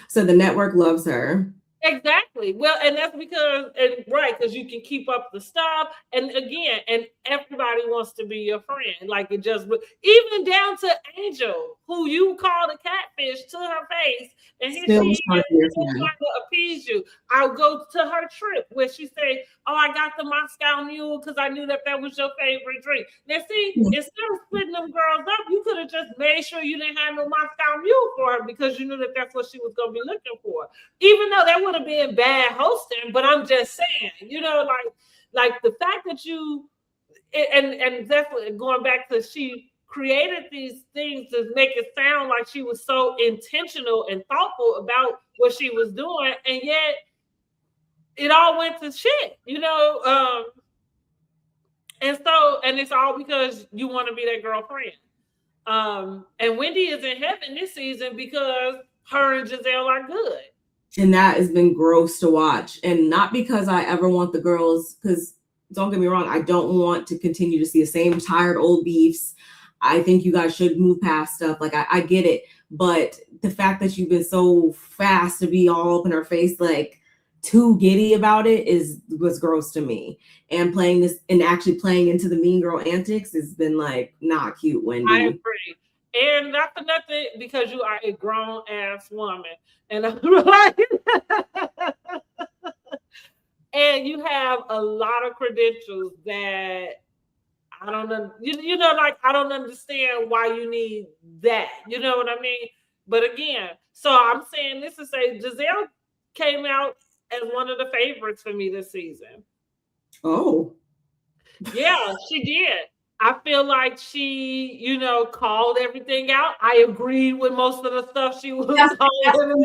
So the network loves her. Exactly. Well, and that's because you can keep up the stuff, and again, and everybody wants to be your friend. Like it just, even down to Angel, who you called a catfish to her face, and here she is trying to appease you. I'll go to her trip where she say, "Oh, I got the Moscow Mule because I knew that was your favorite drink." Now, see, instead of splitting them girls up, you could have just made sure you didn't have no Moscow Mule for her because you knew that that's what she was going to be looking for. Even though that would have been bad hosting, but I'm just saying, like the fact that you and definitely going back to she created these things to make it sound like she was so intentional and thoughtful about what she was doing, and yet it all went to shit, and it's all because you want to be that girlfriend. And Wendy is in heaven this season because her and Giselle are good. And that has been gross to watch. And not because I ever want the girls, because don't get me wrong, I don't want to continue to see the same tired old beefs. I think you guys should move past stuff. Like, I get it. But the fact that you've been so fast to be all up in her face, like too giddy about it, was gross to me. And playing this and actually playing into the mean girl antics has been like not cute, Wendy. I agree. And not for nothing, because you are a grown ass woman. And I'm like, and you have a lot of credentials that I don't know, like I don't understand why you need that. You know what I mean? But again, so I'm saying this to say Giselle came out as one of the favorites for me this season. Oh. Yeah, she did. I feel like she, called everything out. I agreed with most of the stuff she was calling.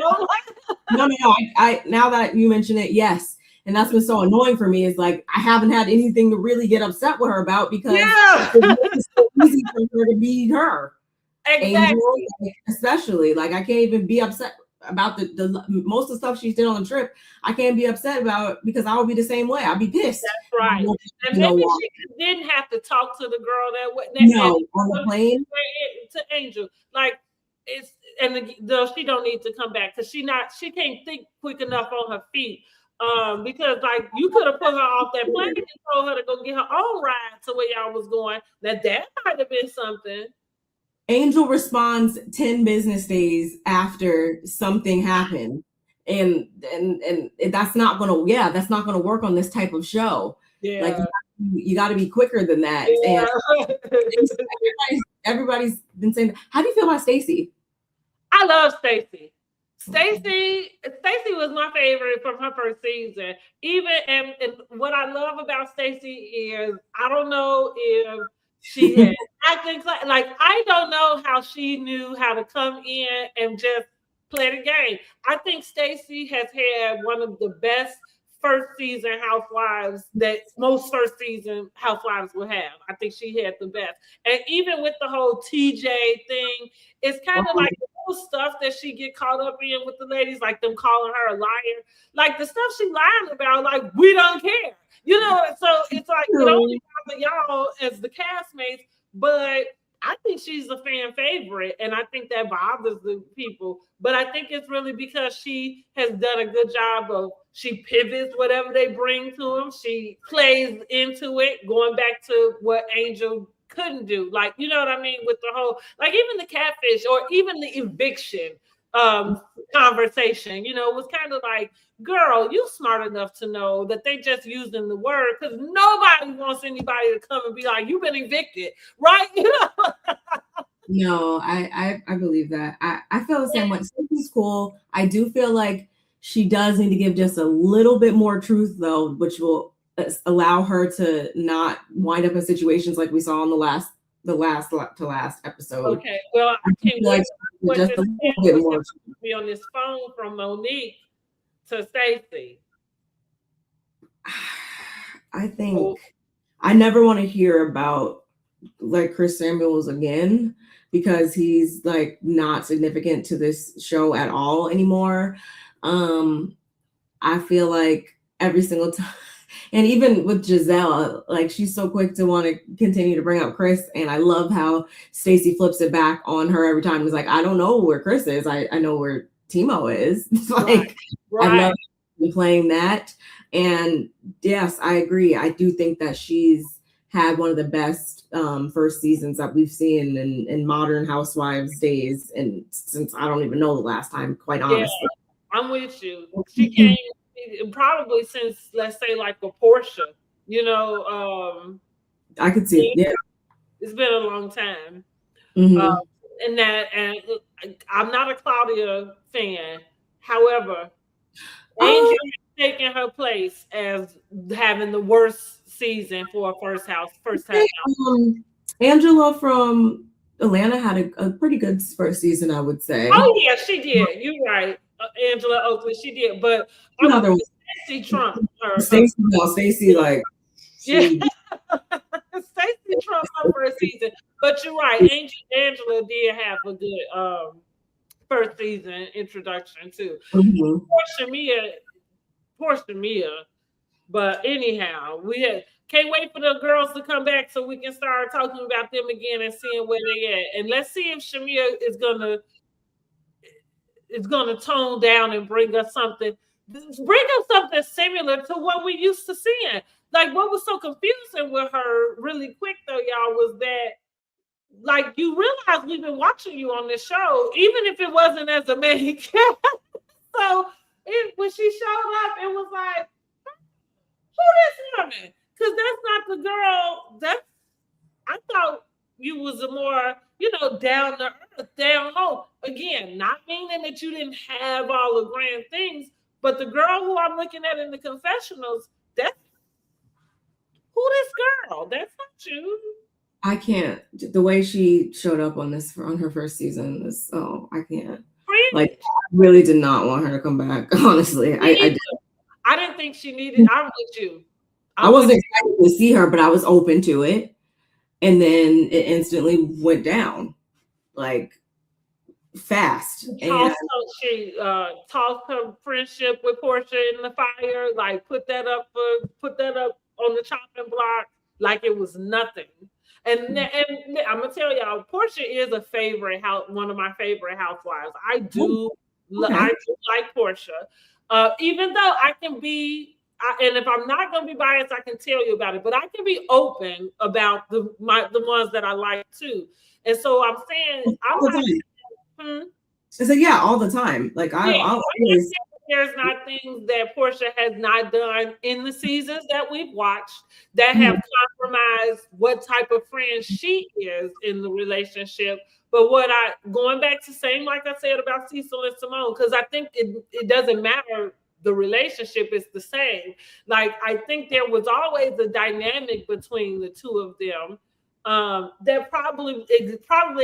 No. I now that you mention it, yes. And that's been so annoying for me, is like I haven't had anything to really get upset with her about, because it's so easy for her to be her. Exactly. Angel, especially, like I can't even be upset about the most of the stuff she did on the trip. I can't be upset about, because I would be the same way. I'd be pissed. That's right. And maybe she didn't have to talk to the girl that way. No, on the plane to Angel, like she don't need to come back because she can't think quick enough on her feet. Because like you could have put her off that plane and told her to go get her own ride to where y'all was going. That might have been something. Angel responds 10 business days after something happened. And that's not gonna work on this type of show. Yeah. Like you got to be quicker than that. Yeah. And everybody's been saying, how do you feel about Stacey? I love Stacey. Stacey was my favorite from her first season. And what I love about Stacey is I don't know if she had acting like I don't know how she knew how to come in and just play the game. I think Stacey has had one of the best first season housewives that most first season housewives will have. I think she had the best. And even with the whole TJ thing, it's kind of like the whole stuff that she get caught up in with the ladies, like them calling her a liar. Like the stuff she lying about, like we don't care. So it's like it only bother y'all as the castmates, but I think she's a fan favorite, and I think that bothers the people. But I think it's really because she has done a good job of she pivots whatever they bring to him. She plays into it, going back to what Angel couldn't do. Like, you know what I mean? With the whole, like even the catfish or even the eviction conversation, it was kind of like, girl, you smart enough to know that they just using the word because nobody wants anybody to come and be like, you've been evicted, right? No, I believe that. I feel the same way. Sophie's cool. I do feel like she does need to give just a little bit more truth, though, which will allow her to not wind up in situations like we saw in the last episode. Okay, well, I can't wait what just a little bit more be on this phone from Monique to Stacey. I think I never want to hear about like Chris Samuels again because he's like not significant to this show at all anymore. I feel like every single time, and even with Giselle, like she's so quick to want to continue to bring up Chris, and I love how Stacey flips it back on her every time. He's like, I don't know where Chris is. I know where Timo is. Like, right. I love playing that. And yes, I agree. I do think that she's had one of the best first seasons that we've seen in modern Housewives days, and since I don't even know the last time, quite honestly. Yeah, I'm with you. She came probably since, let's say, like a Portia. I could see it. Yeah, it's been a long time. Mm-hmm. And I'm not a Claudia fan. However, Angel taking her place as having the worst season for a first time. Angela from Atlanta had a pretty good first season, I would say. Oh yeah, she did. You're right, Angela Oakley, she did. But Stacey Trump, Stacey, like Stacey Trump her first season. But you're right, Angela did have a good first season introduction too. Mm-hmm. Portia Mia. But anyhow, can't wait for the girls to come back so we can start talking about them again and seeing where they at. And let's see if Shamia is gonna tone down and bring us something similar to what we used to seeing. Like what was so confusing with her really quick though, y'all, was that like you realize we've been watching you on this show, even if it wasn't as a main cast. So when she showed up, it was like, who this woman? Because that's not the girl. I thought you was a more, down to earth, down home. Again, not meaning that you didn't have all the grand things, but the girl who I'm looking at in the confessionals, that's who this girl? That's not you. I can't. The way she showed up on her first season is, I can't. Really? Like, I really did not want her to come back. Honestly, I didn't think she needed. I'm with you. I wasn't excited to see her, but I was open to it. And then it instantly went down, like fast. She tossed her friendship with Portia in the fire, like put that up on the chopping block, like it was nothing. And I'm gonna tell y'all, Portia is one of my favorite housewives. I do like Portia, even though I can be. And if I'm not going to be biased, I can tell you about it. But I can be open about the ones that I like too. And so I'm saying, I said, yeah, all the time. Like there's not things that Portia has not done in the seasons that we've watched that have compromised what type of friend she is in the relationship. But going back to saying, like I said about Cecil and Simone, because I think it doesn't matter. The relationship is the same. Like, I think there was always a dynamic between the two of them that probably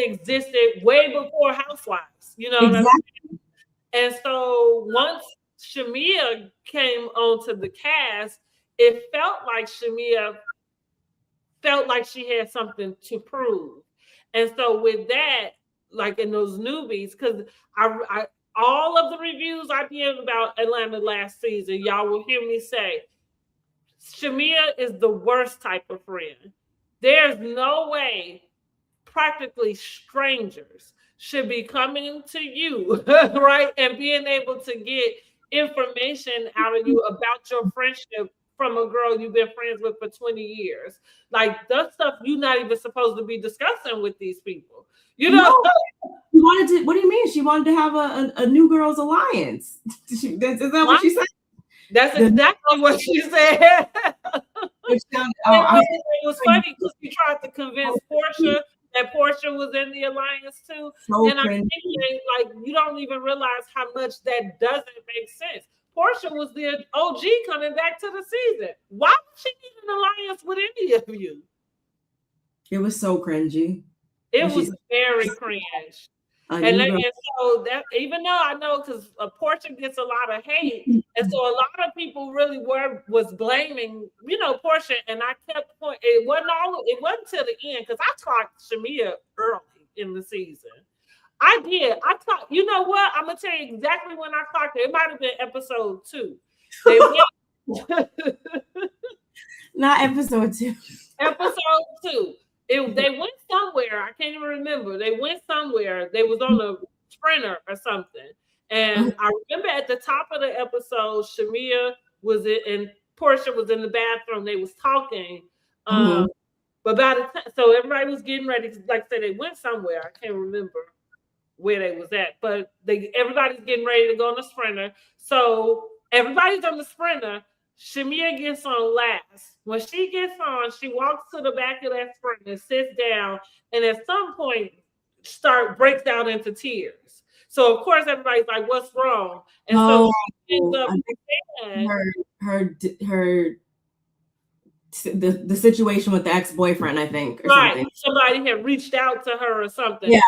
existed way before Housewives. You know what I mean? And so once Shamia came onto the cast, it felt like Shamia felt like she had something to prove. And so with that, like in those newbies, because I all of the reviews I did about Atlanta last season, y'all will hear me say, Shamia is the worst type of friend. There's no way practically strangers should be coming to you, right? And being able to get information out of you about your friendship from a girl you've been friends with for 20 years. Like, that's stuff you're not even supposed to be discussing with these people. You know? No. She wanted to, what do you mean? She wanted to have a New Girls Alliance. Is that what she said? That's exactly what she said. It was funny because she tried to convince Portia that Portia was in the alliance too. So and I'm thinking, like, you don't even realize how much that doesn't make sense. Portia was the OG coming back to the season. Why would she need an alliance with any of you? It was so cringy. It was very cringe. And so that, even though I know, because Portia gets a lot of hate, and so a lot of people really was blaming, you know, Portia, and I kept pointing. It wasn't till the end, because I clocked Shamia early in the season. I did. I clocked. You know what? I'm gonna tell you exactly when I clocked it. It might have been episode 2. They went not episode 2. Episode 2. They went somewhere. I can't even remember. They went somewhere. They was on a sprinter or something. And I remember at the top of the episode, Shamia was and Portia was in the bathroom. They was talking. But by the time, so everybody was getting ready. Like I said, they went somewhere. I can't remember where they was at. But everybody's getting ready to go on the sprinter. So everybody's on the sprinter. Shamia gets on last. When she gets on, she walks to the back of that sprinter and sits down, and at some point breaks out into tears. So of course everybody's like, "What's wrong?" And so she ends up the situation with the ex-boyfriend, I think, or something. Somebody had reached out to her or something. Yeah.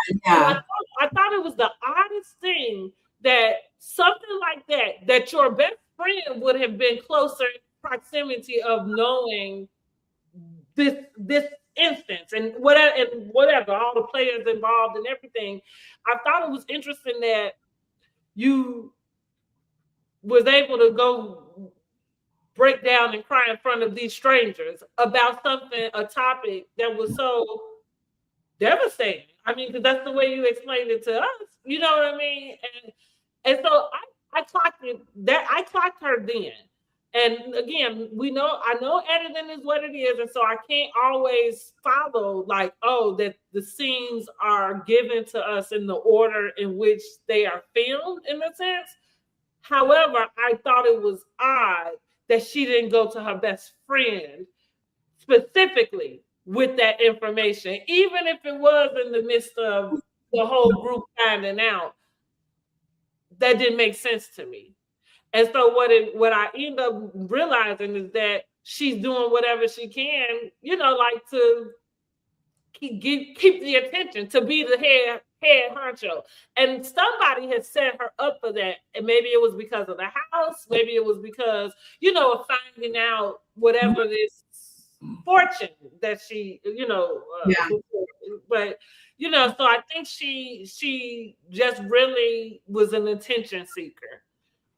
I thought it was the oddest thing that something like that your best friend would have been closer proximity of knowing this instance and whatever, all the players involved and everything. I thought it was interesting that you was able to go break down and cry in front of these strangers about a topic that was so devastating. I mean, because that's the way you explained it to us. You know what I mean? And so I clocked it. I clocked her then. And again, I know editing is what it is, and so I can't always follow that the scenes are given to us in the order in which they are filmed, in a sense. However, I thought it was odd that she didn't go to her best friend specifically with that information, even if it was in the midst of the whole group finding out. That didn't make sense to me. And so what I end up realizing is that she's doing whatever she can, to keep the attention, to be the head honcho. And somebody has set her up for that. And maybe it was because of the house. Maybe it was because, of finding out whatever this fortune that she, but so I think she just really was an attention seeker.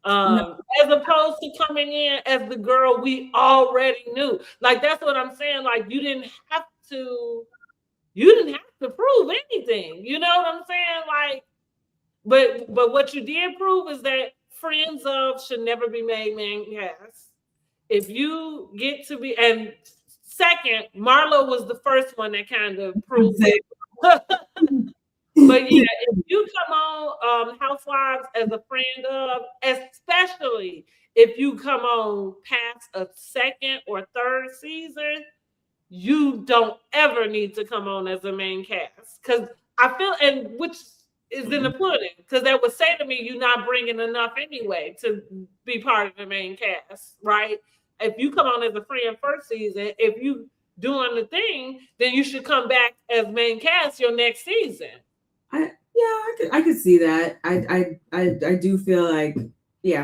As opposed to coming in as the girl we already knew. Like, that's what I'm saying. Like, you didn't have to prove anything. You know what I'm saying? Like, but what you did prove is that friends of should never be made main cast. If you get to be, and second, Marlo was the first one that kind of proved it. But yeah, if you come on Housewives as a friend of, especially if you come on past a second or third season, you don't ever need to come on as a main cast. Because I feel, and which is in the pudding, because that would say to me, you're not bringing enough anyway to be part of the main cast, right? If you come on as a friend first season, if you doing the thing, then you should come back as main cast your next season. I could see that. I do feel like,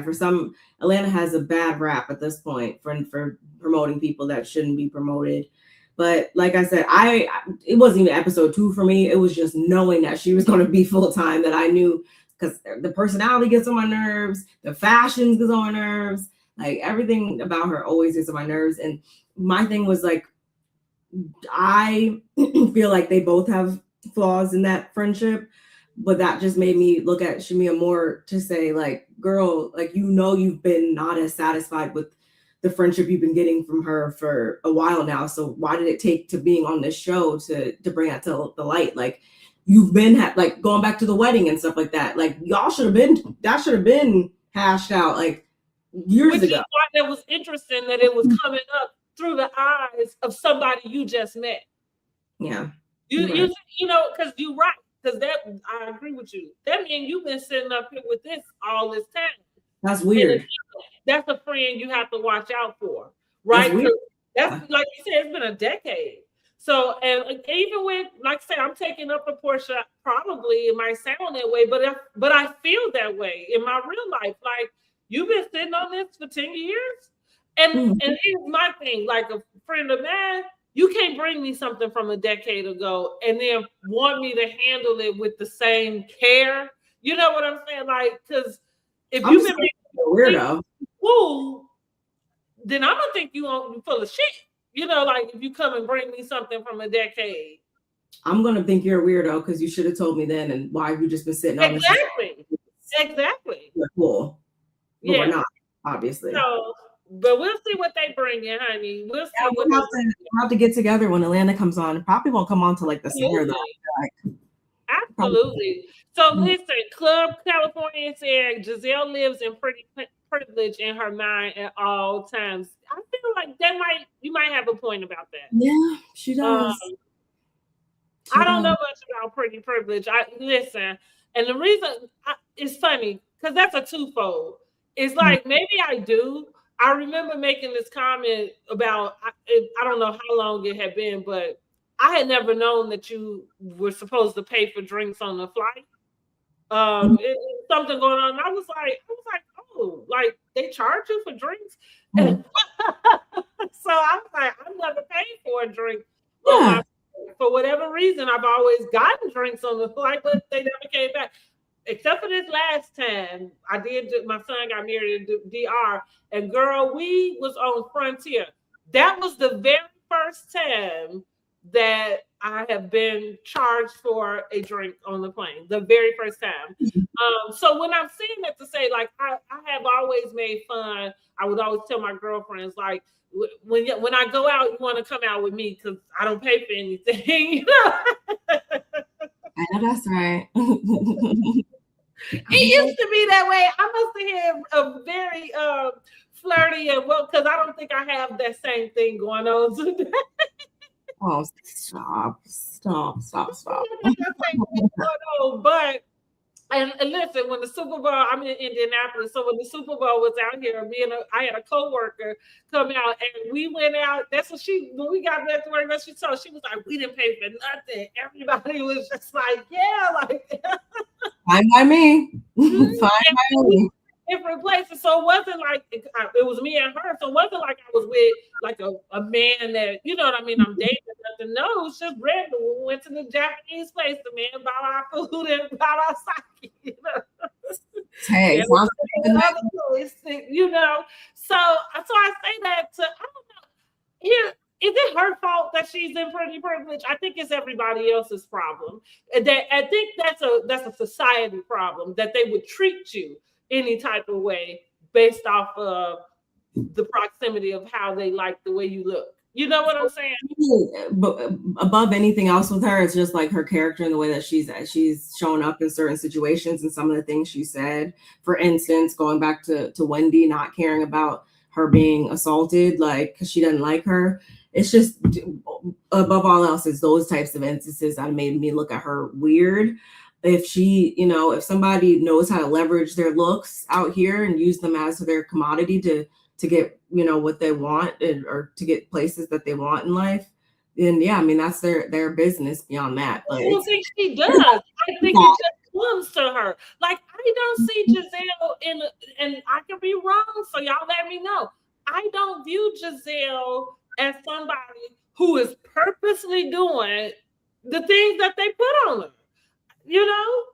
for some, Atlanta has a bad rap at this point for promoting people that shouldn't be promoted. But like I said, it wasn't even episode 2 for me. It was just knowing that she was going to be full time, that I knew, because the personality gets on my nerves, the fashions gets on my nerves, like everything about her always gets on my nerves. And my thing was like, I feel like they both have flaws in that friendship. But that just made me look at Shamia more to say, like, girl, like, you've been not as satisfied with the friendship you've been getting from her for a while now. So why did it take to being on this show to bring that to the light? Like, you've been like going back to the wedding and stuff like that. Like, that should have been hashed out like years ago. Which is why it was interesting that it was coming up through the eyes of somebody you just met. Yeah. You know, because you're right. Because I agree with you. That means you've been sitting up here with this all this time. That's weird. That's a friend you have to watch out for, right? That's like you said, it's been a decade. So, and even with, like I said, I'm taking up a portion. Probably it might sound that way, but I feel that way in my real life. Like, you've been sitting on this for 10 years, and here's my thing. Like, a friend of mine, you can't bring me something from a decade ago and then want me to handle it with the same care. You know what I'm saying? Like, because if you've been making a weirdo, then I'm gonna think you're full of shit. You know, like, if you come and bring me something from a decade, I'm gonna think you're a weirdo because you should have told me then, and why have you just been sitting on this? Exactly. You're cool. But we're not, obviously. So, but we'll see what they bring in, honey. We'll see. We'll have to get together when Atlanta comes on. It probably won't come on till like the summer, though. Absolutely. So listen, Club California said Giselle lives in privilege in her mind at all times. I feel like you might have a point about that. Yeah, she does. I don't know much about pretty privilege. Listen, and the reason it's funny because that's a twofold. It's like, maybe I do. I remember making this comment about, I don't know how long it had been, but I had never known that you were supposed to pay for drinks on the flight. Something going on. I was like, oh, like, they charge you for drinks? So I was like, I've never paid for a drink. For whatever reason, I've always gotten drinks on the flight, but they never came back. Except for this last time, my son got married in DR, and girl, we was on Frontier. That was the very first time that I have been charged for a drink on the plane. The very first time. So when I'm saying that to say, like, I have always made fun. I would always tell my girlfriends, like, when I go out, you want to come out with me because I don't pay for anything. You know? I know that's right. It used to be that way. I must have had a very flirty and because I don't think I have that same thing going on today. Oh, stop. But and listen, when the Super Bowl, I'm in Indianapolis, so when the Super Bowl was out here, I had a coworker come out, and we went out. That's what when we got back to work, she told, she was like, we didn't pay for nothing. Everybody was just like, yeah, like fine by me. Fine by me. Different places, so it wasn't like it was me and her. So it wasn't like I was with like a man that, you know what I mean, I'm dating nothing. No, it was just random. We went to the Japanese place. The man bought our food and bought our sake. You know, hey, you know. So I say that to, I don't know. Here, is it her fault that she's in pretty privilege? I think it's everybody else's problem. I think that's a society problem, that they would treat you any type of way based off of the proximity of how they like the way you look. You know what I'm saying? But above anything else with her, it's just like her character and the way that she's shown up in certain situations and some of the things she said. For instance, going back to Wendy not caring about her being assaulted, like, because she doesn't like her. It's just, above all else, it's those types of instances that made me look at her weird. If if somebody knows how to leverage their looks out here and use them as their commodity to get, what they want or to get places that they want in life, then yeah, I mean, that's their business beyond that. But I don't think she does. I think it just comes to her. Like, I don't see Giselle and I can be wrong, so y'all let me know. I don't view Giselle as somebody who is purposely doing the things that they put on her. You know,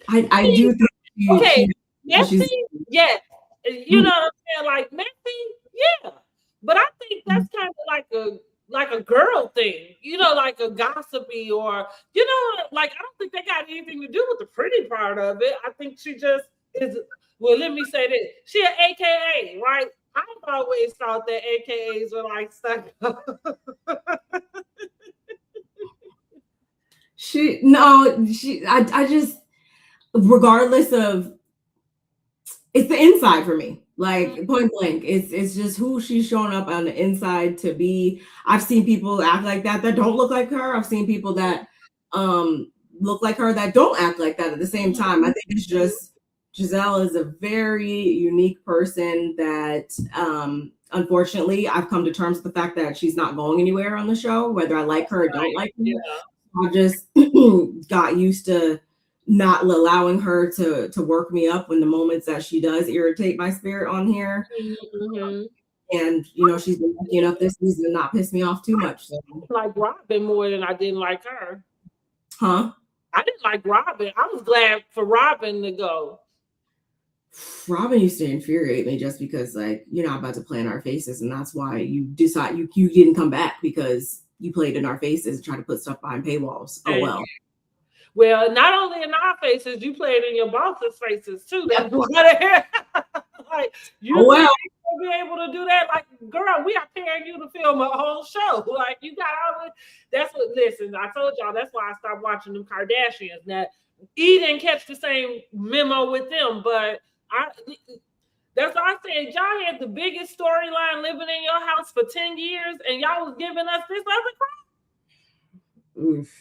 I do think okay, messy, yes. You know what I'm saying? Like, messy, yeah. But I think that's kind of like a girl thing, like a gossipy or, like I don't think they got anything to do with the pretty part of it. I think she just is. Well, let me say this: she an AKA, right? I've always thought that AKAs were like stuck up. I just, regardless of, it's the inside for me. Like point blank, it's just who she's showing up on the inside to be. I've seen people act like that don't look like her. I've seen people that look like her that don't act like that at the same time. I think it's just Giselle is a very unique person that unfortunately I've come to terms with the fact that she's not going anywhere on the show, whether I like her or don't like her. I just got used to not allowing her to work me up when the moments that she does irritate my spirit on here. Mm-hmm. And she's been lucky enough this season to not piss me off too much. So. Like Robin more than I didn't like her. Huh? I didn't like Robin. I was glad for Robin to go. Robin used to infuriate me just because, like, you're not about to play in our faces, and that's why you decide you didn't come back, because you played in our faces and tried to put stuff behind paywalls. Oh well. Well, not only in our faces, you played in your boss's faces too. That's what like you will be able to do that. Like, girl, we are paying you to film a whole show. Like, you got all this. That's what. Listen, I told y'all that's why I stopped watching them Kardashians. That E didn't catch the same memo with them, but that's why I said y'all had the biggest storyline living in your house for 10 years, and y'all was giving us this other crap. Oof.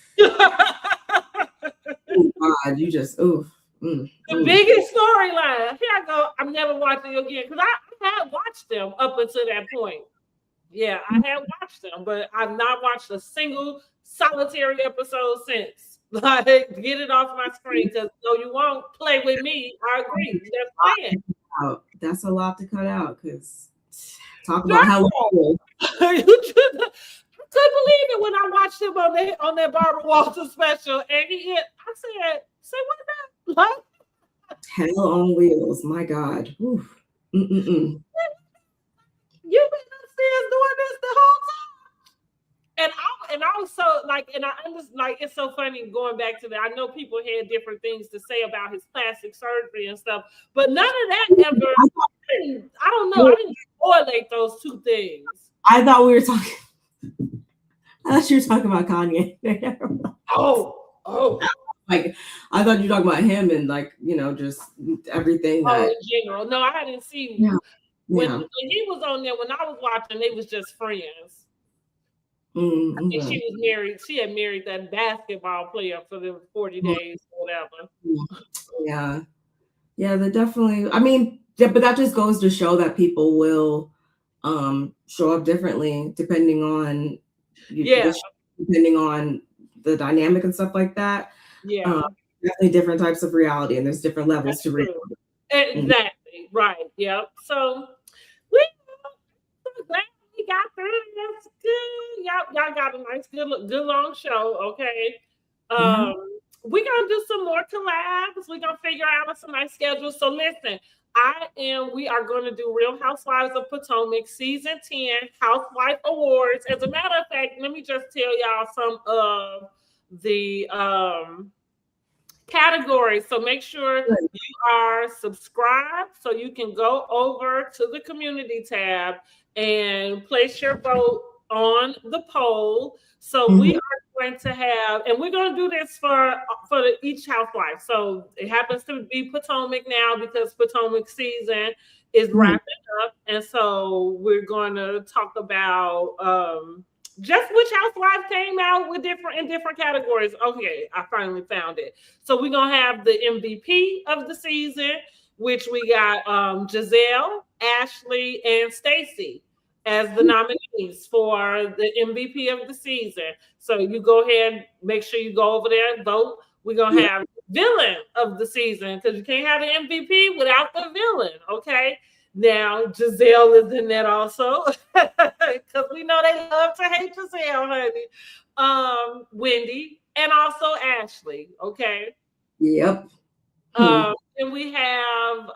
Oh God, you just oof. The biggest storyline. Here I go. I'm never watching it again because I had watched them up until that point. Yeah, I had watched them, but I've not watched a single solitary episode since. Like, get it off my screen because no, you won't play with me. I agree. That's a lot to cut out because talk about how I couldn't believe it when I watched him on that Barbara Walters special, and I said, "Say what about Hell on Wheels?" My God, oof. You've been upstairs doing this the whole time, and I was so like, and I understand, like, it's so funny going back to that. I know people had different things to say about his plastic surgery and stuff, but none of that ever. I don't know. I didn't correlate those two things. I thought we were talking. I thought you were talking about Kanye. Oh. Like, I thought you were talking about him and, like, just everything that. In general. No, I didn't see. Yeah. When he was on there, when I was watching, they was just friends. Mm-hmm. I think she was married. She had married that basketball player for the 40 days or whatever. Yeah, they're definitely. I mean, but that just goes to show that people will show up differently depending on depending on the dynamic and stuff like that. Yeah, definitely different types of reality, and there's different levels to reality. Exactly. Right. Yep. So we're glad we got through. That's good. Y'all got a nice, good long show. Okay. We're gonna do some more collabs. We're gonna figure out some nice schedules. So listen, we are going to do Real Housewives of Potomac Season 10 Housewife Awards. As a matter of fact, let me just tell y'all some of the categories. So make sure you are subscribed so you can go over to the community tab and place your vote on the poll. So we are going to have, and we're going to do this for each housewife. So it happens to be Potomac now because Potomac season is wrapping up, and so we're going to talk about just which housewife came out with in different categories. Okay, I finally found it. So we're gonna have the MVP of the season, which we got Giselle, Ashley, and Stacey as the nominees for the MVP of the season. So you go ahead, make sure you go over there and vote. We're gonna have villain of the season because you can't have the MVP without the villain. Okay. Now Giselle is in that also because we know they love to hate Giselle, honey. Wendy and also Ashley. Okay. Yep. And we have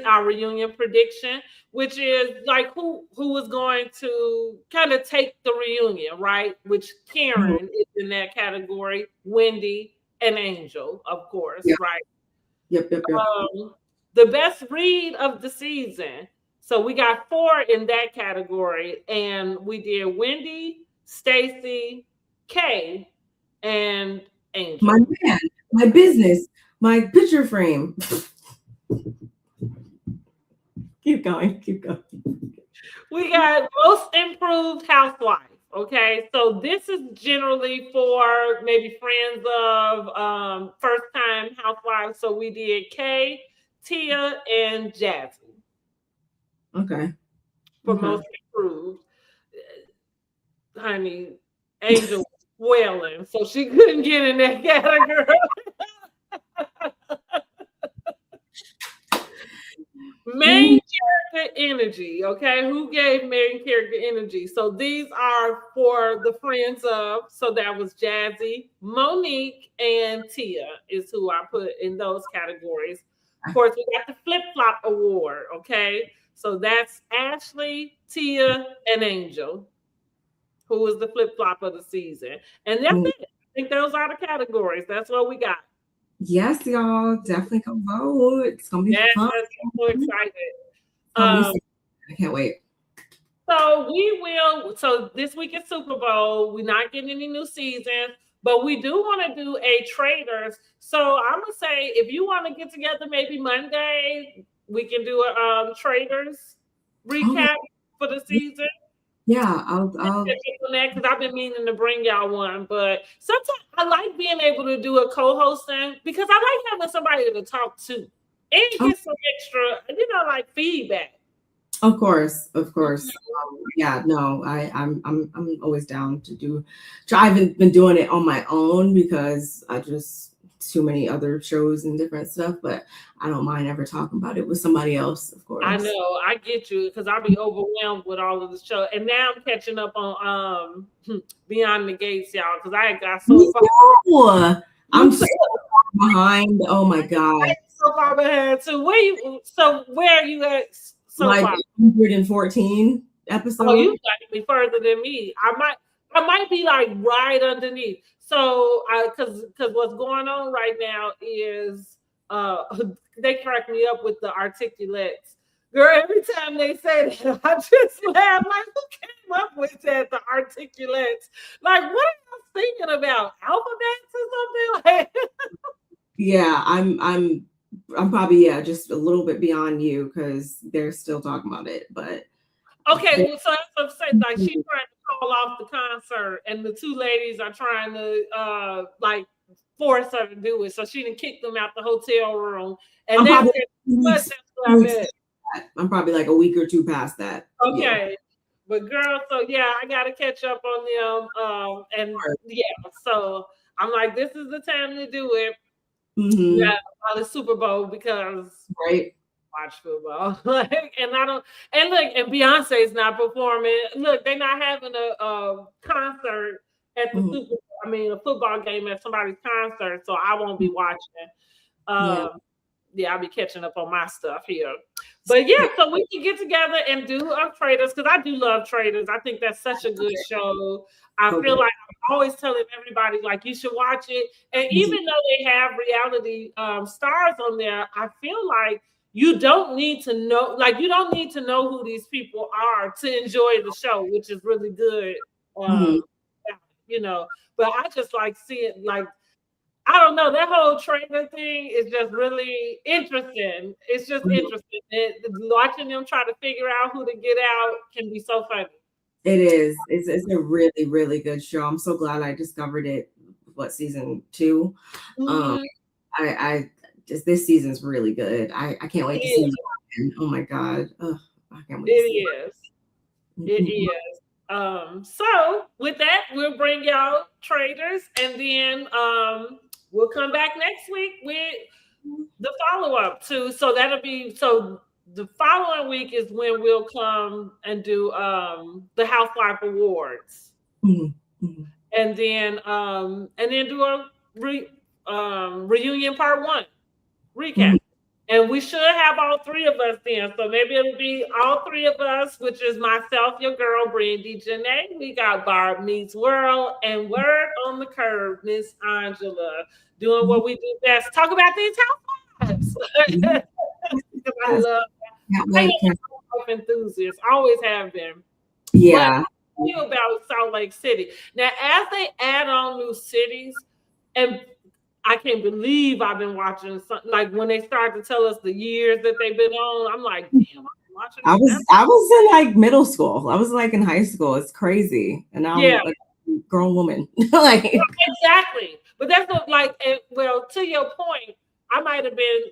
our reunion prediction, which is like who is going to kind of take the reunion, right? Which Karen is in that category, Wendy and Angel, of course, right? Yep. The best read of the season. So we got 4 in that category, and we did Wendy, Stacy, Kay, and Angel. My man, my business, my picture frame. Keep going. We got most improved housewife. Okay, so this is generally for maybe friends of first time housewives. So we did Kay, Tia, and Jazzy. Okay. For most improved. Honey, Angel wailing, so she couldn't get in that category. Main character energy, okay? Who gave main character energy? So these are for the friends of, so that was Jazzy, Monique, and Tia is who I put in those categories. Of course, we got the Flip Flop Award, okay? So that's Ashley, Tia, and Angel, who was the flip flop of the season. And that's it. I think those are the categories. That's what we got. Yes, y'all. Definitely come vote. It's going to be fun. I'm so excited. I can't wait. So this week is Super Bowl. We're not getting any new seasons, but we do want to do a traders. So I'm going to say, if you want to get together maybe Monday, we can do a traders recap for the season. Yeah, I'll because I've been meaning to bring y'all one, but sometimes I like being able to do a co-hosting because I like having somebody to talk to and get some extra, like feedback. Of course. Yeah, no, I'm always down to do. I haven't been doing it on my own because I just too many other shows and different stuff, but I don't mind ever talking about it with somebody else, of course. I know, I get you, because I'll be overwhelmed with all of the show. And now I'm catching up on Beyond the Gates, y'all, because I got so far. I'm so far behind. Oh my God. So far behind too. Where are you at so like far? 114 episodes. Oh, you got me further than me. I might be like right underneath. So because what's going on right now is they crack me up with the articulates. Girl, every time they say that, I just laugh. Like, who came up with that? The articulates. Like, what are you thinking about? Alphabets or something? Like, yeah, I'm probably just a little bit beyond you because they're still talking about it. But okay, well, so that's what I'm saying. Like, she's trying to call off the concert, and the two ladies are trying to like force her to do it. So she didn't kick them out the hotel room, and that's what I meant. I'm probably like a week or two past that. Okay. Yeah. But girl, so yeah, I gotta catch up on them. And yeah, so I'm like, this is the time to do it. Yeah, on the Super Bowl because watch football. And look, and Beyonce's not performing. Look, they're not having a concert at the Super Bowl. I mean, a football game at somebody's concert, so I won't be watching. Yeah, I'll be catching up on my stuff here. But yeah, so we can get together and do Traders because I do love Traders. I think that's such a good show. I feel like I'm always telling everybody, like, you should watch it. And even though they have reality stars on there, I feel like you don't need to know, who these people are to enjoy the show, which is really good. But I just like seeing, like, I don't know. That whole trainer thing is just really interesting. It's just interesting. Watching them try to figure out who to get out can be so funny. It is. It's a really, really good show. I'm so glad I discovered it. Season 2? I just, this season's really good. I can't wait to see it. Oh my God. I can't wait. It is. So with that, we'll bring y'all Traders, and then we'll come back next week with the follow-up too. So that'll be the following week is when we'll come and do the Housewife Awards. And then do a reunion part 1 recap. And we should have all three of us then. So maybe it'll be all three of us, which is myself, your girl, Brandy, Janae. We got Barb Meets World and Word on the Curve, Miss Angela, doing what we do best. Talk about these housewives. I love that. I am a enthusiast, always have been. Yeah. But about Salt Lake City. Now, as they add on new cities, and I can't believe I've been watching something like when they start to tell us the years that they've been on. I'm like, damn, I've been watching. I was in like middle school. I was like in high school. It's crazy, and now I'm like a grown woman. Like exactly, but that's what, like, well, to your point, I might have been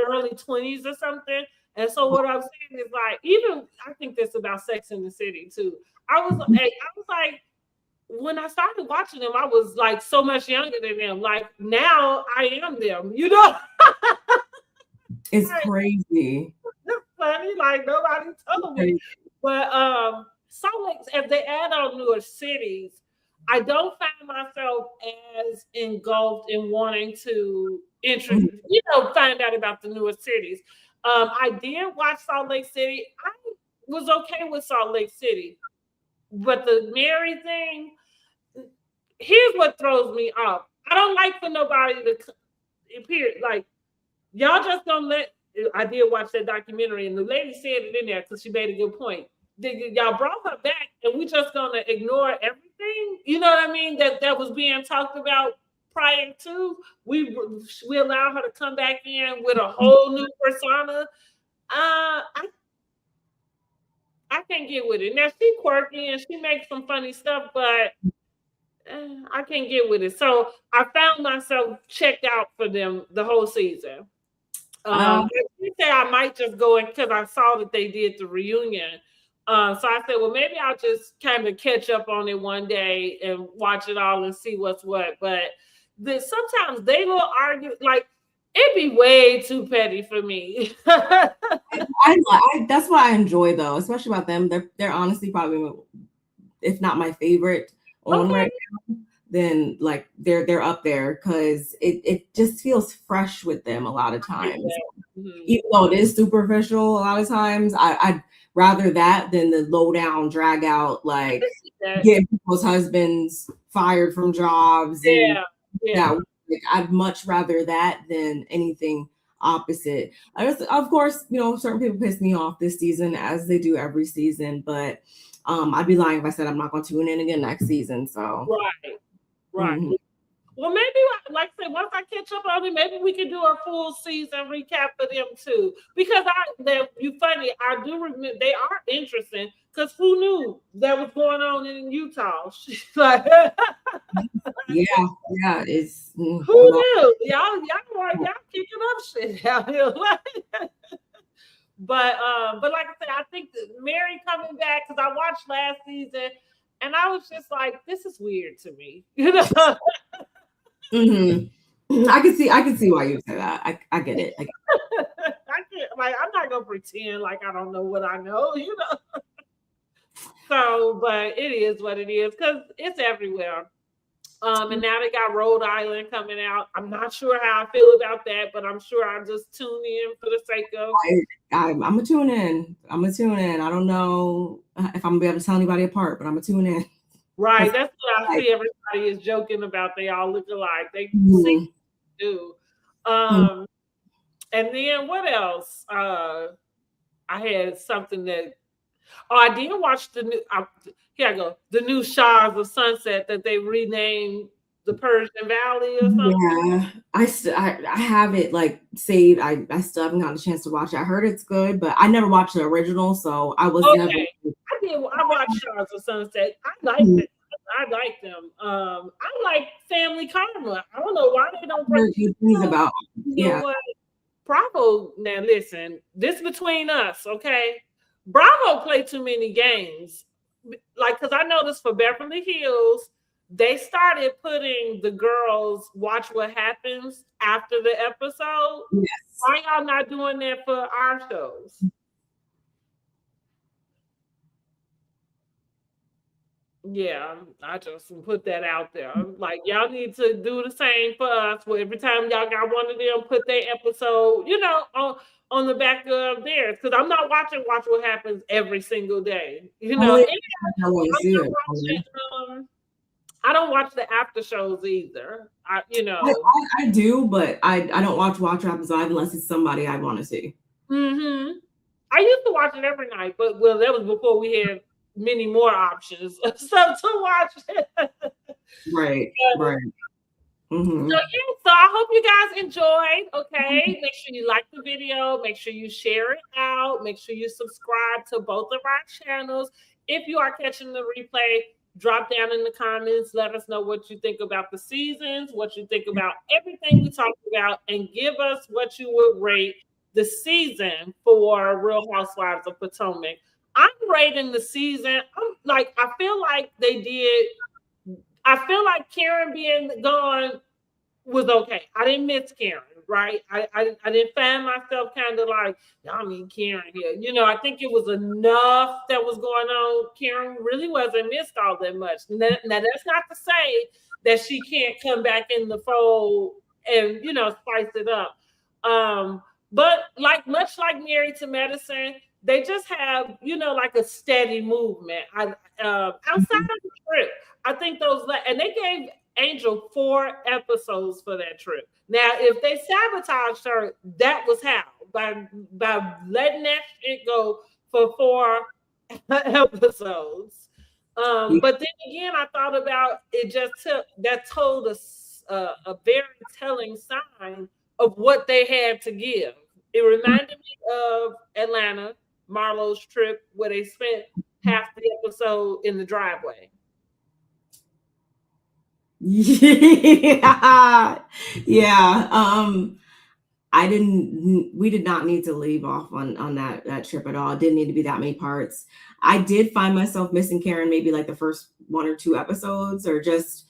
early 20s or something. And so what I'm saying is like, even I think this about Sex in the City too. I was like, when I started watching them, I was like so much younger than them. Like now I am them, you know. It's crazy. It's funny, like nobody told me. But Salt Lake, if they add on newer cities, I don't find myself as engulfed in wanting to find out about the newer cities. I did watch Salt Lake City. I was okay with Salt Lake City, but the Mary thing, here's what throws me off. I don't like for nobody to appear like y'all just don't let. I did watch that documentary, and the lady said it in there because she made a good point. Y'all brought her back, and we just gonna ignore everything. You know what I mean? That was being talked about prior to. We allow her to come back in with a whole new persona. I can't get with it. Now she quirky and she makes some funny stuff, but I can't get with it. So I found myself checked out for them the whole season. I said I might just go in because I saw that they did the reunion. So I said, well, maybe I'll just kind of catch up on it one day and watch it all and see what's what. But sometimes they will argue, like, it'd be way too petty for me. That's what I enjoy though, especially about them. They're honestly probably, if not my favorite on right now, then like they're up there because it just feels fresh with them a lot of times. Even though it is superficial a lot of times, I'd rather that than the low down drag out, like getting people's husbands fired from jobs and that. Like, I'd much rather that than anything opposite. Of course, certain people piss me off this season as they do every season, but I'd be lying if I said I'm not going to tune in again next season. So right. Mm-hmm. Well, maybe, like I said, once I catch up on it, maybe we can do a full season recap for them too. Because you funny, I do remember they are interesting. Because who knew that was going on in Utah? Like, yeah, it's who knew? Y'all kicking up shit out here. But like I said, I think that Mary coming back, because I watched last season and I was just like, this is weird to me, you know. I can see why you say that. I get it. I can't, like, I'm not gonna pretend like I don't know what I know, you know. So, but it is what it is because it's everywhere. And now they got Rhode Island coming out. I'm not sure how I feel about that, but I'm sure I'll just tune in for the sake of. I'm gonna tune in. I don't know if I'm gonna be able to tell anybody apart, but I'm gonna tune in. Right, that's what I see. Everybody is joking about. They all look alike. They do. And then what else? I had something that. Oh, I did watch the new. Here I go. The new Shahs of Sunset that they renamed the Persian Valley or something. Yeah, I have it like saved. I still haven't gotten a chance to watch it. I heard it's good, but I never watched the original, so I was never. I watched Shahs of Sunset. I liked it. I like them. I like Family Karma. I don't know why they don't bring things about. You know what? Bravo. Now listen, this between us, okay? Bravo play too many games. Like, because I noticed for Beverly Hills, they started putting the girls watch what happens after the episode. Yes. Why y'all not doing that for our shows? Yeah, I just put that out there. Like, y'all need to do the same for us. Where every time y'all got one of them, put their episode, on the back of theirs. Because I'm not watching Watch What Happens every single day. And I'm not watching. I don't watch the after shows either. I do, but I don't watch What Happens Live unless it's somebody I want to see. I used to watch it every night, but that was before we had many more options of stuff to watch. Right. Mm-hmm. So I hope you guys enjoyed. Okay, make sure you like the video, make sure you share it out, make sure you subscribe to both of our channels. If you are catching the replay, drop down in the comments, let us know what you think about the seasons, what you think about everything we talked about, and give us what you would rate the season for Real Housewives of Potomac. I'm rating the season. I feel like they did. I feel like Karen being gone was okay. I didn't miss Karen, right? I didn't find myself kind of like, y'all need Karen here. I think it was enough that was going on. Karen really wasn't missed all that much. Now that's not to say that she can't come back in the fold and spice it up. But much like Married to Medicine, they just have like a steady movement. Outside of the trip, I think and they gave Angel 4 episodes for that trip. Now, if they sabotaged her, that was how by letting that shit go for 4 episodes. But then again, I thought about it. That told us a very telling sign of what they had to give. It reminded me of Atlanta, Marlo's trip, where they spent half the episode in the driveway. Yeah. We did not need to leave off on that trip at all. It didn't need to be that many parts. I did find myself missing Karen maybe like the first 1 or 2 episodes, or just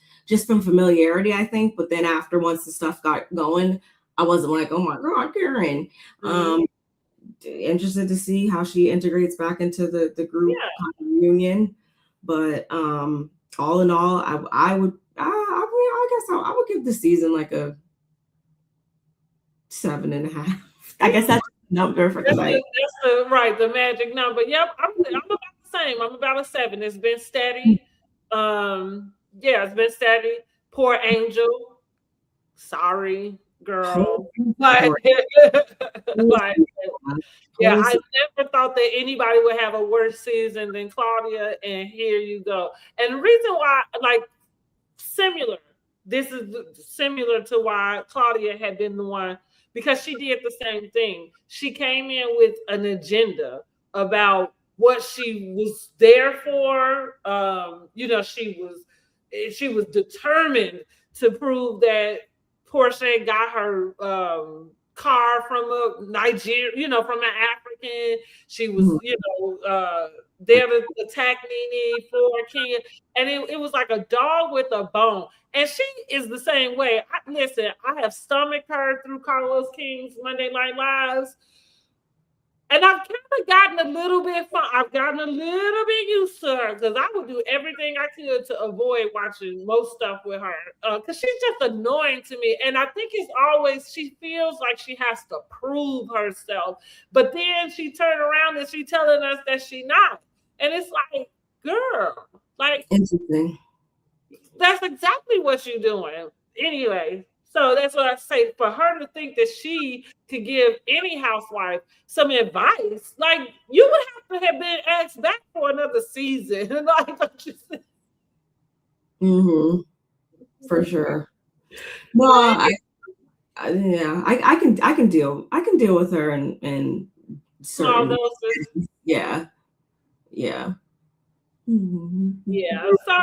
from familiarity, I think. But then once the stuff got going, I wasn't like, oh my God, Karen. Interested to see how she integrates back into the group reunion. But all in all, I would give the season like a 7.5. I guess that's the number for tonight. That's the magic number. Yep, I'm about the same. I'm about a 7. It's been steady. It's been steady. Poor Angel. Sorry, girl. I never thought that anybody would have a worse season than Claudia, and here you go. And the reason why, this is similar to why Claudia had been the one, because she did the same thing. She came in with an agenda about what she was there for. She was determined to prove that Portia got her car from a Nigerian, from an African. She was, there to attack Nene for Kenya. And it was like a dog with a bone. And she is the same way. I have stomached her through Carlos King's Monday Night Lives. And I've kind of gotten a little bit used to her, because I would do everything I could to avoid watching most stuff with her, because she's just annoying to me. And I think it's always, she feels like she has to prove herself, but then she turned around and she's telling us that she's not. And it's like, girl, interesting. That's exactly what you're doing. Anyway. So that's what I say. For her to think that she could give any housewife some advice, you would have to have been asked back for another season. For sure. Well, I can deal with her and certain. Yeah. Yeah. So,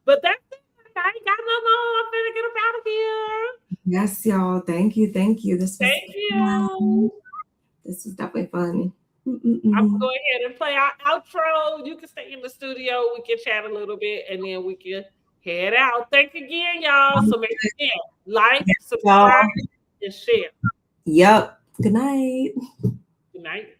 but that's it. I ain't got no more. I'm gonna get up out of here. Yes, y'all. Thank you. Thank you. This was definitely fun. I'm gonna go ahead and play our outro. You can stay in the studio. We can chat a little bit, and then we can head out. Thanks again, y'all. So make sure like, subscribe, and share. Yep. Good night. Good night.